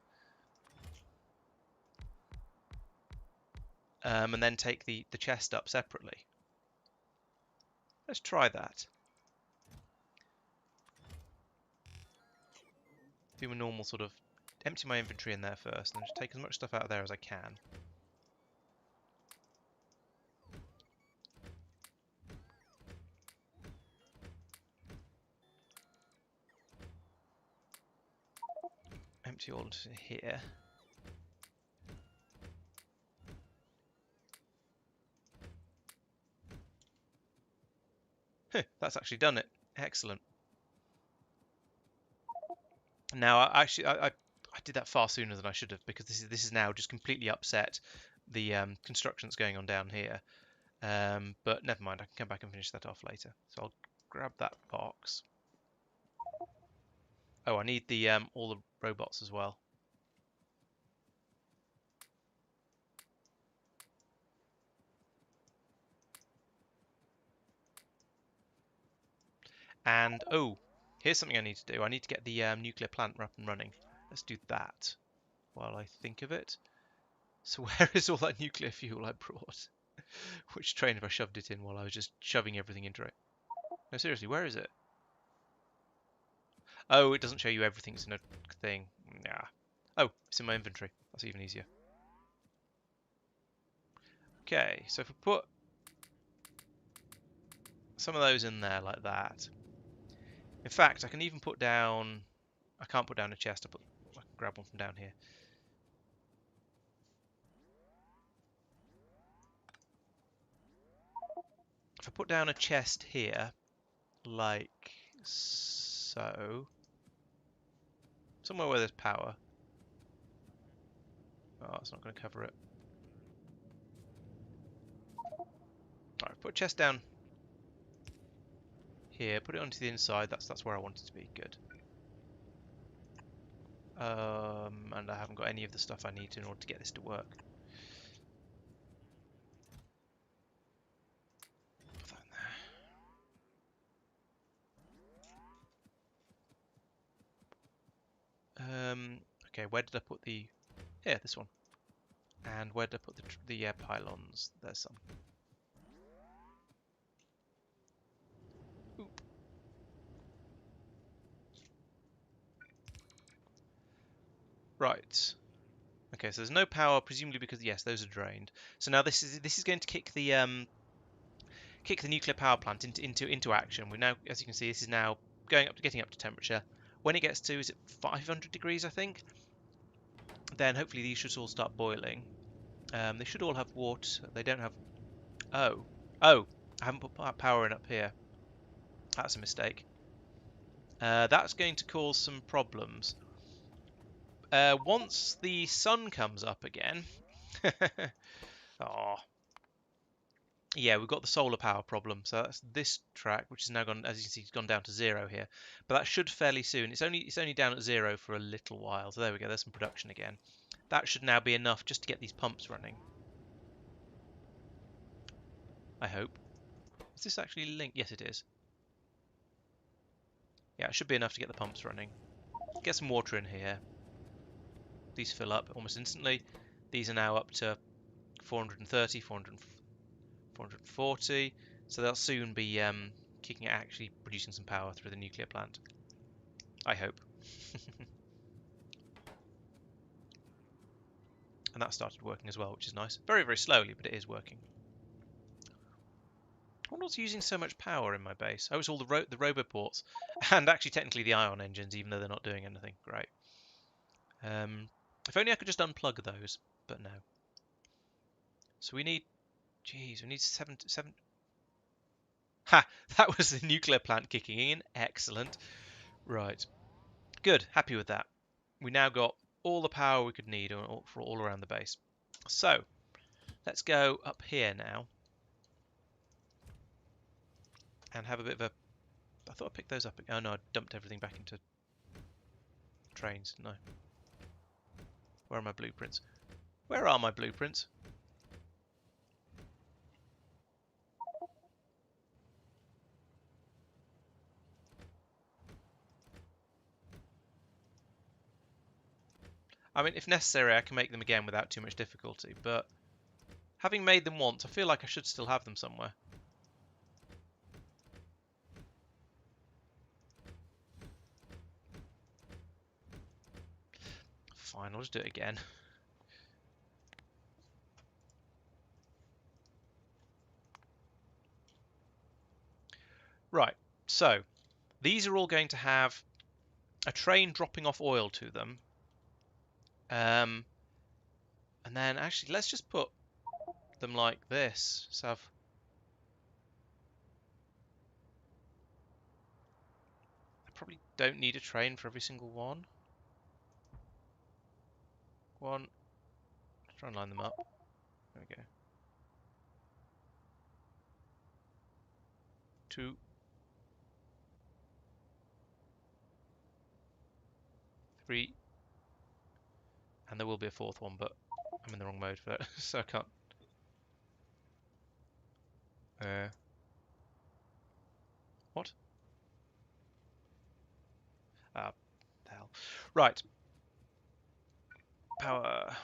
And then take the chest up separately. Let's try that. Do a normal sort of empty my inventory in there first, and then just take as much stuff out of there as I can. Empty all into here. That's actually done it. Excellent. Now, I did that far sooner than I should have, because this is now just completely upset the construction that's going on down here. But never mind, I can come back and finish that off later. So I'll grab that box. Oh, I need the all the robots as well. And oh, here's something I need to do. I need to get the nuclear plant up and running. Let's do that while I think of it. So where is all that nuclear fuel I brought? Which train have I shoved it in while I was just shoving everything into it? No, seriously, where is it? Oh, it doesn't show you everything's in a thing. Nah. Oh, it's in my inventory. That's even easier. Okay, so if we put some of those in there like that. In fact, I can even put down... I can't put down a chest. I can grab one from down here. If I put down a chest here, like so, somewhere where there's power. Oh, it's not going to cover it. Alright, put a chest down here, put it onto the inside. That's where I want it to be. Good. And I haven't got any of the stuff I need in order to get this to work. Put that in there. Okay, where did I put the... Here, this one. And where did I put the pylons? There's some. Oop. Right. Okay, so there's no power, presumably because yes, those are drained. So now this is going to kick the nuclear power plant into action. We now, as you can see, this is now getting up to temperature. When it gets to, is it 500 degrees, I think? Then hopefully these should all start boiling. They should all have water. They don't have. Oh, I haven't put power in up here. That's a mistake. That's going to cause some problems. Once the sun comes up again. Oh. Yeah, we've got the solar power problem. So that's this track, which is now gone, as you can see, it's gone down to 0 here. But that should fairly soon. It's only down at 0 for a little while. So there we go. There's some production again. That should now be enough just to get these pumps running. I hope. Is this actually linked? Yes, it is. Yeah, it should be enough to get the pumps running. Get some water in here. These fill up almost instantly. These are now up to 430, 440. So they'll soon be kicking it, actually producing some power through the nuclear plant. I hope. And that started working as well, which is nice. Very, very slowly, but it is working. I wonder what's using so much power in my base. Oh, it's all the roboports. And actually, technically, the ion engines, even though they're not doing anything. Great. If only I could just unplug those, but no. So we need... Jeez, we need 7... Ha! That was the nuclear plant kicking in. Excellent. Right. Good. Happy with that. We now got all the power we could need for all around the base. So, let's go up here now. And have a bit of a... I thought I picked those up. Oh no, I dumped everything back into trains, didn't I? Where are my blueprints? Where are my blueprints? I mean, if necessary, I can make them again without too much difficulty, but having made them once, I feel like I should still have them somewhere. Fine, I'll just do it again. Right, so these are all going to have a train dropping off oil to them. And then actually, let's just put them like this. So I probably don't need a train for every single one. One. Let's try and line them up. There we go. 2. 3. And there will be a 4th one, but I'm in the wrong mode for that, so I can't. What? Ah, the hell. Right. Power.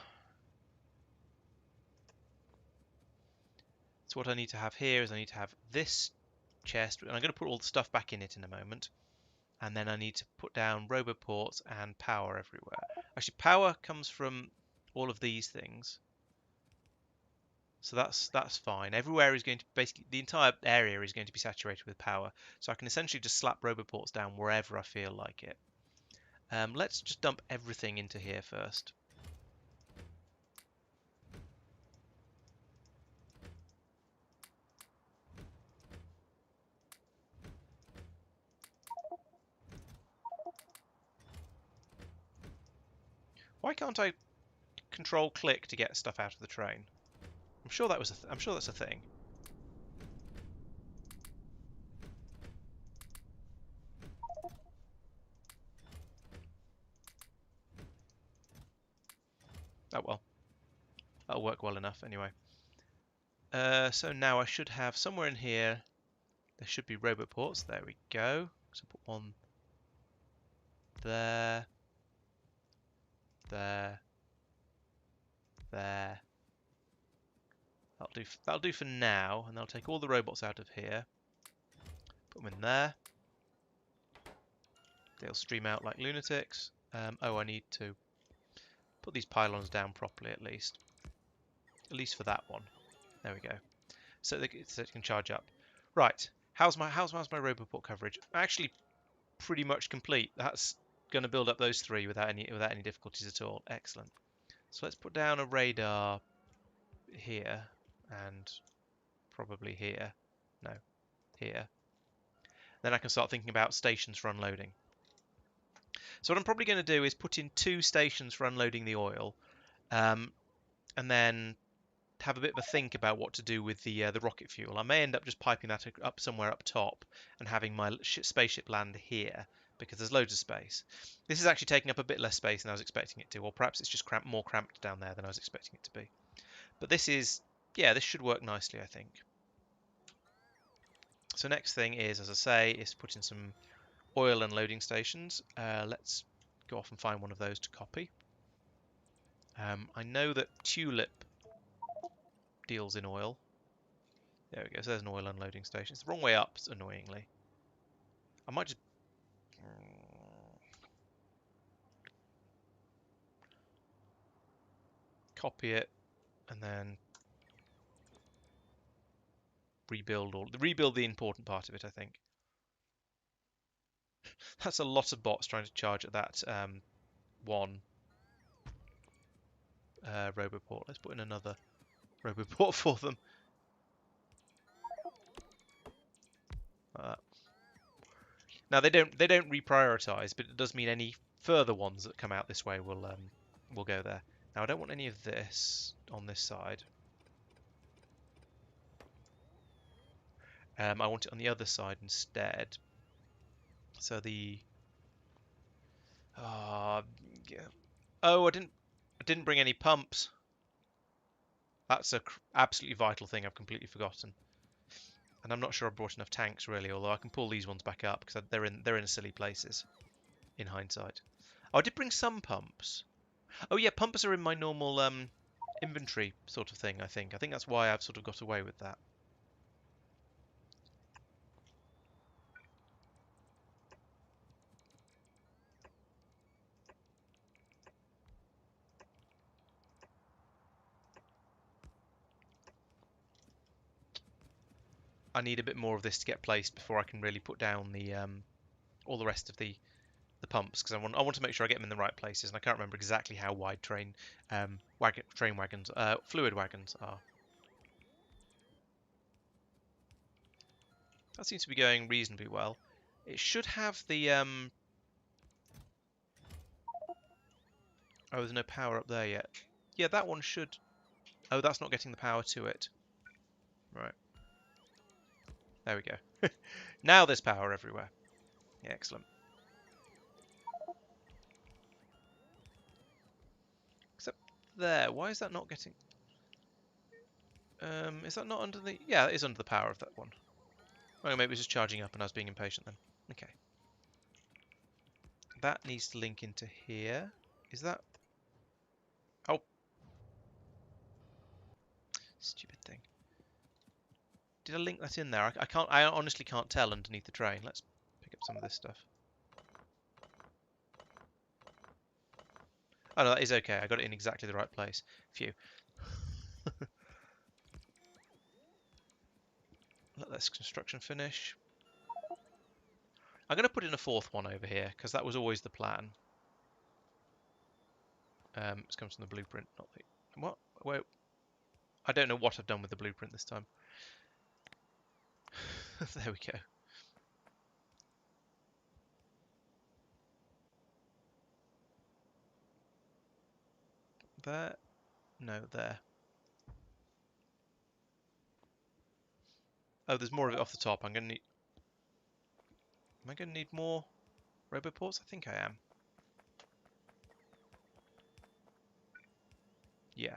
So what I need to have here is I need to have this chest, and I'm going to put all the stuff back in it in a moment. And then I need to put down roboports and power everywhere. Actually, power comes from all of these things. So that's fine. Everywhere is going to basically, the entire area is going to be saturated with power. So I can essentially just slap roboports down wherever I feel like it. Let's just dump everything into here first. Why can't I control click to get stuff out of the train? I'm sure that was I'm sure that's a thing. Oh well, that'll work well enough anyway. So now I should have somewhere in here, there should be robot ports. There we go. So put one there, there, there. That'll do for now, and they'll take all the robots out of here. Put them in there. They'll stream out like lunatics. Oh, I need to put these pylons down properly at least. At least for that one. There we go. So it can charge up. Right. How's my roboport coverage? Actually, pretty much complete. That's going to build up those three without any difficulties at all. Excellent. So let's put down a radar here and probably here. No, here. Then I can start thinking about stations for unloading. So what I'm probably going to do is put in 2 stations for unloading the oil, and then have a bit of a think about what to do with the rocket fuel. I may end up just piping that up somewhere up top and having my spaceship land here because there's loads of space. This is actually taking up a bit less space than I was expecting it to, or perhaps it's just more cramped down there than I was expecting it to be. But this should work nicely, I think. So next thing is, as I say, is put in some oil unloading stations. Let's go off and find one of those to copy. I know that Tulip deals in oil. There we go, so there's an oil unloading station. It's the wrong way up, annoyingly. I might just... copy it, and then rebuild the important part of it, I think. That's a lot of bots trying to charge at that one roboport. Let's put in another roboport for them. Now they don't reprioritize, but it does mean any further ones that come out this way will go there. Now I don't want any of this on this side. I want it on the other side instead. So the yeah. Oh, I didn't bring any pumps. That's a absolutely vital thing I've completely forgotten. And I'm not sure I brought enough tanks really, although I can pull these ones back up because they're in silly places in hindsight. Oh, I did bring some pumps. Oh yeah, pumps are in my normal inventory sort of thing, I think. I think that's why I've sort of got away with that. I need a bit more of this to get placed before I can really put down the all the rest of the pumps, because I want to make sure I get them in the right places, and I can't remember exactly how wide fluid wagons are. That seems to be going reasonably well. It should have the oh, there's no power up there yet. Yeah, that one should. Oh, that's not getting the power to it. Right. There we go. Now there's power everywhere. Yeah, excellent. Except there. Why is that not getting... is that not under the... Yeah, it is under the power of that one. Oh, maybe it was just charging up and I was being impatient then. Okay. That needs to link into here. Is that... Oh. Stupid thing. Did I link that in there? I can't. I honestly can't tell underneath the train. Let's pick up some of this stuff. Oh no, that is okay. I got it in exactly the right place. Phew. Let this construction finish. I'm going to put in a 4th one over here because that was always the plan. This comes from the blueprint, not the... What? Wait. I don't know what I've done with the blueprint this time. There we go. There. No, there. Oh, there's more of it off the top. I'm going to need... Am I going to need more roboports? I think I am. Yeah.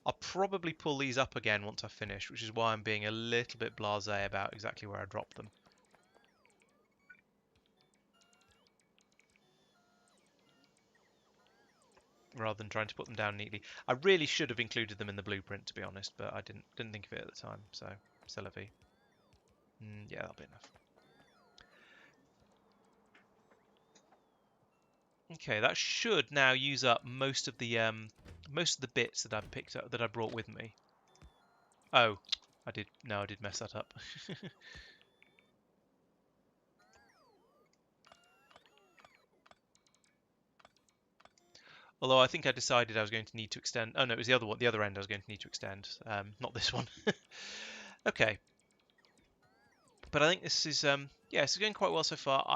I'll probably pull these up again once I've finished, which is why I'm being a little bit blasé about exactly where I dropped them. Rather than trying to put them down neatly. I really should have included them in the blueprint, to be honest, but I didn't think of it at the time, so c'est la vie. Yeah, that'll be enough. Okay, that should now use up most of the bits that I picked up that I brought with me. Oh, I did mess that up. Although I think I decided I was going to need to extend. Oh no, it was the other one, the other end I was going to need to extend. Not this one. Okay, but I think this is yeah, it's going quite well so far.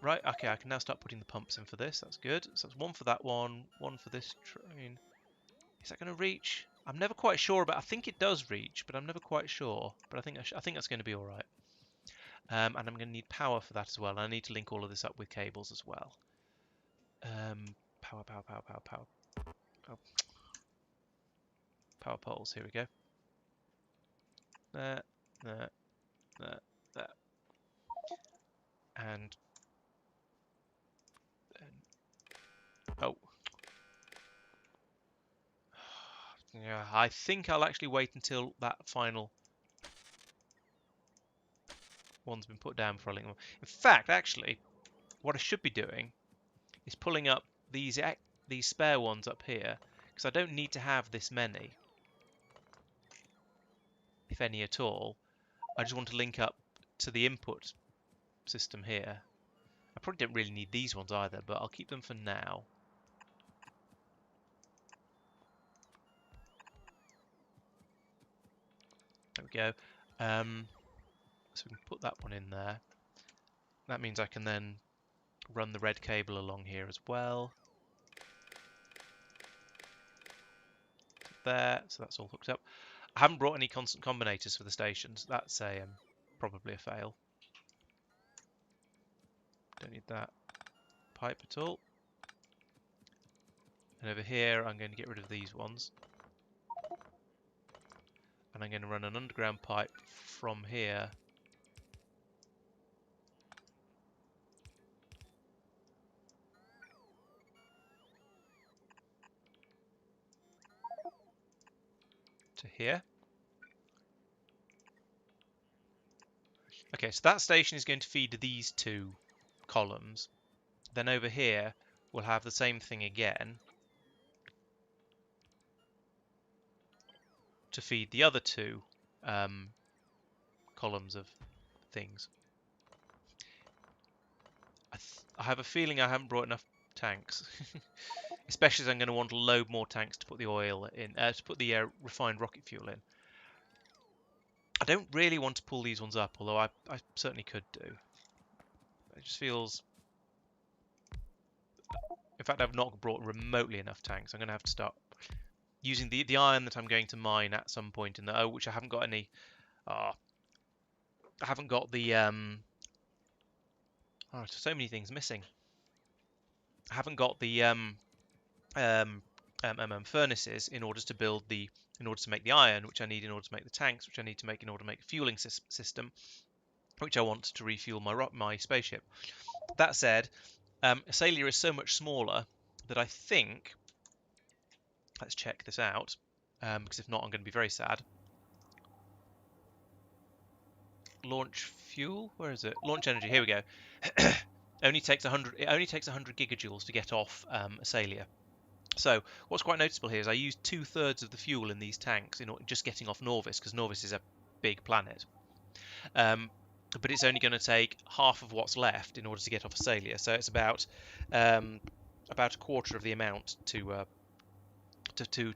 Right, okay, I can now start putting the pumps in for this. That's good. So that's one for that one for this train. Is that going to reach? I'm never quite sure about. I think it does reach, but I'm never quite sure. But I think that's going to be all right. And I'm going to need power for that as well. And I need to link all of this up with cables as well. Power. Oh, power poles. Here we go. There. And oh. Yeah, I think I'll actually wait until that final one's been put down before I link them. In fact, actually, what I should be doing is pulling up these spare ones up here, because I don't need to have this many, if any at all. I just want to link up to the input system here. I probably don't really need these ones either, but I'll keep them for now. There we go. So we can put that one in there. That means I can then run the red cable along here as well. There, so that's all hooked up. I haven't brought any constant combinators for the stations. That's probably a fail. Don't need that pipe at all. And over here, I'm going to get rid of these ones. And I'm going to run an underground pipe from here to here. Okay, so that station is going to feed these two columns. Then over here, we'll have the same thing again to feed the other two columns of things. I have a feeling I haven't brought enough tanks, especially as I'm going to want to load more tanks to put the oil in, to put the refined rocket fuel in. I don't really want to pull these ones up, although I certainly could do. It just feels... In fact, I've not brought remotely enough tanks. I'm going to have to start using the iron that I'm going to mine at some point in the... which I haven't got any... I haven't got the... so many things missing. I haven't got the furnaces in order to build the... In order to make the iron, which I need in order to make the tanks, which I need to make in order to make a fueling system, which I want to refuel my spaceship. That said, Asalia is so much smaller that I think... Let's check this out, because if not, I'm going to be very sad. Launch fuel? Where is it? Launch energy. Here we go. Only takes 100. It only takes 100 gigajoules to get off Asalia. So what's quite noticeable here is I used 2/3 of the fuel in these tanks in just getting off Norvis, because Norvis is a big planet. But it's only going to take half of what's left in order to get off Asalia. So it's about a quarter of the amount to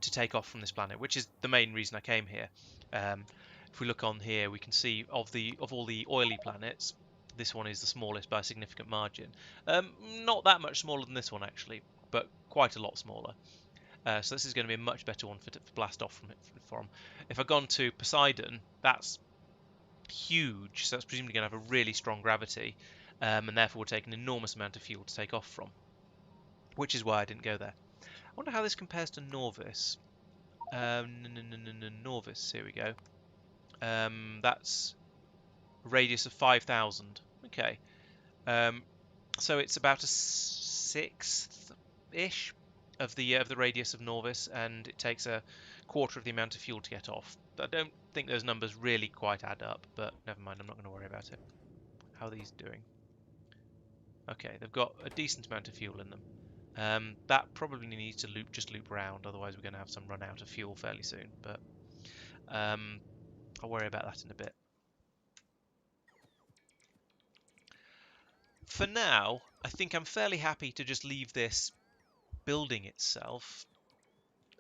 take off from this planet, which is the main reason I came here. If we look on here, we can see of all the oily planets, This one is the smallest by a significant margin. Not that much smaller than this one actually, but quite a lot smaller. So this is going to be a much better one for blast off from. If I've gone to Poseidon, that's huge, so that's presumably going to have a really strong gravity, and therefore would take an enormous amount of fuel to take off from, which is why I didn't go there. I wonder how this compares to Norvis. Norvis, here we go. That's a radius of 5,000. Okay. So it's about a sixth-ish of the radius of Norvis, and it takes a quarter of the amount of fuel to get off. I don't think those numbers really quite add up, but never mind, I'm not going to worry about it. How are these doing? Okay, they've got a decent amount of fuel in them. That probably needs to just loop round, otherwise we're going to have some run out of fuel fairly soon, but I'll worry about that in a bit. For now, I think I'm fairly happy to just leave this building itself.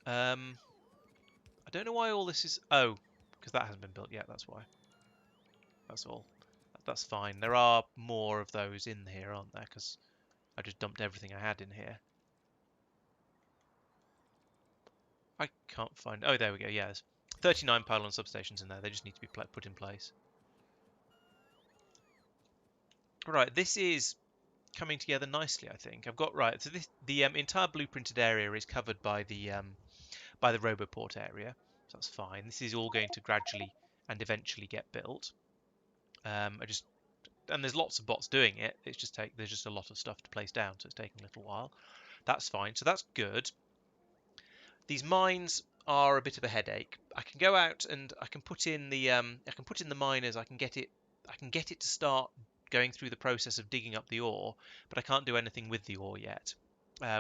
I don't know why all this is... Oh, because that hasn't been built yet, that's why. That's all. That's fine. There are more of those in here, aren't there? Because I just dumped everything I had in here. I can't find... Oh, there we go, yeah. There's 39 pylon substations in there. They just need to be put in place. Right, this is coming together nicely, I think. I've got... Right, so the entire blueprinted area is covered by the Roboport area. So that's fine. This is all going to gradually and eventually get built. And there's lots of bots doing it. There's just a lot of stuff to place down, so it's taking a little while. That's fine. So that's good. These mines are a bit of a headache. I can go out and I can put in the miners. I can get it to start going through the process of digging up the ore, but I can't do anything with the ore yet,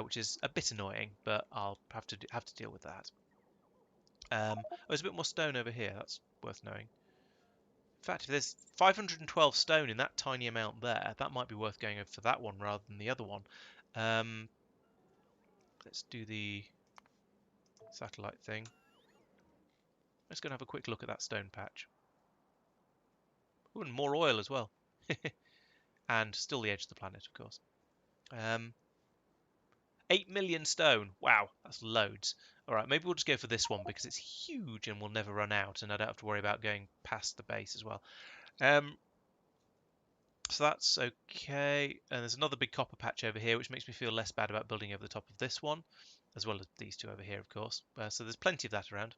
which is a bit annoying. But I'll have to deal with that. There's a bit more stone over here. That's worth knowing. In fact, if there's 512 stone in that tiny amount there, that might be worth going over for that one rather than the other one. Let's do the satellite thing. Let's go and have a quick look at that stone patch. Ooh, and more oil as well. And still the edge of the planet, of course. 8 million stone. Wow, that's loads. Alright, maybe we'll just go for this one because it's huge and we'll never run out, and I don't have to worry about going past the base as well. So that's okay. And there's another big copper patch over here, which makes me feel less bad about building over the top of this one, as well as these two over here, of course. So there's plenty of that around.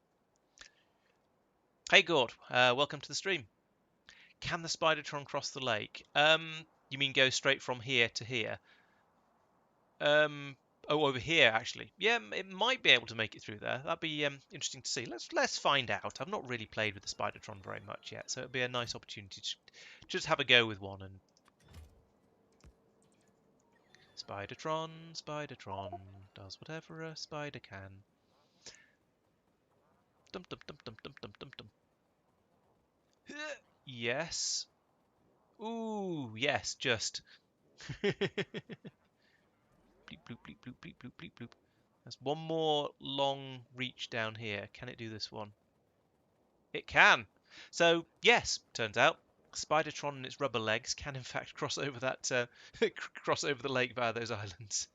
Hey, Gord. Welcome to the stream. Can the Spidertron cross the lake? You mean go straight from here to here? Oh, over here, actually. Yeah, it might be able to make it through there. That'd be interesting to see. Let's find out. I've not really played with the Spidertron very much yet, so it'd be a nice opportunity to just have a go with one. And Spidertron does whatever a spider can. Dum dum dum dum dum dum dum dum. Yes. Ooh, yes, just. Bleep bloop bleep bloop bleep bloop bleep bloop. There's one more long reach down here. Can it do this one? It can. So yes, turns out Spidertron and its rubber legs can in fact cross over that cross over the lake via those islands.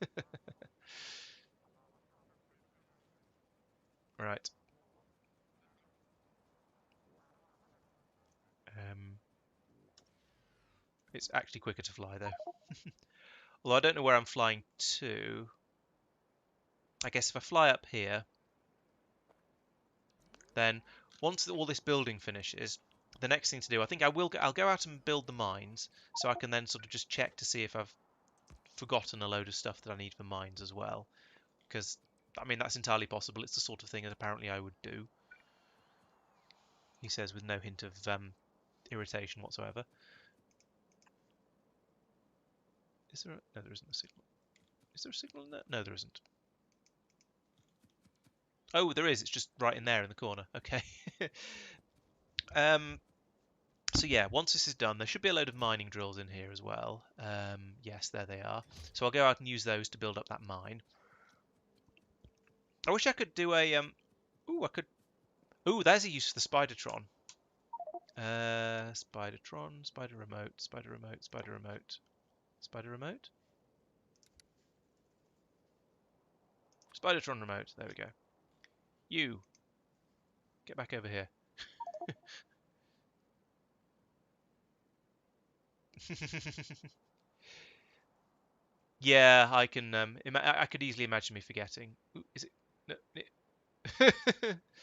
Right. It's actually quicker to fly though. Although I don't know where I'm flying to. I guess if I fly up here, then once all this building finishes, the next thing to do, I think I'll go out and build the mines, so I can then sort of just check to see if I've forgotten a load of stuff that I need for mines as well. Because, I mean, that's entirely possible. It's the sort of thing that apparently I would do. He says with no hint of irritation whatsoever. Is there no, there isn't a signal. Is there a signal in there? No, there isn't. Oh, there is. It's just right in there in the corner. Okay. So yeah, once this is done, there should be a load of mining drills in here as well. Yes, there they are. So I'll go out and use those to build up that mine. I wish I could do a... Ooh, I could... Ooh, there's a use for the Spidertron. Spidertron, spider remote, spider remote, spider remote, spider remote, Spidertron remote. There we go. You get back over here. Yeah, I can. I could easily imagine me forgetting. Ooh, is it? No,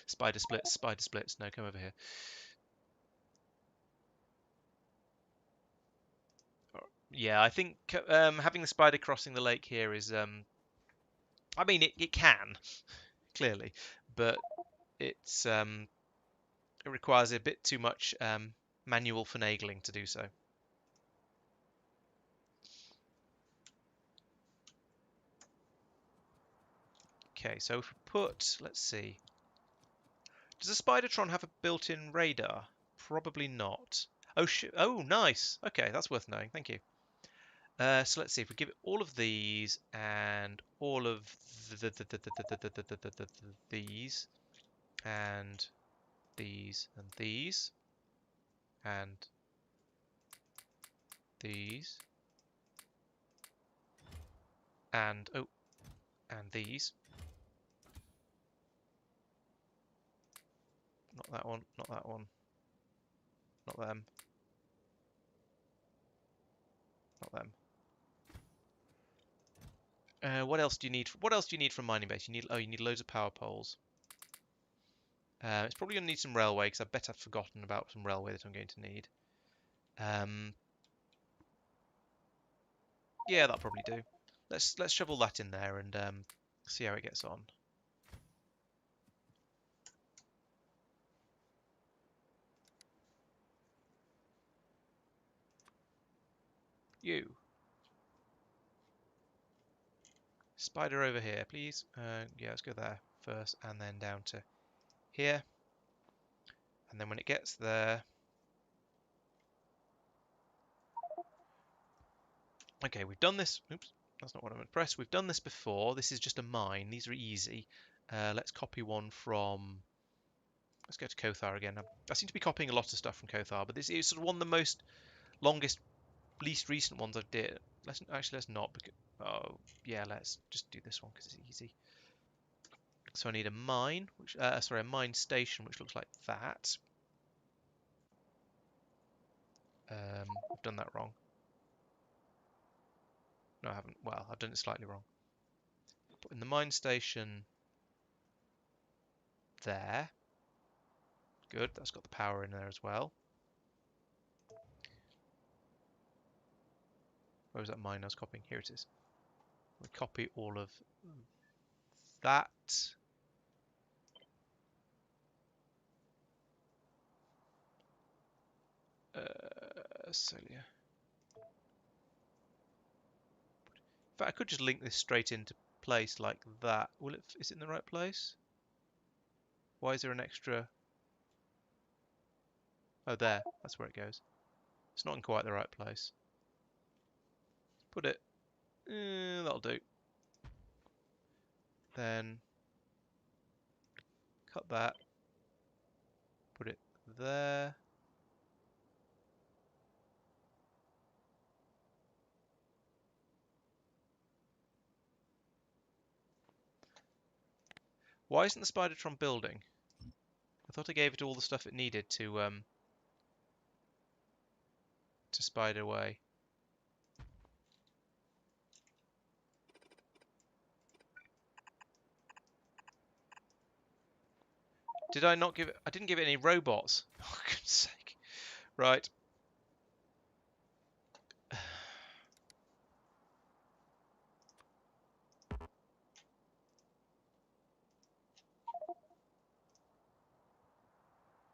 spider splits. Spider splits. No, come over here. Yeah, I think having the spider crossing the lake here is. I mean, it can clearly, but it's it requires a bit too much manual finagling to do so. Okay, so if we put, let's see, does a Spidertron have a built-in radar? Probably not. Oh, oh, nice. Okay, that's worth knowing. Thank you. So let's see if we give it all of these and all of these and these and these and these and oh and these. Not that one. Not that one. Not them. Not them. What else do you need? What else do you need from mining base? You need you need loads of power poles. It's probably going to need some railway because I bet I've forgotten about some railway that I'm going to need. Yeah, that'll probably do. Let's shovel that in there and see how it gets on. You. Spider over here, please. Yeah, let's go there first and then down to here. And then when it gets there... Okay, we've done this. Oops, that's not what I'm going to press. We've done this before. This is just a mine. These are easy. Let's copy one from... Let's go to Kothar again. I seem to be copying a lot of stuff from Kothar, but this is sort of one of the most longest, least recent ones I've did. Let's not. Because, oh, yeah, let's just do this one because it's easy. So I need a mine, which sorry, a mine station, which looks like that. I've done that wrong. No, I haven't. Well, I've done it slightly wrong. Put in the mine station there. Good, that's got the power in there as well. Where was that mine I was copying? Here it is. We copy all of that. Celia. In fact, I could just link this straight into place like that. Will it? Is it in the right place? Why is there an extra? Oh, there. That's where it goes. It's not in quite the right place. Put it. That'll do. Then cut that. Put it there. Why isn't the Spidertron building? I thought I gave it all the stuff it needed to spider away. Did I not give it? I didn't give it any robots. Oh, for goodness sake. Right.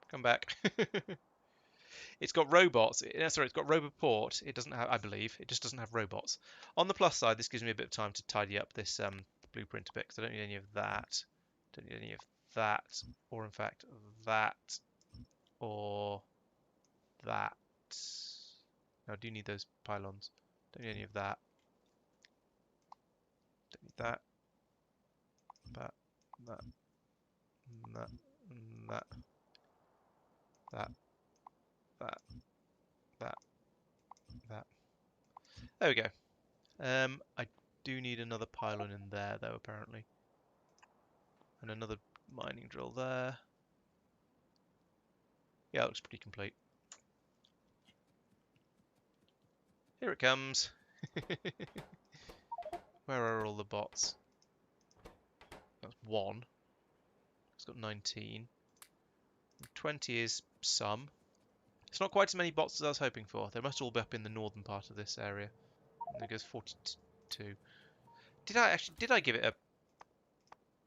Come back. It's got robots. Sorry, it's got Roboport. It doesn't have, I believe, it just doesn't have robots. On the plus side, this gives me a bit of time to tidy up this blueprint a bit, because I don't need any of that. Don't need any of that, or in fact, that, or that. No, I do need those pylons. Don't need any of that. Don't need that. That. That. That. That. That. That. There we go. I do need another pylon in there, though, apparently. And another mining drill there. Yeah, it looks pretty complete. Here it comes. Where are all the bots? That's 1. It's got 19. 20 is some. It's not quite as many bots as I was hoping for. They must all be up in the northern part of this area. And there goes 42. Did I give it a...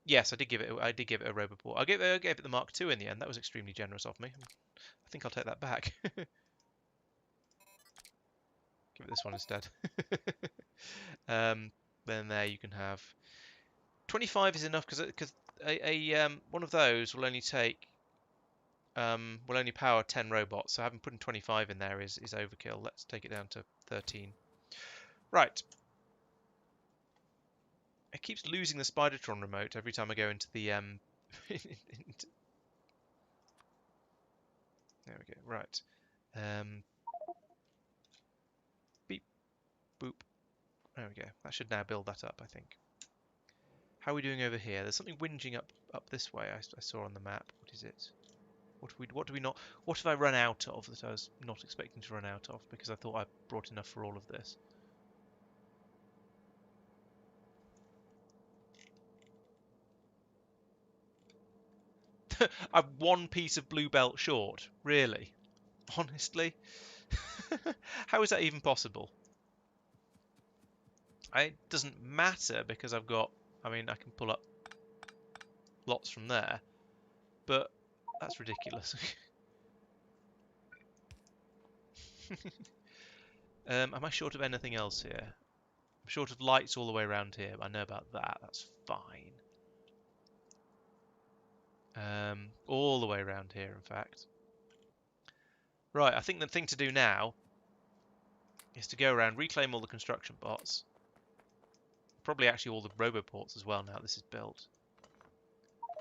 Yes, I did give it a Roboport. I gave it the Mark II in the end. That was extremely generous of me. I think I'll take that back. Give it this one instead. Then there you can have 25 is enough because one of those will only take will only power 10 robots. So having putting 25 in there is overkill. Let's take it down to 13. Right. It keeps losing the Spidertron remote every time I go into the there we go. Right. Beep boop. There we go. That should now build that up, I think. How are we doing over here? There's something whinging up this way. I saw on the map. What is it? What do we not? What have I run out of that I was not expecting to run out of because I thought I brought enough for all of this? I'm one piece of blue belt short. Really? Honestly? How is that even possible? It doesn't matter because I've got... I mean, I can pull up lots from there. But that's ridiculous. Am I short of anything else here? I'm short of lights all the way around here. I know about that. That's fine. All the way around here, in fact. Right, I think the thing to do now is to go around, reclaim all the construction bots. Probably actually all the roboports as well now this is built.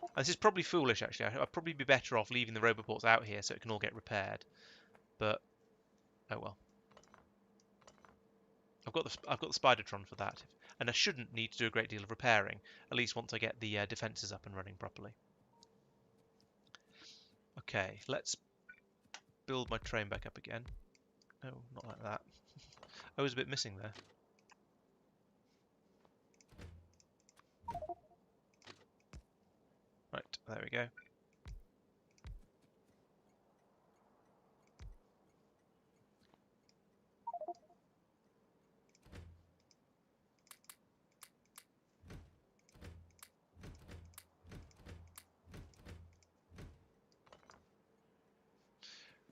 And this is probably foolish, actually. I'd probably be better off leaving the roboports out here so it can all get repaired. But, oh well. I've got the Spidertron for that. And I shouldn't need to do a great deal of repairing, at least once I get the defences up and running properly. Okay, let's build my train back up again. No, not like that. I was a bit missing there. Right, there we go.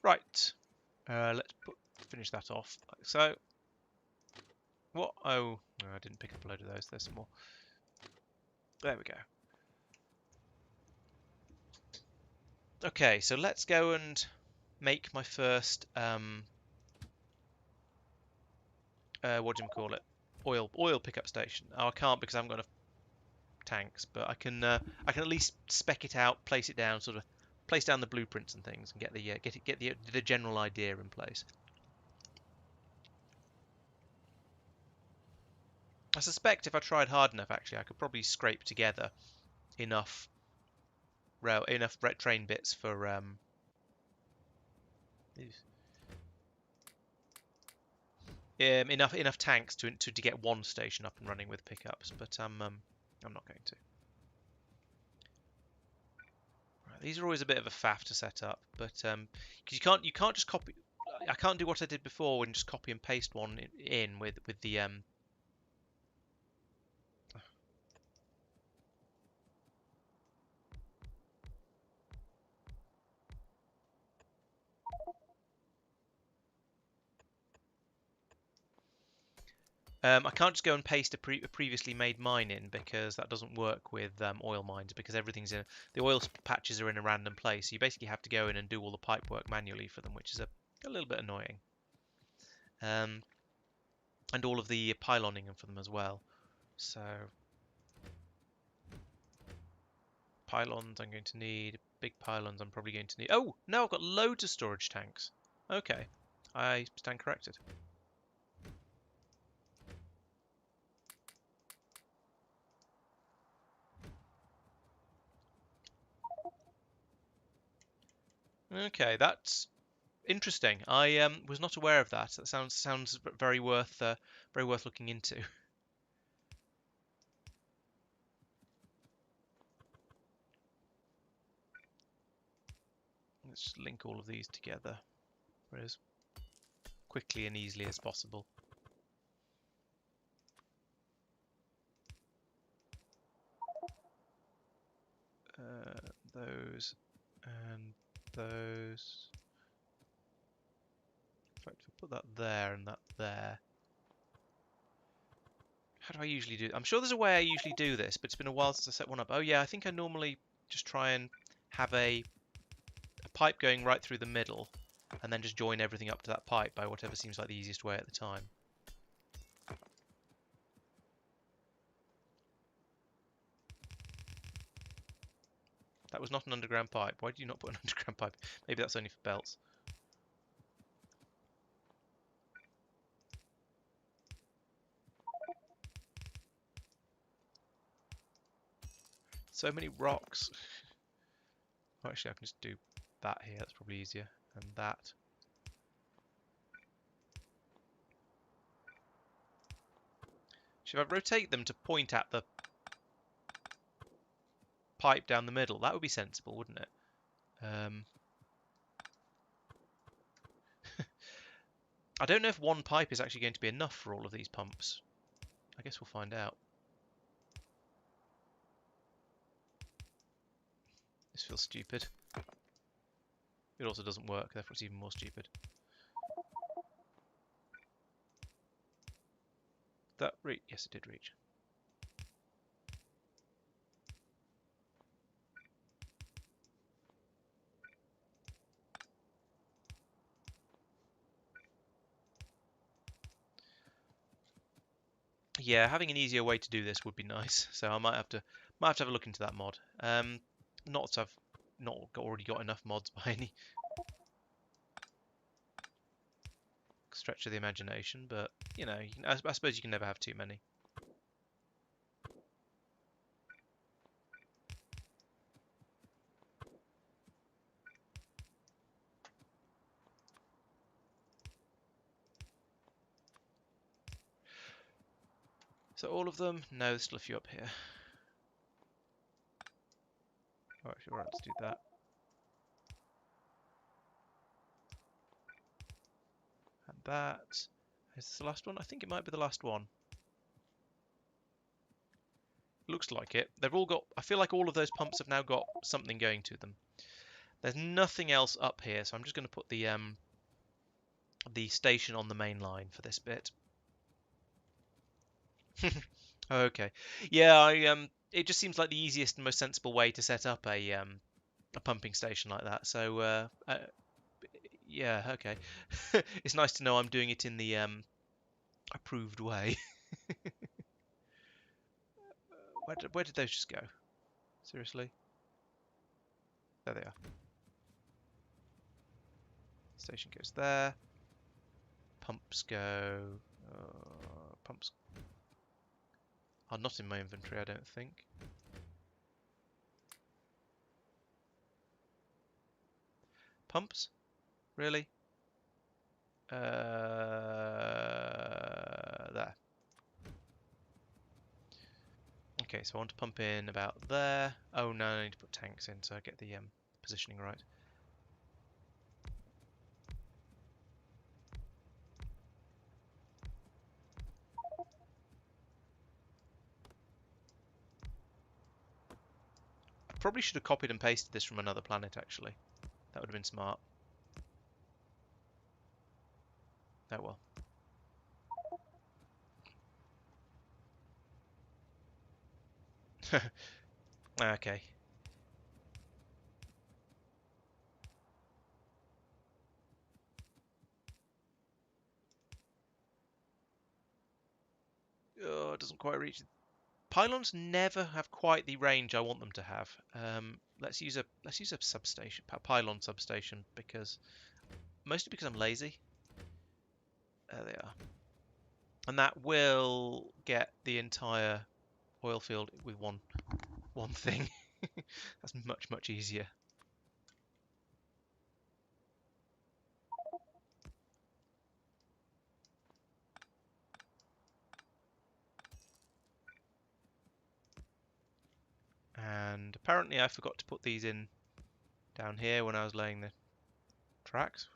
Right, let's finish that off like so. What? Oh, no, I didn't pick up a load of those. There's some more. There we go. Okay, so let's go and make my first what do you call it? Oil pickup station. Oh, I can't because I haven't got enough tanks, but I can at least spec it out, place it down, sort of place down the blueprints and things, and get the general idea in place. I suspect if I tried hard enough, actually, I could probably scrape together enough train bits for enough tanks to get one station up and running with pickups, but I'm not going to. Right, these are always a bit of a faff to set up, but because you can't just copy. I can't do what I did before and just copy and paste one in with the I can't just go and paste a previously made mine in because that doesn't work with oil mines because everything's in the oil patches are in a random place. So you basically have to go in and do all the pipe work manually for them, which is a little bit annoying. And all of the pyloning for them as well. So pylons I'm going to need, big pylons I'm probably going to need. Oh, no, I've got loads of storage tanks. Okay, I stand corrected. Okay, that's interesting. I was not aware of that. That sounds very worth looking into. Let's link all of these together as quickly and easily as possible. Those and those. In fact, if I put that there and that there. How do I usually do it? I'm sure there's a way I usually do this, but it's been a while since I set one up. Oh yeah, I think I normally just try and have a pipe going right through the middle and then just join everything up to that pipe by whatever seems like the easiest way at the time. That was not an underground pipe. Why did you not put an underground pipe? Maybe that's only for belts. So many rocks. Well, actually, I can just do that here. That's probably easier. And that. Should I rotate them to point at the pipe down the middle? That would be sensible, wouldn't it? I don't know if one pipe is actually going to be enough for all of these pumps. I guess we'll find out. This feels stupid. It also doesn't work, therefore it's even more stupid. That reach? Yes, it did reach. Yeah, having an easier way to do this would be nice. So I might have to have a look into that mod. Not that I've already got enough mods by any stretch of the imagination, but you know, I suppose you can never have too many. So all of them? No, there's still a few up here. Oh, actually, right, let's do that. And that. Is this the last one? I think it might be the last one. Looks like it. They've all got... I feel like all of those pumps have now got something going to them. There's nothing else up here, so I'm just going to put the station on the main line for this bit. Okay. Yeah, it just seems like the easiest and most sensible way to set up a pumping station like that. So yeah, okay. It's nice to know I'm doing it in the approved way. Where did those just go? Seriously? There they are. Station goes there. Pumps go. Pumps are not in my inventory, I don't think. Pumps? Really? There. Okay, so I want to pump in about there. Oh no, I need to put tanks in so I get the positioning right. I probably should have copied and pasted this from another planet, actually. That would have been smart. Oh well. Okay. Oh, it doesn't quite reach. Pylons never have quite the range I want them to have. Let's use a substation, pylon substation, because mostly because I'm lazy. There they are, and that will get the entire oil field with one thing. That's much easier. Apparently I forgot to put these in down here when I was laying the tracks.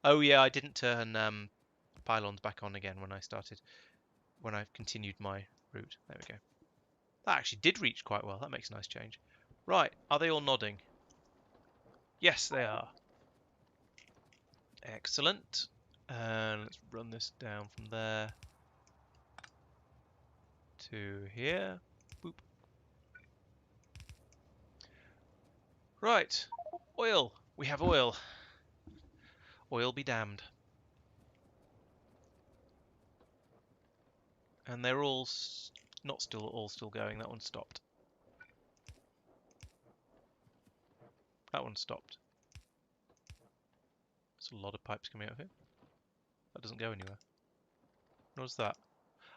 Oh yeah, I didn't turn pylons back on again when I continued my route. There we go. That actually did reach quite well. That makes a nice change. Right, are they all nodding? Yes, they are. Excellent. And let's run this down from there to here. Boop. Right, oil. We have oil. Oil be damned. And they're all not still going. That one stopped. That one stopped. There's a lot of pipes coming out of here. That doesn't go anywhere. What's that?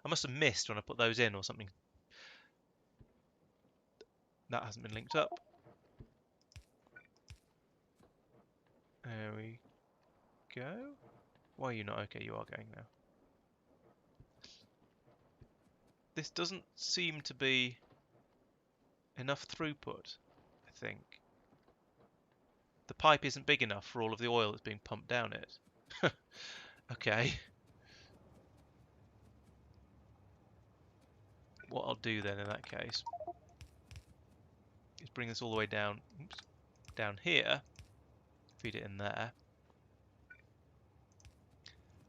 I must have missed when I put those in or something. That hasn't been linked up. There we go. Why are you not? Okay, you are going now. This doesn't seem to be enough throughput, I think. The pipe isn't big enough for all of the oil that's being pumped down it. Okay. What I'll do then in that case is bring this all the way down, down here, feed it in there,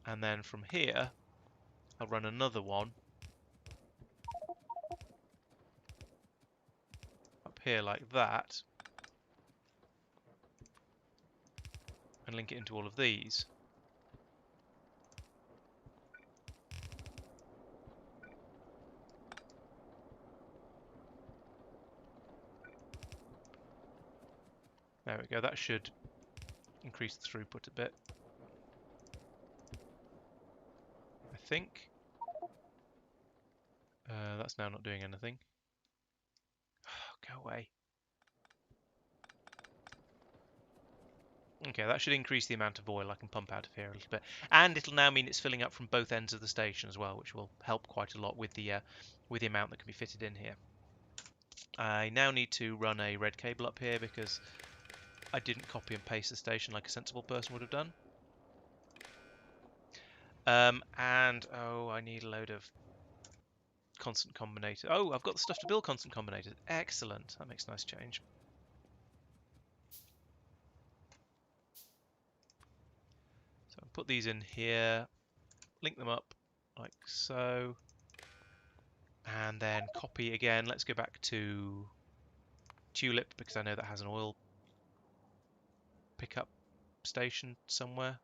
and then from here I'll run another one up here like that, and link it into all of these. There we go, that should increase the throughput a bit, I think. That's now not doing anything. Go away. Okay, that should increase the amount of oil I can pump out of here a little bit. And it'll now mean it's filling up from both ends of the station as well, which will help quite a lot with the amount that can be fitted in here. I now need to run a red cable up here because I didn't copy and paste the station like a sensible person would have done. And, oh, I need a load of constant combinators. Oh, I've got the stuff to build constant combinators. Excellent. That makes a nice change. So I'll put these in here, link them up like so, and then copy again. Let's go back to Tulip because I know that has an oil pickup station somewhere.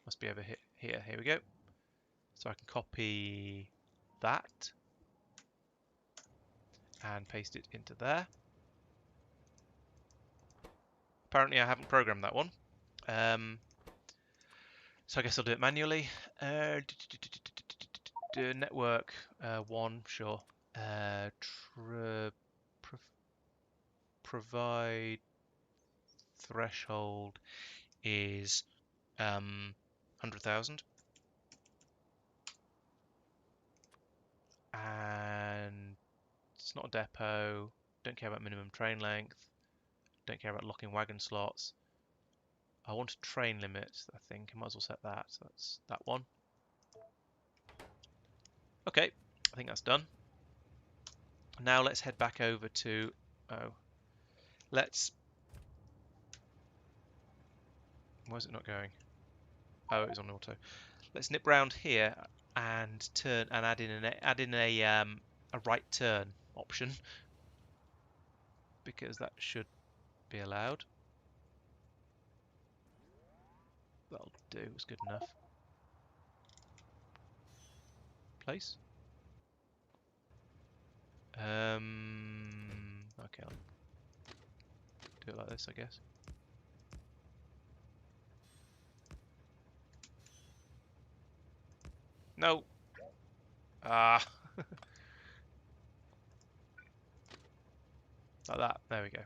Must be over here. Here we go. So I can copy that and paste it into there. Apparently I haven't programmed that one. So I guess I'll do it manually. Network 1, sure. Provide threshold is 100,000. And it's not a depot. Don't care about minimum train length. Don't care about locking wagon slots. I want a train limit, I think. I might as well set that. So that's that one. Okay, I think that's done. Now let's head back over to... Oh. Let's... Why is it not going? Oh, it's on auto. Let's nip round here and turn and add in a right turn option because that should be allowed. That'll do. It's good enough. Place. Okay, I'll do it like this, I guess. No. Ah. Like that. There we go.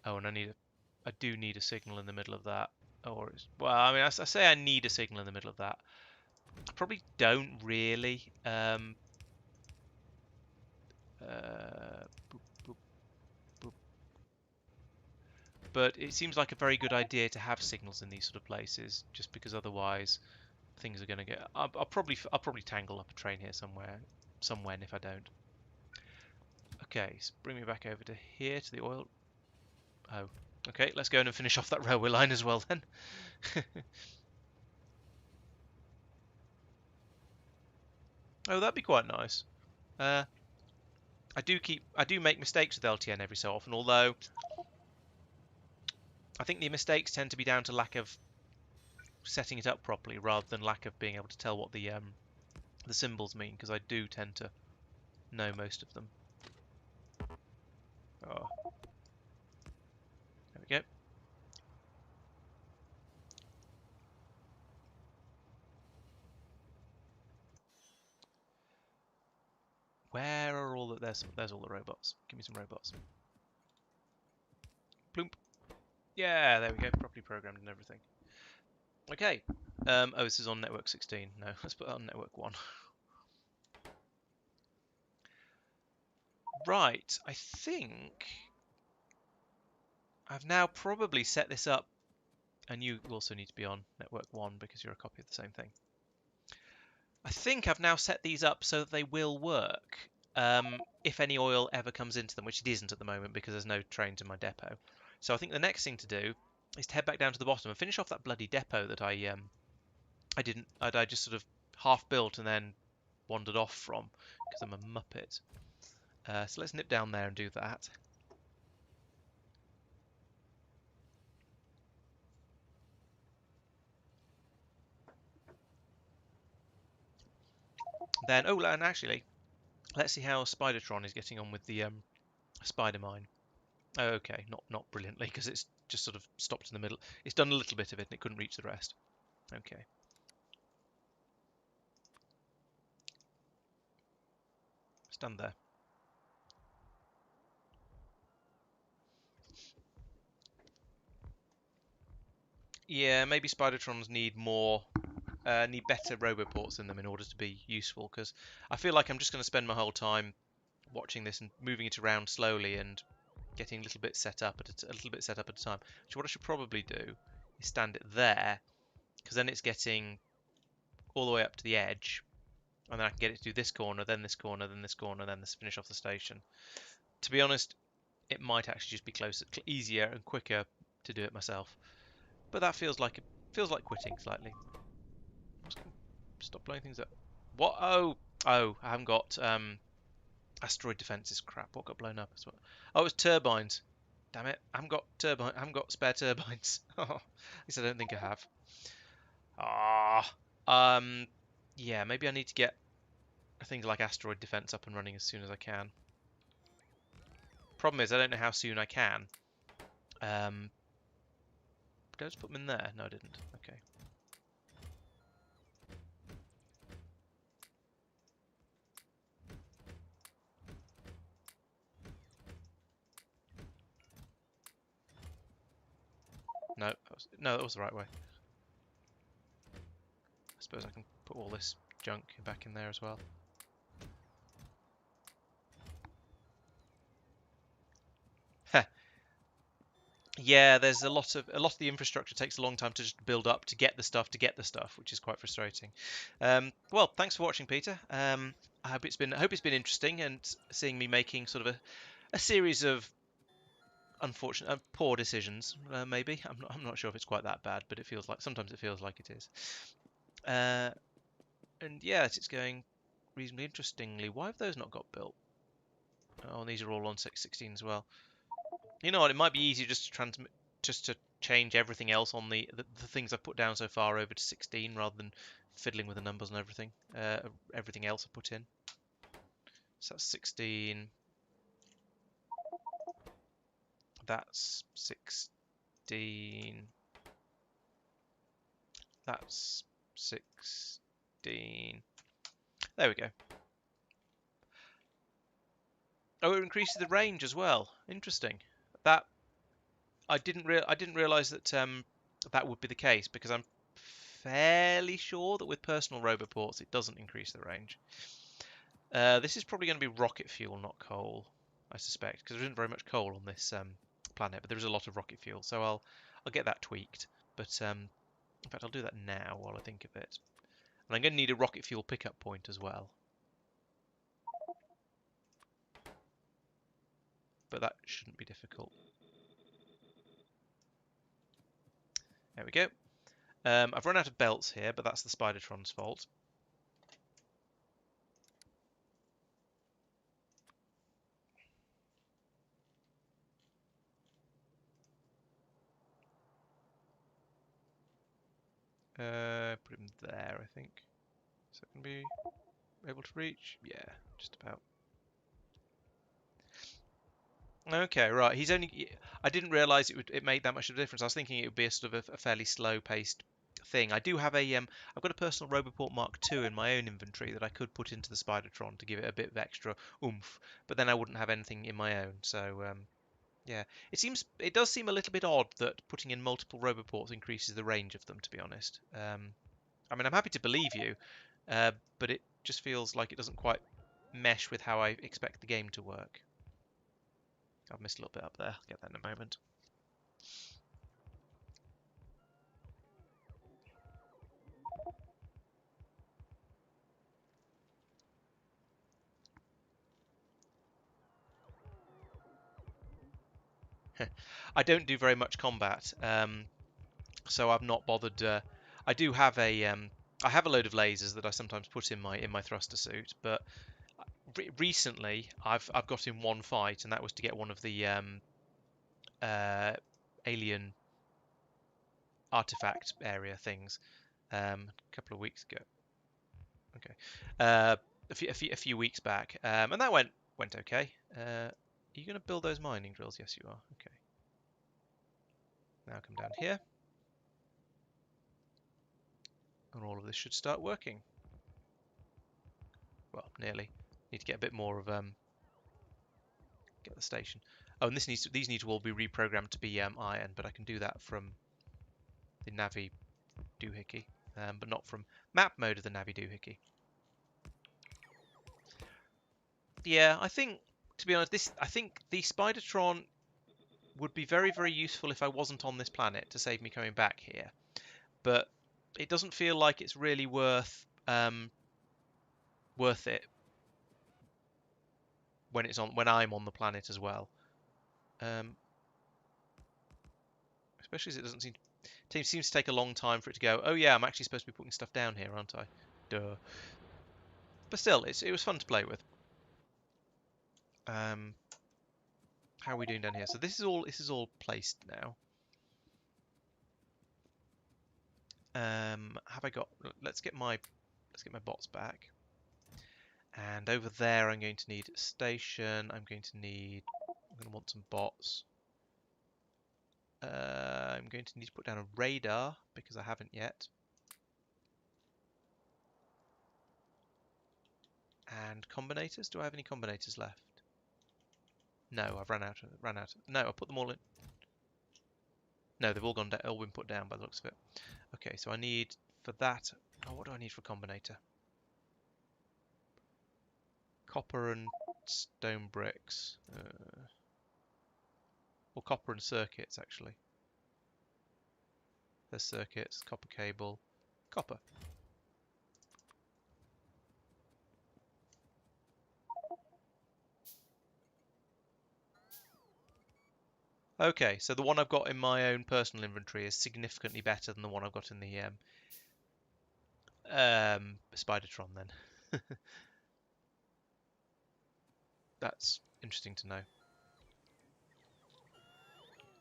Oh, and I do need a signal in the middle of that. Or it's, well, I mean, I say I need a signal in the middle of that. I probably don't really. Boop, boop, boop, But it seems like a very good idea to have signals in these sort of places, just because otherwise things are going to get. I'll probably tangle up a train here somewhere if I don't. Okay, so bring me back over to here to the oil. Oh, okay. Let's go in and finish off that railway line as well then. Oh, that'd be quite nice. Uh, I do make mistakes with LTN every so often, although I think the mistakes tend to be down to lack of setting it up properly rather than lack of being able to tell what the symbols mean, because I do tend to know most of them. Oh, there we go. Where are all the... There's all the robots. Give me some robots. Bloomp. Yeah, there we go. Properly programmed and everything. Okay. Oh, this is on network 16. No, let's put that on network 1. Right. I think I've now probably set this up, and you also need to be on network 1 because you're a copy of the same thing. I think I've now set these up so that they will work if any oil ever comes into them, which it isn't at the moment because there's no trains in my depot. So I think the next thing to do is to head back down to the bottom and finish off that bloody depot that I just sort of half built and then wandered off from because I'm a muppet. So let's nip down there and do that. Then, oh, and actually, let's see how Spidertron is getting on with the spider mine. Oh, okay, not brilliantly because it's just sort of stopped in the middle. It's done a little bit of it and it couldn't reach the rest. Okay. Stand there. Yeah, maybe Spidertrons need better roboports in them in order to be useful. Because I feel like I'm just going to spend my whole time watching this and moving it around slowly and getting a little bit set up a little bit set up at a time. Which what I should probably do is stand it there, because then it's getting all the way up to the edge, and then I can get it to do this corner, then this corner, then this corner, then this finish off the station. To be honest, it might actually just be closer, easier and quicker to do it myself. But that feels like quitting slightly. I'm just gonna stop blowing things up. What? Oh, I haven't got asteroid defenses. Crap. What got blown up as well? Oh, it's turbines. Damn it! I haven't got spare turbines. At least I don't think I have. Ah. Yeah. Maybe I need to get things like asteroid defense up and running as soon as I can. Problem is, I don't know how soon I can. Did I just put them in there? No, I didn't. Okay. No, that was the right way. I suppose I can put all this junk back in there as well. Yeah, there's a lot of the infrastructure takes a long time to just build up to get the stuff, which is quite frustrating. Well, thanks for watching, Peter. I hope it's been interesting and seeing me making sort of a series of unfortunate poor decisions. Maybe I'm not sure if it's quite that bad, but sometimes it feels like it is. Uh, and yes, it's going reasonably interestingly. Why have those not got built? Oh, and these are all on 616 as well. You know what? It might be easier just to change everything else on the things I've put down so far over to 16 rather than fiddling with the numbers and everything. Everything else I put in. So that's 16. That's 16. That's 16. There we go. Oh, it increases the range as well. Interesting. That I didn't realize that that would be the case, because I'm fairly sure that with personal roboports it doesn't increase the range. This is probably going to be rocket fuel, not coal, I suspect, because there isn't very much coal on this planet, but there is a lot of rocket fuel, so I'll get that tweaked. But in fact, I'll do that now while I think of it. And I'm going to need a rocket fuel pickup point as well. But that shouldn't be difficult. There we go. I've run out of belts here, but that's the Spidertron's fault. Put him there, I think. Is that going to be able to reach? Yeah, just about. Okay, right. He's only. I didn't realise it made that much of a difference. I was thinking it would be a sort of a fairly slow-paced thing. I do have I've got a personal Roboport Mark II in my own inventory that I could put into the Spidertron to give it a bit of extra oomph, but then I wouldn't have anything in my own. So yeah, it does seem a little bit odd that putting in multiple Roboports increases the range of them. To be honest, I mean I'm happy to believe you, but it just feels like it doesn't quite mesh with how I expect the game to work. I've missed a little bit up there. I'll get that in a moment. I don't do very much combat, so I've not bothered. I do have I have a load of lasers that I sometimes put in my thruster suit, but recently I've got in one fight, and that was to get one of the uh, alien artifact area things a couple of weeks ago. Okay, a few weeks back, and that went okay. Are you going to build those mining drills? Yes, you are. Okay. Now come down here, and all of this should start working. Well, nearly. Need to get a bit more of get the station. Oh, and these need to all be reprogrammed to be iron, but I can do that from the Navi doohickey, but not from map mode of the Navi doohickey. Yeah, I think, to be honest, I think the Spidertron would be very, very useful if I wasn't on this planet to save me coming back here. But it doesn't feel like it's really worth it when I'm on the planet as well. Especially as it doesn't seems to take a long time for it to go, oh yeah, I'm actually supposed to be putting stuff down here, aren't I? Duh. But still, it was fun to play with. How are we doing down here? So this is all placed now. Have I got? Let's get my bots back. And over there, I'm going to need a station. I'm going to want some bots. I'm going to need to put down a radar because I haven't yet. And combinators. Do I have any combinators left? No, I've run out. No, I put them all in. No, they've all gone down. All been put down by the looks of it. Okay, so I need for that. Oh, what do I need for a combinator? Copper and stone bricks. Or copper and circuits, actually. There's circuits, copper cable, copper. Okay, so the one I've got in my own personal inventory is significantly better than the one I've got in the Spidertron then. That's interesting to know.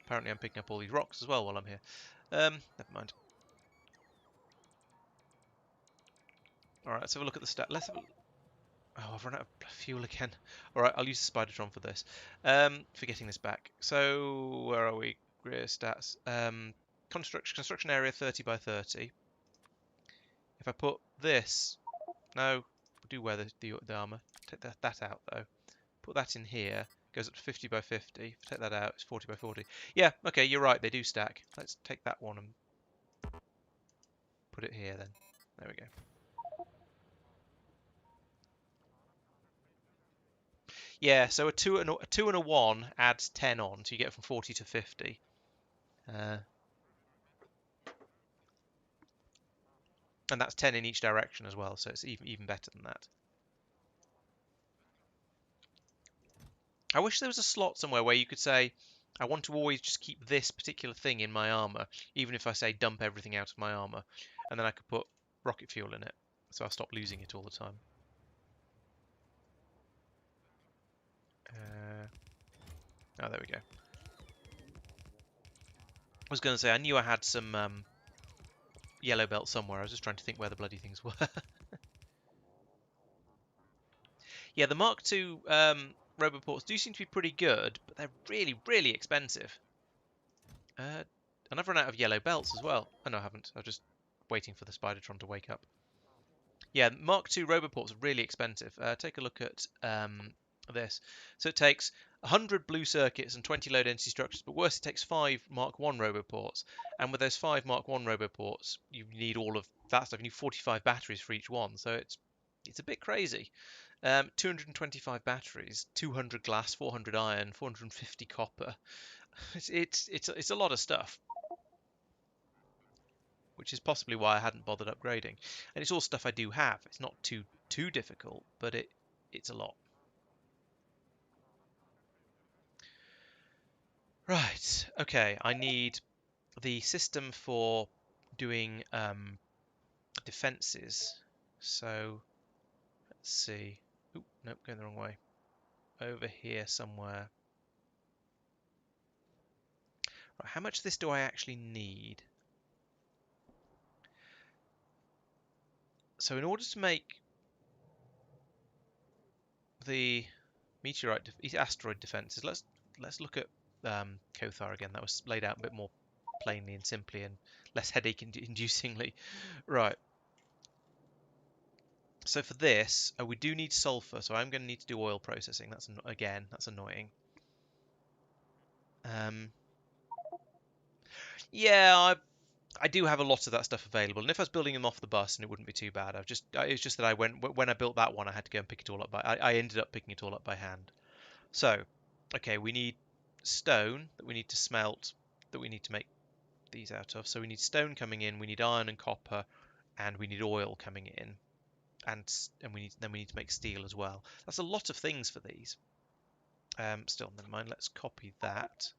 Apparently I'm picking up all these rocks as well while I'm here. Never mind. Alright, let's have a look at the stat. Let's have a... Oh, I've run out of fuel again. Alright, I'll use the Spidertron for this. For getting this back. So, where are we? Rear stats. Construction area 30 by 30. If I put this... No, do wear the armour. Take that out, though. Put that in here. Goes up to 50 by 50. If I take that out, it's 40 by 40. Yeah, okay, you're right. They do stack. Let's take that one and put it here, then. There we go. Yeah, so a 2 and a 1 adds 10 on, so you get from 40 to 50. And that's 10 in each direction as well, so it's even better than that. I wish there was a slot somewhere where you could say, I want to always just keep this particular thing in my armor, even if I say dump everything out of my armor, and then I could put rocket fuel in it, so I'll stop losing it all the time. Oh, there we go. I was going to say, I knew I had some yellow belt somewhere. I was just trying to think where the bloody things were. Yeah, the Mark II Roboports do seem to be pretty good, but they're really, really expensive. And I've run out of yellow belts as well. Oh, no, I haven't. I'm just waiting for the Spidertron to wake up. Yeah, Mark II Roboports are really expensive. Take a look at this. So it takes 100 blue circuits and 20 low density structures, but worse, it takes 5 Mark 1 Roboports. And with those 5 Mark 1 Roboports, you need all of that stuff. You need 45 batteries for each one. So it's a bit crazy. 225 batteries, 200 glass, 400 iron, 450 copper. It's a lot of stuff, which is possibly why I hadn't bothered upgrading. And it's all stuff I do have. It's not too difficult, but it's a lot. Right. Okay. I need the system for doing defenses. So let's see. Oop, nope, going the wrong way. Over here somewhere. Right, how much of this do I actually need? So in order to make the asteroid defenses, let's look at Kothar again. That was laid out a bit more plainly and simply and less headache inducingly. Right. So for this, we do need sulfur, so I'm going to need to do oil processing. That's annoying. Yeah, I do have a lot of that stuff available, and if I was building them off the bus, and it wouldn't be too bad. It's just that when I built that one, I had to go and pick it all up I ended up picking it all up by hand. So, okay, we need stone that we need to smelt, that we need to make these out of. So we need stone coming in, we need iron and copper, and we need oil coming in, and we need to make steel as well. That's a lot of things for these. Still, never mind. Let's copy that.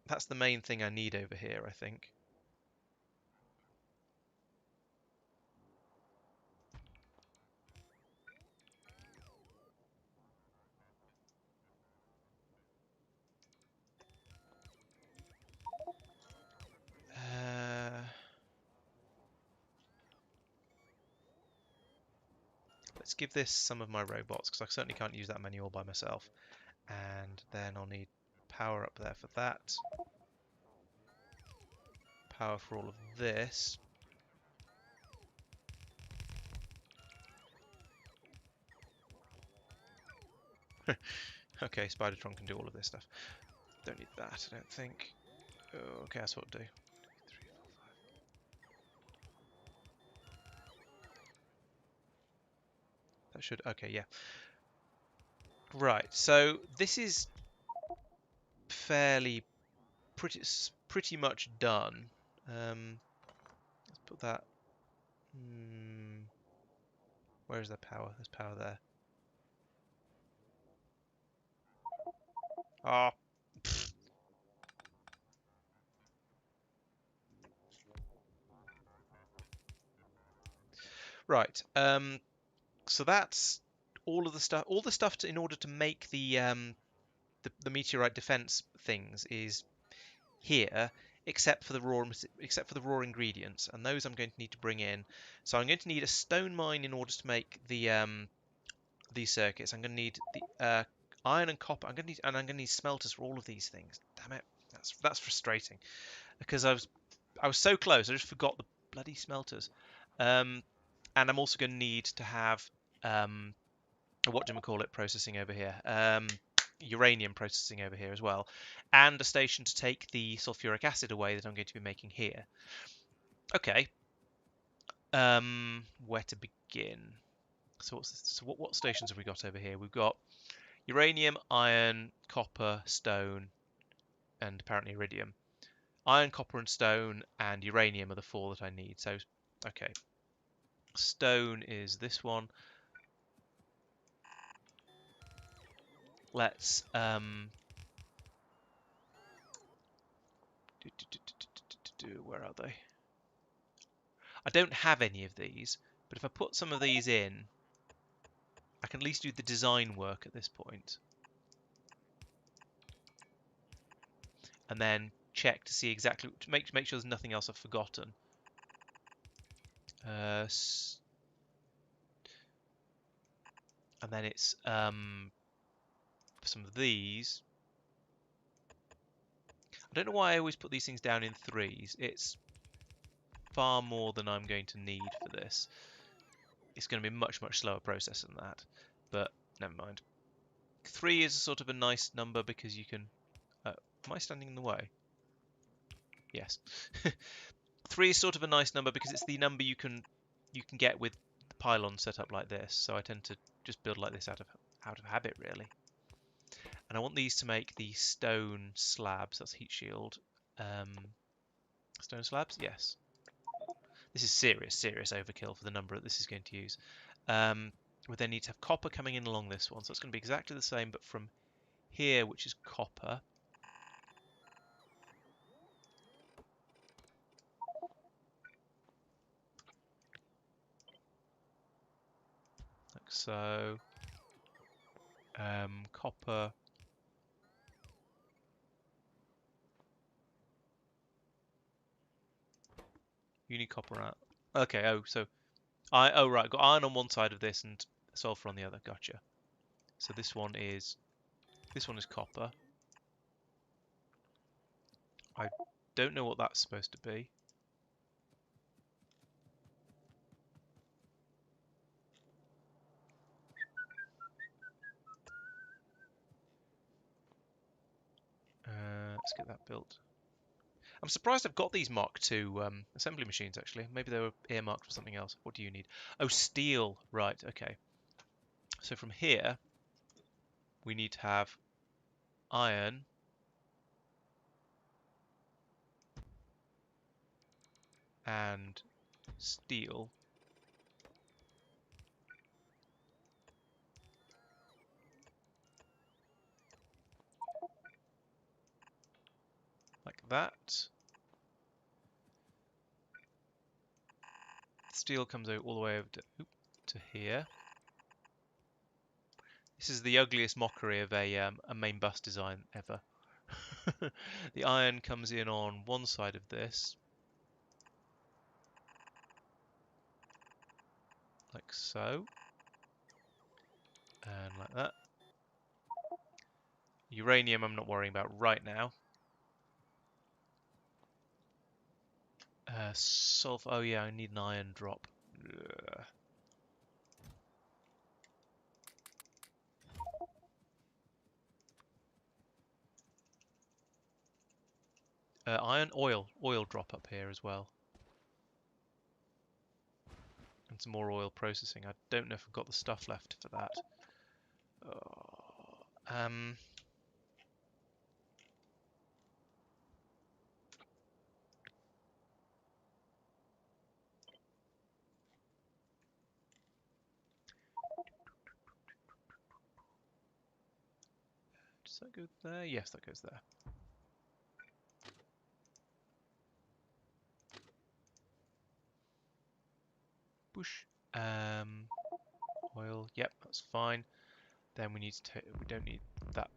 That's the main thing I need over here, I think. Let's give this some of my robots, because I certainly can't use that many all by myself. And then I'll need power up there for that. Power for all of this. Okay, Spidertron can do all of this stuff. Don't need that, I don't think. Oh, okay, that's what I'll do. That should... Okay, yeah. Right, so this is pretty much done. Let's put that... where is the power? There's power there. Ah, right. So that's all of the stuff. All the stuff in order to make the meteorite defense things is here, except for the raw ingredients, and those I'm going to need to bring in. So I'm going to need a stone mine in order to make these circuits. I'm going to need the iron and copper. I'm going to need smelters for all of these things. Damn it, that's frustrating because I was so close. I just forgot the bloody smelters. And I'm also going to need to have what do we call it processing over here. uranium processing over here as well, and a station to take the sulfuric acid away that I'm going to be making here. Okay. Where to begin? So what stations have we got over here? We've got uranium, iron, copper, stone, and apparently iridium. Iron, copper, and stone, and uranium are the 4 that I need. So, okay. Stone is this one. Let's where are they? I don't have any of these, but if I put some of these in, I can at least do the design work at this point. And then check to see exactly, to make sure there's nothing else I've forgotten. And then it's some of these. I don't know why I always put these things down in 3s. It's far more than I'm going to need for this. It's going to be a much slower process than that, but never mind. 3 is sort of a nice number because you can... am I standing in the way? Yes. 3 is sort of a nice number because it's the number you can get with the pylon set up like this. So I tend to just build like this out of habit, really. And I want these to make the stone slabs. That's heat shield. Stone slabs? Yes. This is serious overkill for the number that this is going to use. We then need to have copper coming in along this one. So it's going to be exactly the same, but from here, which is copper. Like so. Copper. You need copper out. Okay, so right, got iron on one side of this and sulfur on the other. Gotcha. So this one is copper. I don't know what that's supposed to be. Let's get that built. I'm surprised I've got these Mark II assembly machines, actually. Maybe they were earmarked for something else. What do you need? Oh, steel. Right, okay. So from here, we need to have iron and steel. Like that. Steel comes out all the way over to here. This is the ugliest mockery of a main bus design ever. The iron comes in on one side of this. Like so. And like that. Uranium I'm not worrying about right now. Sulfur, oh yeah, I need an iron drop. Ugh. Iron oil drop up here as well. And some more oil processing. I don't know if I've got the stuff left for that. Does that go there? Yes, that goes there. Push. Oil. Yep, that's fine. Then we need to take. We don't need that.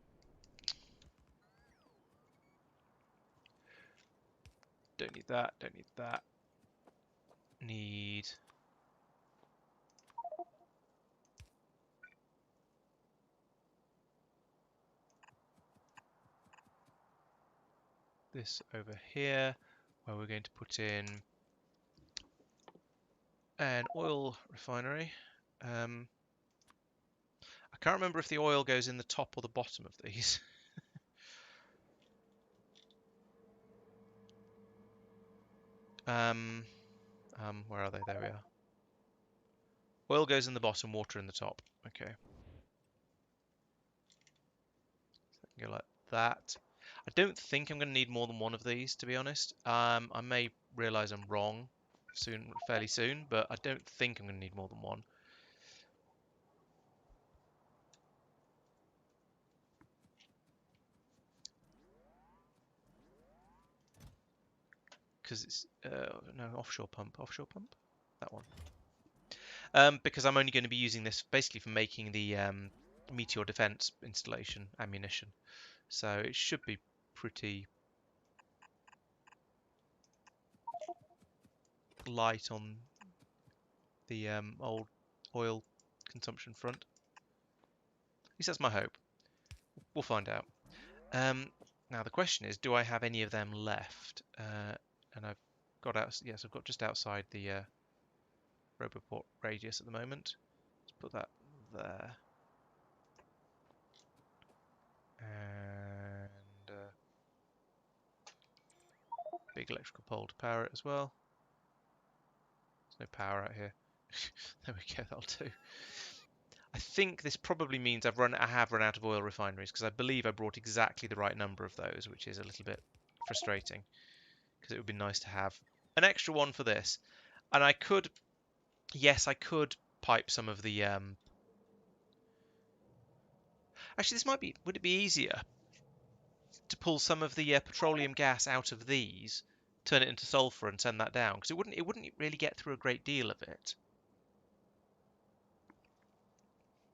Don't need that. Don't need that. Need. This over here, where we're going to put in an oil refinery. I can't remember if the oil goes in the top or the bottom of these. Where are they? There we are. Oil goes in the bottom, water in the top. Okay. Go like that. I don't think I'm going to need more than one of these, to be honest. I may realise I'm wrong fairly soon, but I don't think I'm going to need more than one. Because it's no offshore pump, that one. Because I'm only going to be using this basically for making the meteor defense installation ammunition, so it should be pretty light on the old oil consumption front. At least that's my hope. We'll find out. Now the question is, do I have any of them left? And I've got out. Yes, I've got just outside the Roboport radius at the moment. Let's put that there. And big electrical pole to power it as well. There's no power out here. There we go, that'll do. I think this probably means I have run out of oil refineries, because I believe I brought exactly the right number of those, which is a little bit frustrating, because it would be nice to have an extra one for this. And I could, yes, I could pipe some of the actually, this might be, would it be easier to pull some of the petroleum gas out of these, turn it into sulfur and send that down? Because it wouldn't really get through a great deal of it.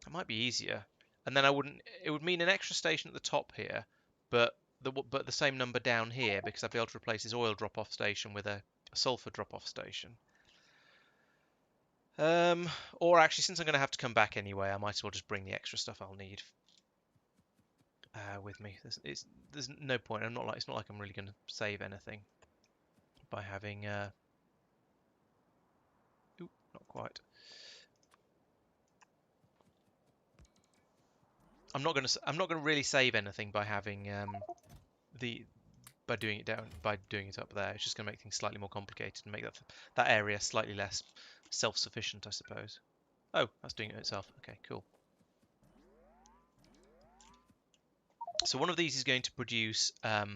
It might be easier, and then I wouldn't. It would mean an extra station at the top here, but the same number down here, because I'd be able to replace this oil drop-off station with a sulfur drop-off station. Or actually, since I'm going to have to come back anyway, I might as well just bring the extra stuff I'll need with me. There's no point. It's not like I'm really going to save anything by having. Oop, not quite. I'm not going to really save anything by having by doing it up there. It's just going to make things slightly more complicated and make that area slightly less self-sufficient, I suppose. Oh, that's doing it itself. Okay, cool. So one of these is going to produce oh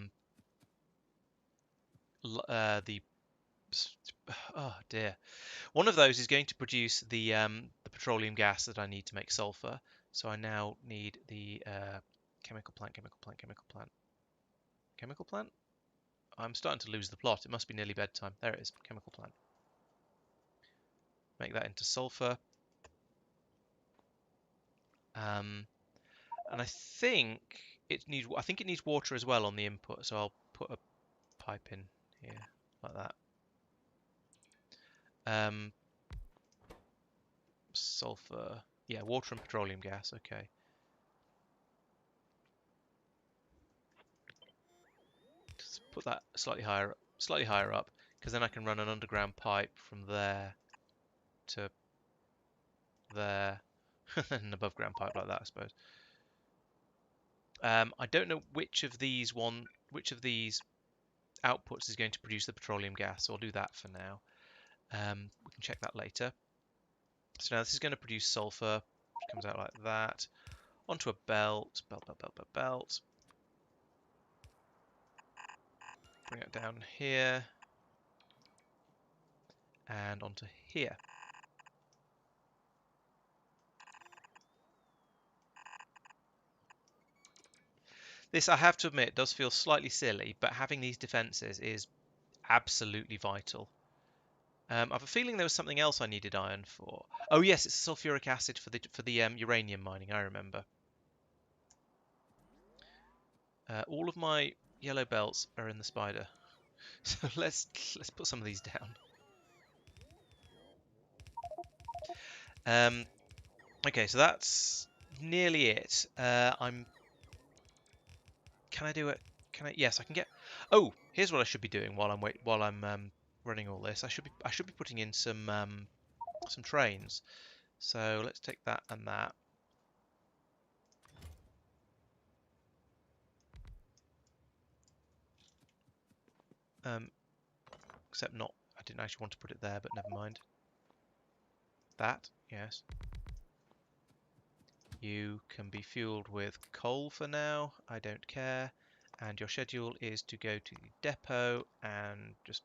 dear. One of those is going to produce the petroleum gas that I need to make sulfur. So I now need the chemical plant. I'm starting to lose the plot. It must be nearly bedtime. There it is, chemical plant. Make that into sulfur. And I think it needs water as well on the input. So I'll put a pipe in here like that. Sulfur. Yeah, water and petroleum gas. Okay. Just put that slightly higher up, because then I can run an underground pipe from there to there, and an above ground pipe like that, I suppose. I don't know which of these outputs is going to produce the petroleum gas, so I'll do that for now. We can check that later. So now this is going to produce sulfur, which comes out like that, onto a belt. Bring it down here, and onto here. This, I have to admit, does feel slightly silly, but having these defences is absolutely vital. I have a feeling there was something else I needed iron for. Oh yes, it's sulfuric acid for the uranium mining. I remember. All of my yellow belts are in the spider, so let's put some of these down. Okay, so that's nearly it. Can I do it? Can I? Yes, I can get. Oh, here's what I should be doing while I'm running all this. I should be putting in some trains. So let's take that and that. Except not. I didn't actually want to put it there, but never mind. That, yes. You can be fueled with coal for now. I don't care. And your schedule is to go to the depot and just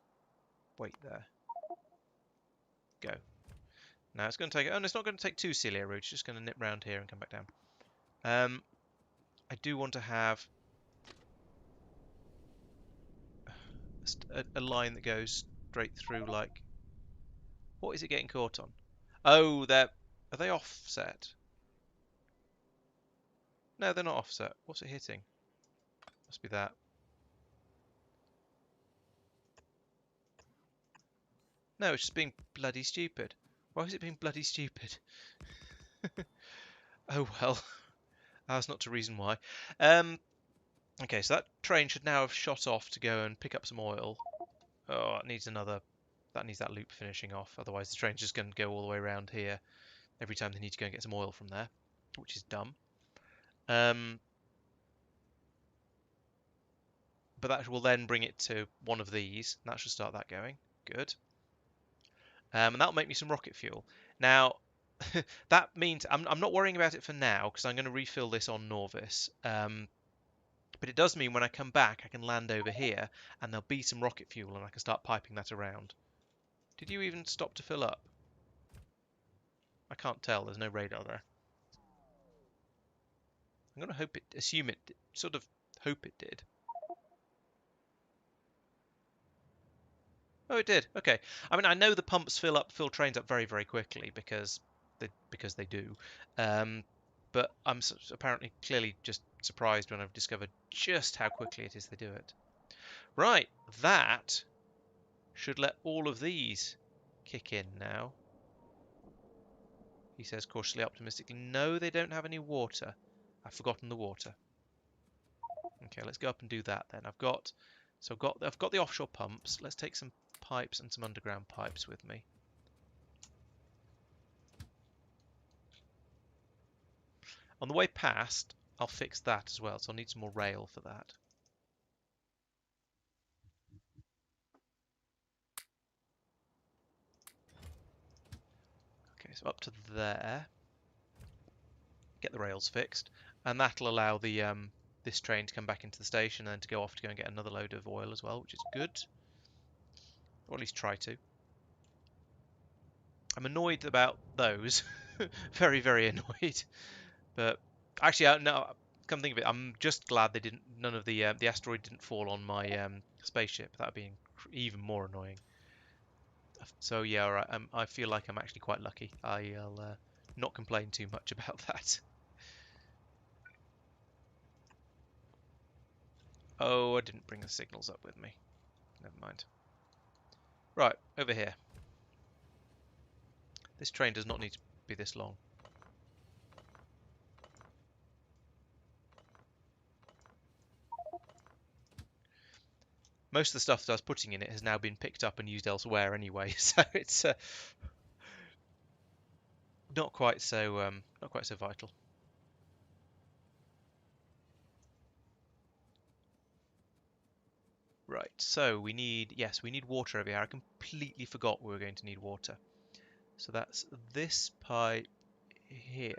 wait there. Go. Now it's going to take. Oh, no, it's not going to take 2 Celia routes. It's just going to nip round here and come back down. I do want to have a line that goes straight through. Like, what is it getting caught on? Oh, are they offset? No, they're not offset. What's it hitting? Must be that. No, it's just being bloody stupid. Why is it being bloody stupid? Oh well, that's not to reason why. Okay, so that train should now have shot off to go and pick up some oil. Oh, it needs another. That needs that loop finishing off. Otherwise, the train's just going to go all the way around here every time they need to go and get some oil from there, which is dumb. But that will then bring it to one of these, and that should start that going. Good. And that'll make me some rocket fuel. Now, that means I'm not worrying about it for now because I'm going to refill this on Norvis. But it does mean when I come back, I can land over here and there'll be some rocket fuel and I can start piping that around. Did you even stop to fill up? I can't tell. There's no radar there. I'm going to assume it, sort of hope it did. Oh, it did. Okay. I mean, I know the pumps fill trains up very, very quickly because they do. But I'm apparently clearly just surprised when I've discovered just how quickly it is they do it. Right, that should let all of these kick in now. He says cautiously optimistically, no, they don't have any water. I've forgotten the water. Okay, let's go up and do that then. I've got the offshore pumps. Let's take some pipes and some underground pipes with me. On the way past, I'll fix that as well, so I'll need some more rail for that. Okay, so up to there. Get the rails fixed, and that'll allow the this train to come back into the station and then to go off to go and get another load of oil as well, which is good. Or at least try to. I'm annoyed about those. Very, very annoyed. But actually, no. Come think of it, I'm just glad they didn't. None of the asteroid didn't fall on my spaceship. That would be even more annoying. So yeah, all right. I feel like I'm actually quite lucky. I'll not complain too much about that. Oh, I didn't bring the signals up with me. Never mind. Right, over here. This train does not need to be this long. Most of the stuff that I was putting in it has now been picked up and used elsewhere anyway, so it's not quite so vital. Right, so we need water over here. I completely forgot we were going to need water. So that's this pipe here.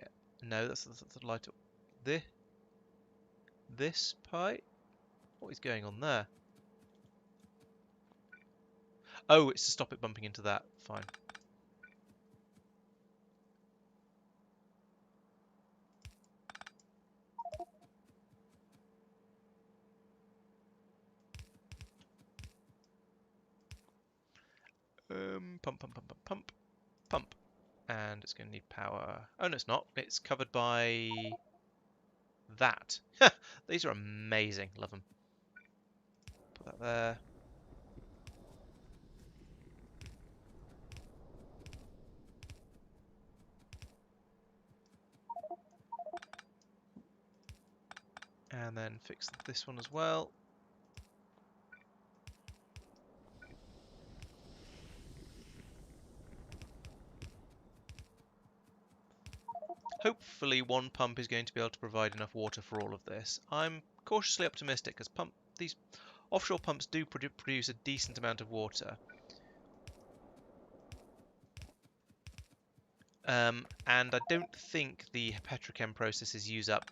No, that's the light. This pipe. What is going on there? Oh, it's to stop it bumping into that. Fine. Pump, pump, pump, pump, pump, pump. And it's going to need power. Oh, no, it's not. It's covered by that. These are amazing. Love them. Put that there. And then fix this one as well. Hopefully one pump is going to be able to provide enough water for all of this. I'm cautiously optimistic because Offshore pumps do produce a decent amount of water. And I don't think the petrochem processes use up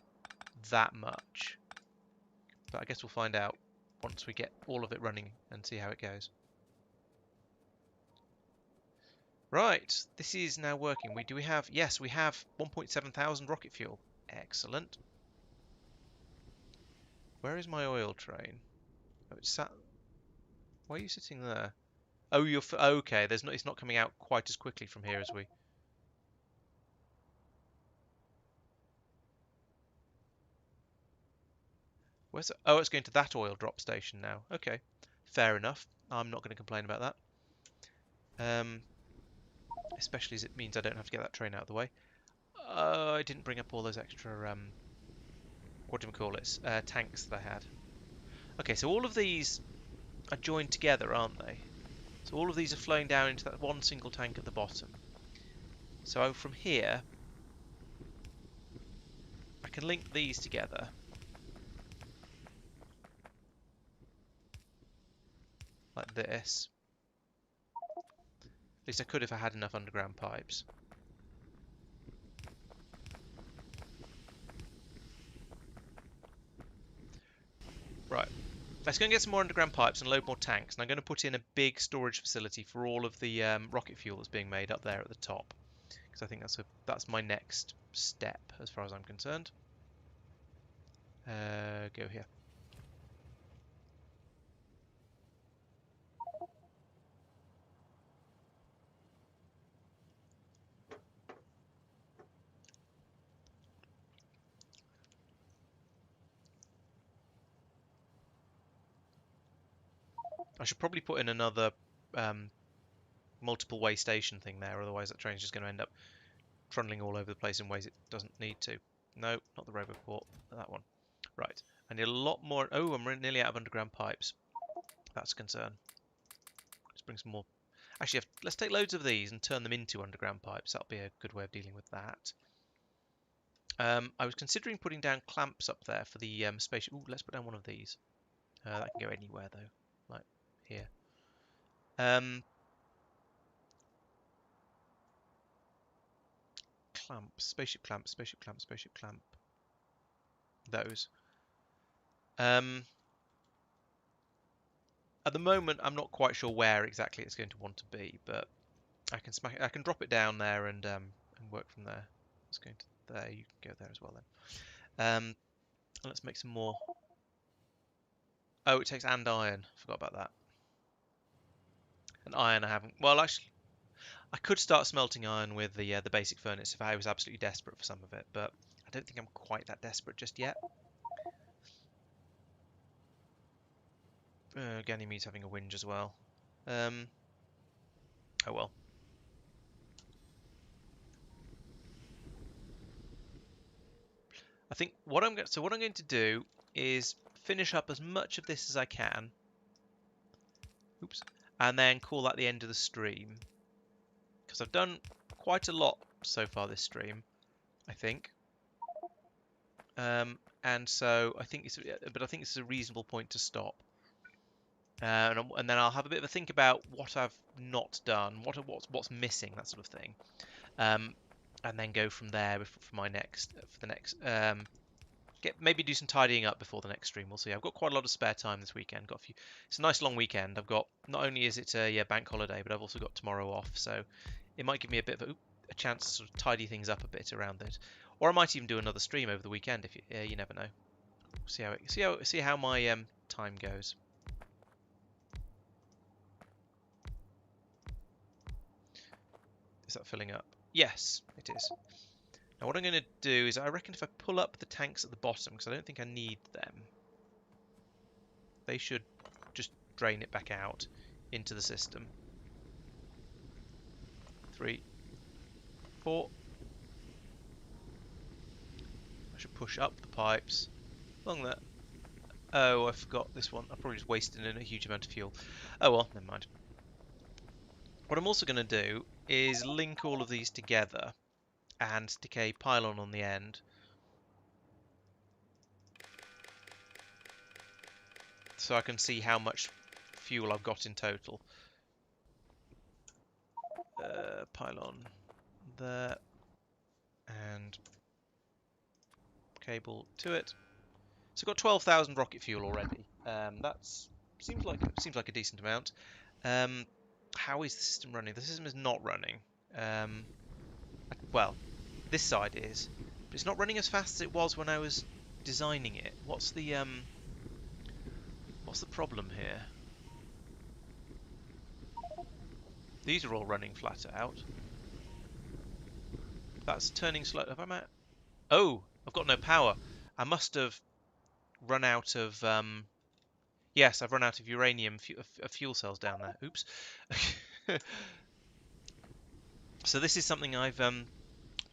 that much. But I guess we'll find out once we get all of it running and see how it goes. Right, this is now working. Do we have... Yes, we have 1.7 thousand rocket fuel. Excellent. Where is my oil train? Oh, it's sat... Why are you sitting there? Oh, you're... Okay, it's not coming out quite as quickly from here as we... Where's it? Oh, it's going to that oil drop station now. Okay, fair enough. I'm not going to complain about that. Especially as it means I don't have to get that train out of the way. I didn't bring up all those extra, what do we call it? Tanks that I had. Okay, so all of these are joined together, aren't they? So all of these are flowing down into that one single tank at the bottom. So from here, I can link these together. Like this. At least I could if I had enough underground pipes. Right. Let's go and get some more underground pipes and load more tanks. And I'm going to put in a big storage facility for all of the rocket fuel that's being made up there at the top. Because I think that's my next step as far as I'm concerned. Go here. I should probably put in another multiple way station thing there, otherwise that train's just going to end up trundling all over the place in ways it doesn't need to. No, not the Roboport, that one. Right, I need a lot more. Oh, I'm nearly out of underground pipes. That's a concern. Let's bring some more. Actually, let's take loads of these and turn them into underground pipes. That'll be a good way of dealing with that. I was considering putting down clamps up there for the spaceship. Ooh, let's put down one of these. That can go anywhere though, like here. Clamp, spaceship clamp, spaceship clamp, spaceship clamp. Those. At the moment, I'm not quite sure where exactly it's going to want to be, but I can drop it down there and work from there. It's going to there. You can go there as well then. Let's make some more. Oh, it takes and iron. Forgot about that. And iron I haven't. Well, actually, I could start smelting iron with the basic furnace if I was absolutely desperate for some of it, but I don't think I'm quite that desperate just yet. Ganymede's having a whinge as well. Oh well. I think what I'm going to do is finish up as much of this as I can. Oops. And then call that the end of the stream. Because I've done quite a lot so far this stream, I think. And so I think this is a reasonable point to stop. And then I'll have a bit of a think about what I've not done, what's missing, that sort of thing. And then go from there for the next. Maybe do some tidying up before the next stream. We'll see. I've got quite a lot of spare time this weekend. It's a nice long weekend. I've got, not only is it a bank holiday, but I've also got tomorrow off. So it might give me a bit of a chance to sort of tidy things up a bit around it. Or I might even do another stream over the weekend. If you never know. See how my time goes. Is that filling up? Yes, it is. Now what I'm going to do is I reckon if I pull up the tanks at the bottom, because I don't think I need them, they should just drain it back out into the system. 3, 4. I should push up the pipes along that. Oh, I forgot this one. I probably just wasted a huge amount of fuel. Oh well, never mind. What I'm also going to do is link all of these together and stick a pylon on the end. so I can see how much fuel I've got in total. Pylon there, and cable to it. So I've got 12,000 rocket fuel already. That's seems like a decent amount. How is the system running? The system is not running. Well, this side is, but it's not running as fast as it was when I was designing it. What's the problem here? These are all running flat out. That's turning slow. Have I met? Oh, I've got no power. I must have run out of yes, I've run out of uranium fuel cells down there. Oops. So this is something I've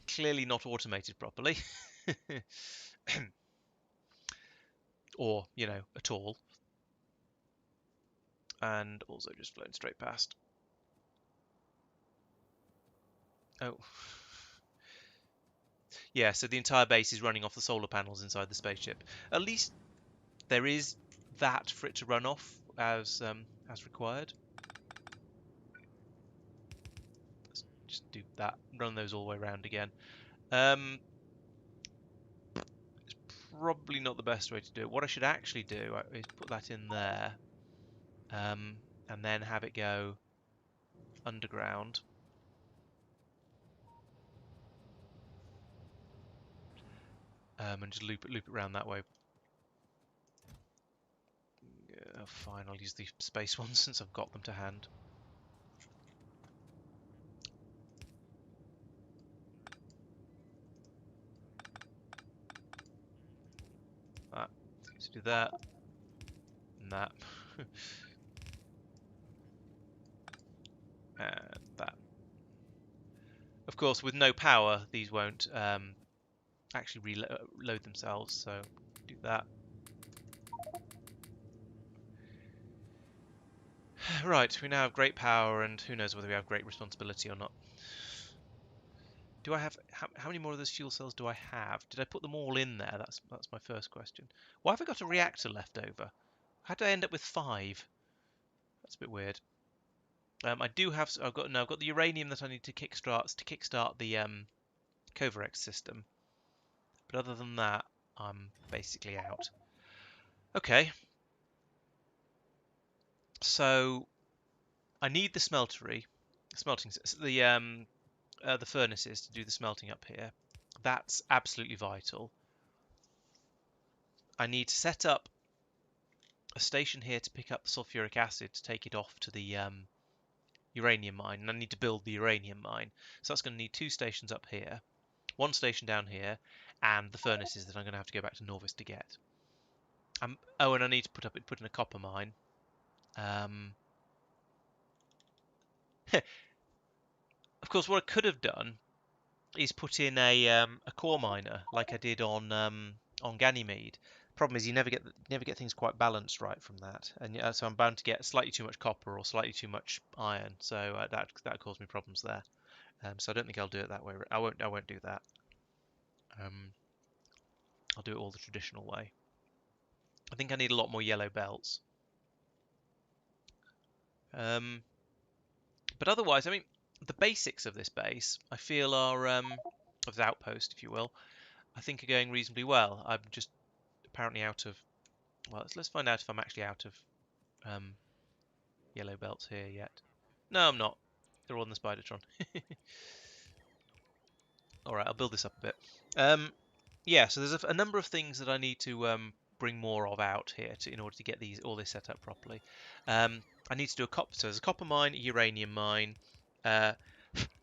clearly not automated properly. Or, you know, at all. And also just flown straight past. Oh. Yeah, so the entire base is running off the solar panels inside the spaceship. At least there is that for it to run off as required. Let's just do that. Run those all the way around again. It's probably not the best way to do it. What I should actually do is put that in there, and then have it go underground. And just loop it around that way. Fine, I'll use the space ones since I've got them to hand. That. Let's do that. And that. And that. Of course, with no power, these won't actually reload themselves, so do that. Right, we now have great power, and who knows whether we have great responsibility or not. Do I have how many more of those fuel cells do I have? Did I put them all in there? That's my first question. Why have I got a reactor left over? How did I end up with 5? That's a bit weird. I do have. I've got the uranium that I need to kickstart the Covarex system. But other than that, I'm basically out. Okay. So I need the smelting, the furnaces to do the smelting up here. That's absolutely vital. I need to set up a station here to pick up the sulfuric acid to take it off to the uranium mine, and I need to build the uranium mine. So that's going to need 2 stations up here, 1 station down here, and the furnaces that I'm going to have to go back to Norvis to get. Oh, and I need to put in a copper mine. Of course, what I could have done is put in a core miner like I did on Ganymede. Problem is, you never get things quite balanced right from that, and so I'm bound to get slightly too much copper or slightly too much iron. So that caused me problems there. So I don't think I'll do it that way. I won't do that. I'll do it all the traditional way. I think I need a lot more yellow belts. But otherwise, I mean, the basics of this base, I feel are of the outpost, if you will, I think are going reasonably well. I'm just apparently out of. Well, let's find out if I'm actually out of yellow belts here yet. No, I'm not. They're all on the Spidertron. Alright, I'll build this up a bit. Yeah, so there's a number of things that I need to bring more of out here in order to get all this set up properly. I need to do so there's a copper mine, a uranium mine,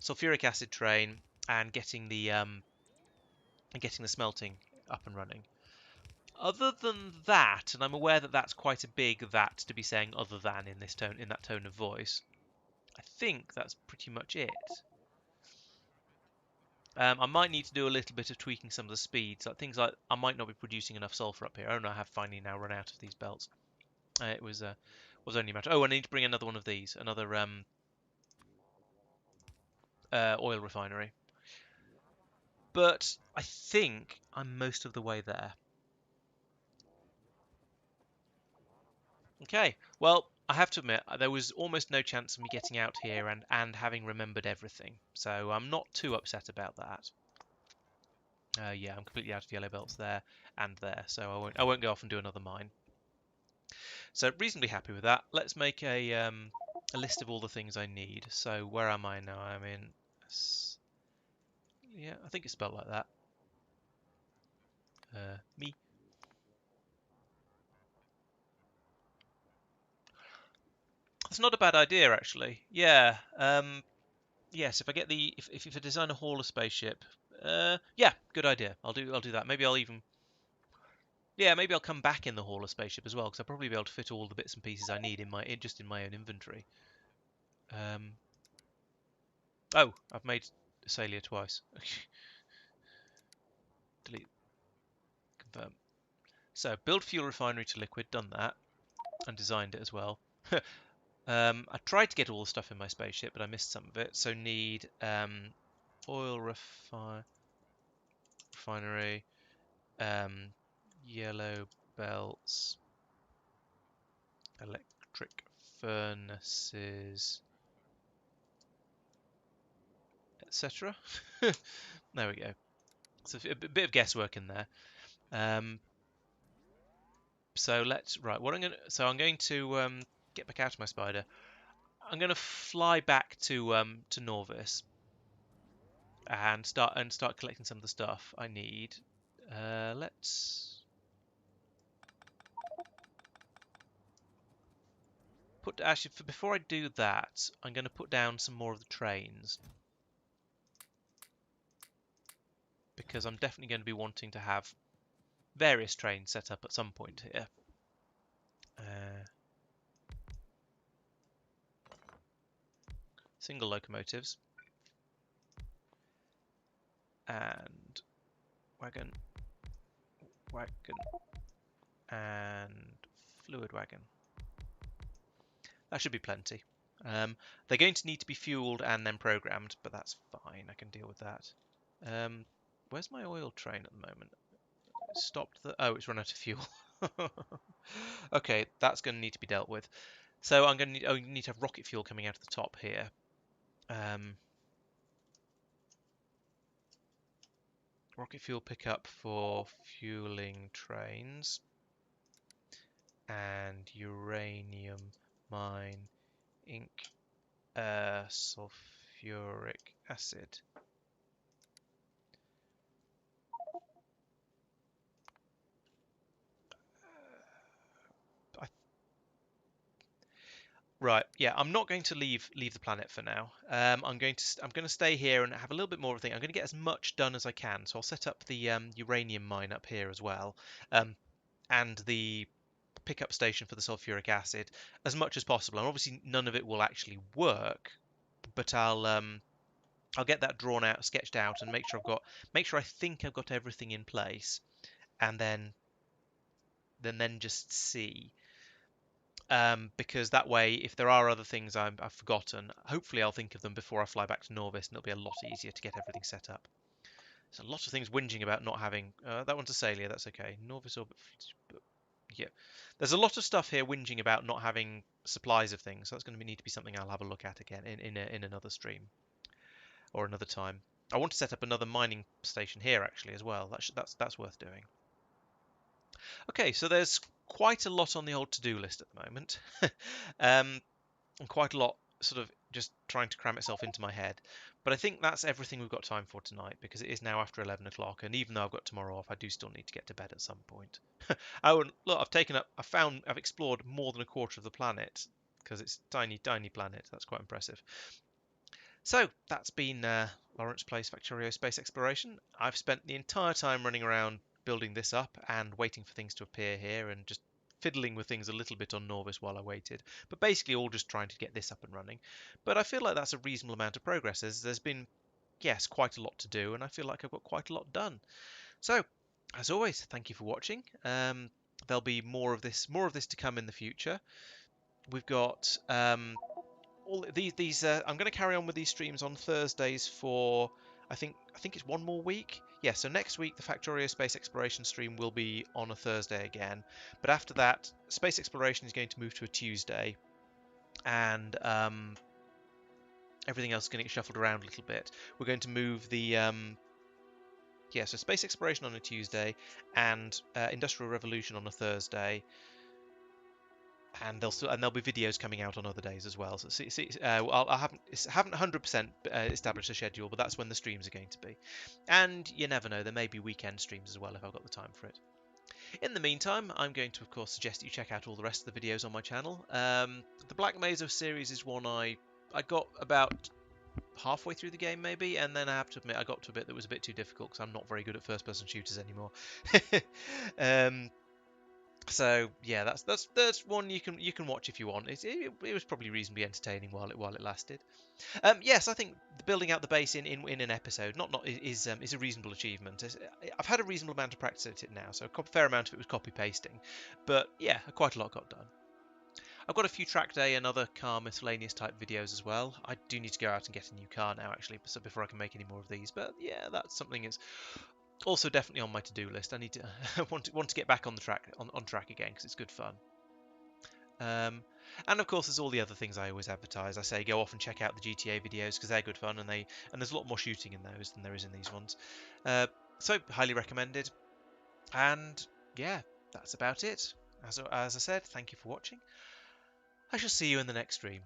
sulfuric acid train, and getting the smelting up and running. Other than that, and I'm aware that that's quite a big that to be saying other than in that tone of voice, I think that's pretty much it. I might need to do a little bit of tweaking some of the speeds, like things like I might not be producing enough sulfur up here. Oh no, I have finally now run out of these belts. It was only a matter. Oh, I need to bring another one of these, another oil refinery. But I think I'm most of the way there. Okay, well, I have to admit, there was almost no chance of me getting out here and having remembered everything, so I'm not too upset about that. Yeah, I'm completely out of yellow belts there and there, so I won't go off and do another mine. So reasonably happy with that. Let's make a list of all the things I need. So where am I now? I'm in, yeah, I think it's spelled like that. Me. That's not a bad idea actually. Yeah. Yes. If I get if I design a hauler spaceship, yeah, good idea. I'll do that. Maybe I'll even yeah maybe I'll come back in the hauler spaceship as well because I'll probably be able to fit all the bits and pieces I need just in my own inventory. Um. Oh, I've made Salia twice. Delete. Confirm. So build fuel refinery to liquid. Done that and designed it as well. I tried to get all the stuff in my spaceship, but I missed some of it. So need oil refinery, um, yellow belts, electric furnaces, etc. There we go. So a bit of guesswork in there. Um, so let's right. What I'm going to I'm going to get back out of my spider. I'm going to fly back to Norvis and start collecting some of the stuff I need. Let's put actually before I do that, I'm going to put down some more of the trains because I'm definitely going to be wanting to have various trains set up at some point here. Single locomotives and wagon, wagon, and fluid wagon. That should be plenty. They're going to need to be fueled and then programmed, but that's fine. I can deal with that. Where's my oil train at the moment? It stopped the. Oh, it's run out of fuel. Okay, that's going to need to be dealt with. So I'm going to need to have rocket fuel coming out of the top here. Rocket fuel pickup for fueling trains and uranium mine ink sulfuric acid. Right, yeah, I'm not going to leave the planet for now. I'm going to stay here and have a little bit more of a thing. I'm going to get as much done as I can. So I'll set up the uranium mine up here as well, and the pickup station for the sulfuric acid as much as possible. And obviously none of it will actually work, but I'll get that drawn out, sketched out, and make sure I think I've got everything in place, and then just see. Because that way, if there are other things I've forgotten, hopefully I'll think of them before I fly back to Norvis, and it'll be a lot easier to get everything set up. There's a lot of things whinging about not having. That one's a Salia, that's okay. Norvis orbit. Yeah, there's a lot of stuff here whinging about not having supplies of things. So that's going to need to be something I'll have a look at again in another stream or another time. I want to set up another mining station here actually as well. That's worth doing. Okay, so there's quite a lot on the old to-do list at the moment. And quite a lot sort of just trying to cram itself into my head. But I think that's everything we've got time for tonight because it is now after 11 o'clock, and even though I've got tomorrow off, I do still need to get to bed at some point. Oh, and look, I've explored more than a quarter of the planet because it's tiny, tiny planet. That's quite impressive. So that's been Laurence Plays Factorio Space Exploration. I've spent the entire time running around building this up and waiting for things to appear here and just fiddling with things a little bit on Norvis while I waited, but basically all just trying to get this up and running. But I feel like that's a reasonable amount of progress. There's been, yes, quite a lot to do, and I feel like I've got quite a lot done. So, as always, thank you for watching. There'll be more of this to come in the future. We've got all these I'm going to carry on with these streams on Thursdays for I think it's one more week. yeah, so next week the Factorio space exploration stream will be on a Thursday again, but after that, space exploration is going to move to a Tuesday, and everything else is going to get shuffled around a little bit. We're going to move the yeah, so space exploration on a Tuesday and Industrial Revolution on a Thursday, and there'll be videos coming out on other days as well. So I haven't 100% established a schedule, but that's when the streams are going to be. And you never know, there may be weekend streams as well if I've got the time for it. In the meantime, I'm going to of course suggest that you check out all the rest of the videos on my channel. The Black Mesa series is one I got about halfway through the game maybe, and then I have to admit I got to a bit that was a bit too difficult because I'm not very good at first-person shooters anymore. um, so yeah, that's one you can watch if you want. It was probably reasonably entertaining while it lasted. Yes, I think building out the base in an episode not is a reasonable achievement. I've had a reasonable amount of practice at it now, so a fair amount of it was copy pasting, but yeah, quite a lot got done. I've got a few track day and other car miscellaneous type videos as well. I do need to go out and get a new car now actually, so before I can make any more of these. But yeah, that's something that's also definitely on my to-do list. I need to want to get back on the track on track again because it's good fun. Um, and of course, there's all the other things I always advertise. I say go off and check out the GTA videos because they're good fun, and there's a lot more shooting in those than there is in these ones. So highly recommended. And yeah, that's about it. As I said, thank you for watching. I shall see you in the next stream.